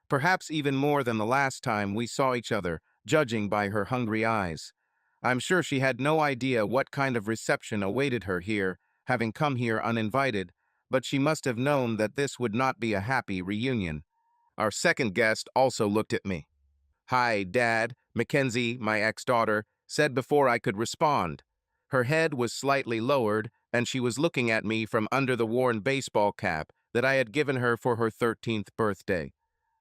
Perhaps even more than the last time we saw each other, judging by her hungry eyes. I'm sure she had no idea what kind of reception awaited her here, having come here uninvited, but she must have known that this would not be a happy reunion. Our second guest also looked at me. Hi, Dad, Mackenzie, my ex-daughter, said before I could respond. Her head was slightly lowered, and she was looking at me from under the worn baseball cap that I had given her for her 13th birthday.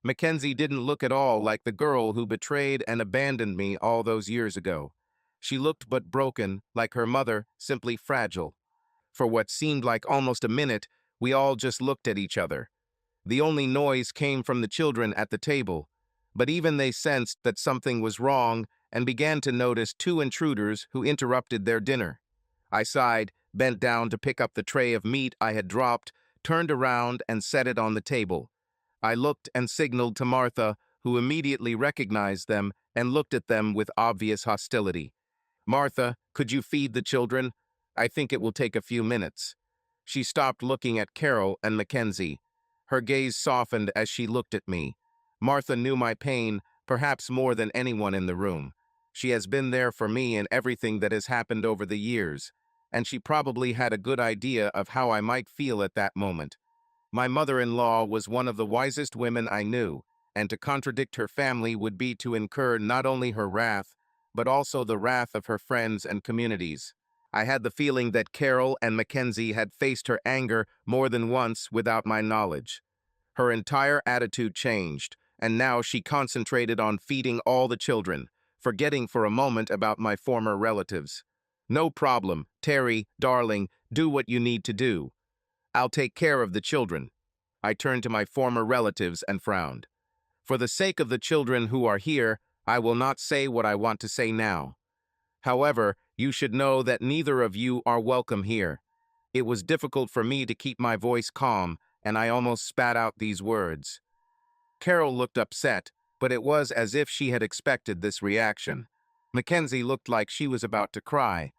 Mackenzie didn't look at all like the girl who betrayed and abandoned me all those years ago. She looked but broken, like her mother, simply fragile. For what seemed like almost a minute, we all just looked at each other. The only noise came from the children at the table, but even they sensed that something was wrong and began to notice 2 intruders who interrupted their dinner. I sighed, bent down to pick up the tray of meat I had dropped, turned around and set it on the table. I looked and signaled to Martha, who immediately recognized them and looked at them with obvious hostility. Martha, could you feed the children? I think it will take a few minutes. She stopped looking at Carol and Mackenzie. Her gaze softened as she looked at me. Martha knew my pain, perhaps more than anyone in the room. She has been there for me in everything that has happened over the years, and she probably had a good idea of how I might feel at that moment. My mother-in-law was one of the wisest women I knew, and to contradict her family would be to incur not only her wrath, but also the wrath of her friends and communities. I had the feeling that Carol and Mackenzie had faced her anger more than once without my knowledge. Her entire attitude changed, and now she concentrated on feeding all the children, forgetting for a moment about my former relatives. No problem, Terry, darling, do what you need to do. I'll take care of the children. I turned to my former relatives and frowned. For the sake of the children who are here, I will not say what I want to say now. However, you should know that neither of you are welcome here. It was difficult for me to keep my voice calm, and I almost spat out these words. Carol looked upset, but it was as if she had expected this reaction. Mackenzie looked like she was about to cry.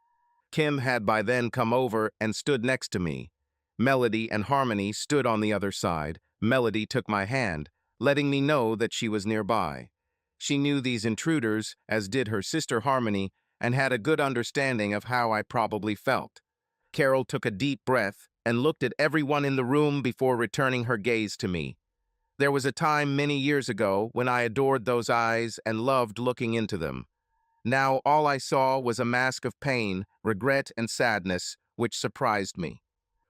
Kim had by then come over and stood next to me. Melody and Harmony stood on the other side. Melody took my hand, letting me know that she was nearby. She knew these intruders, as did her sister Harmony, and had a good understanding of how I probably felt. Carol took a deep breath and looked at everyone in the room before returning her gaze to me. There was a time many years ago when I adored those eyes and loved looking into them. Now all I saw was a mask of pain, regret, and sadness, which surprised me.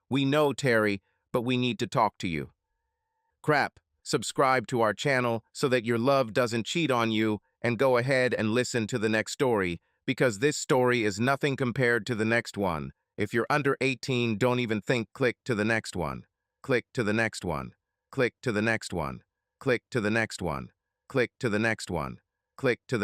We know, Terry, but we need to talk to you. Crap, subscribe to our channel so that your love doesn't cheat on you, and go ahead and listen to the next story, because this story is nothing compared to the next one. If you're under 18, don't even think click to the next one. Click to the next one. Click to the next one. Click to the next one. Click to the next one. Click to the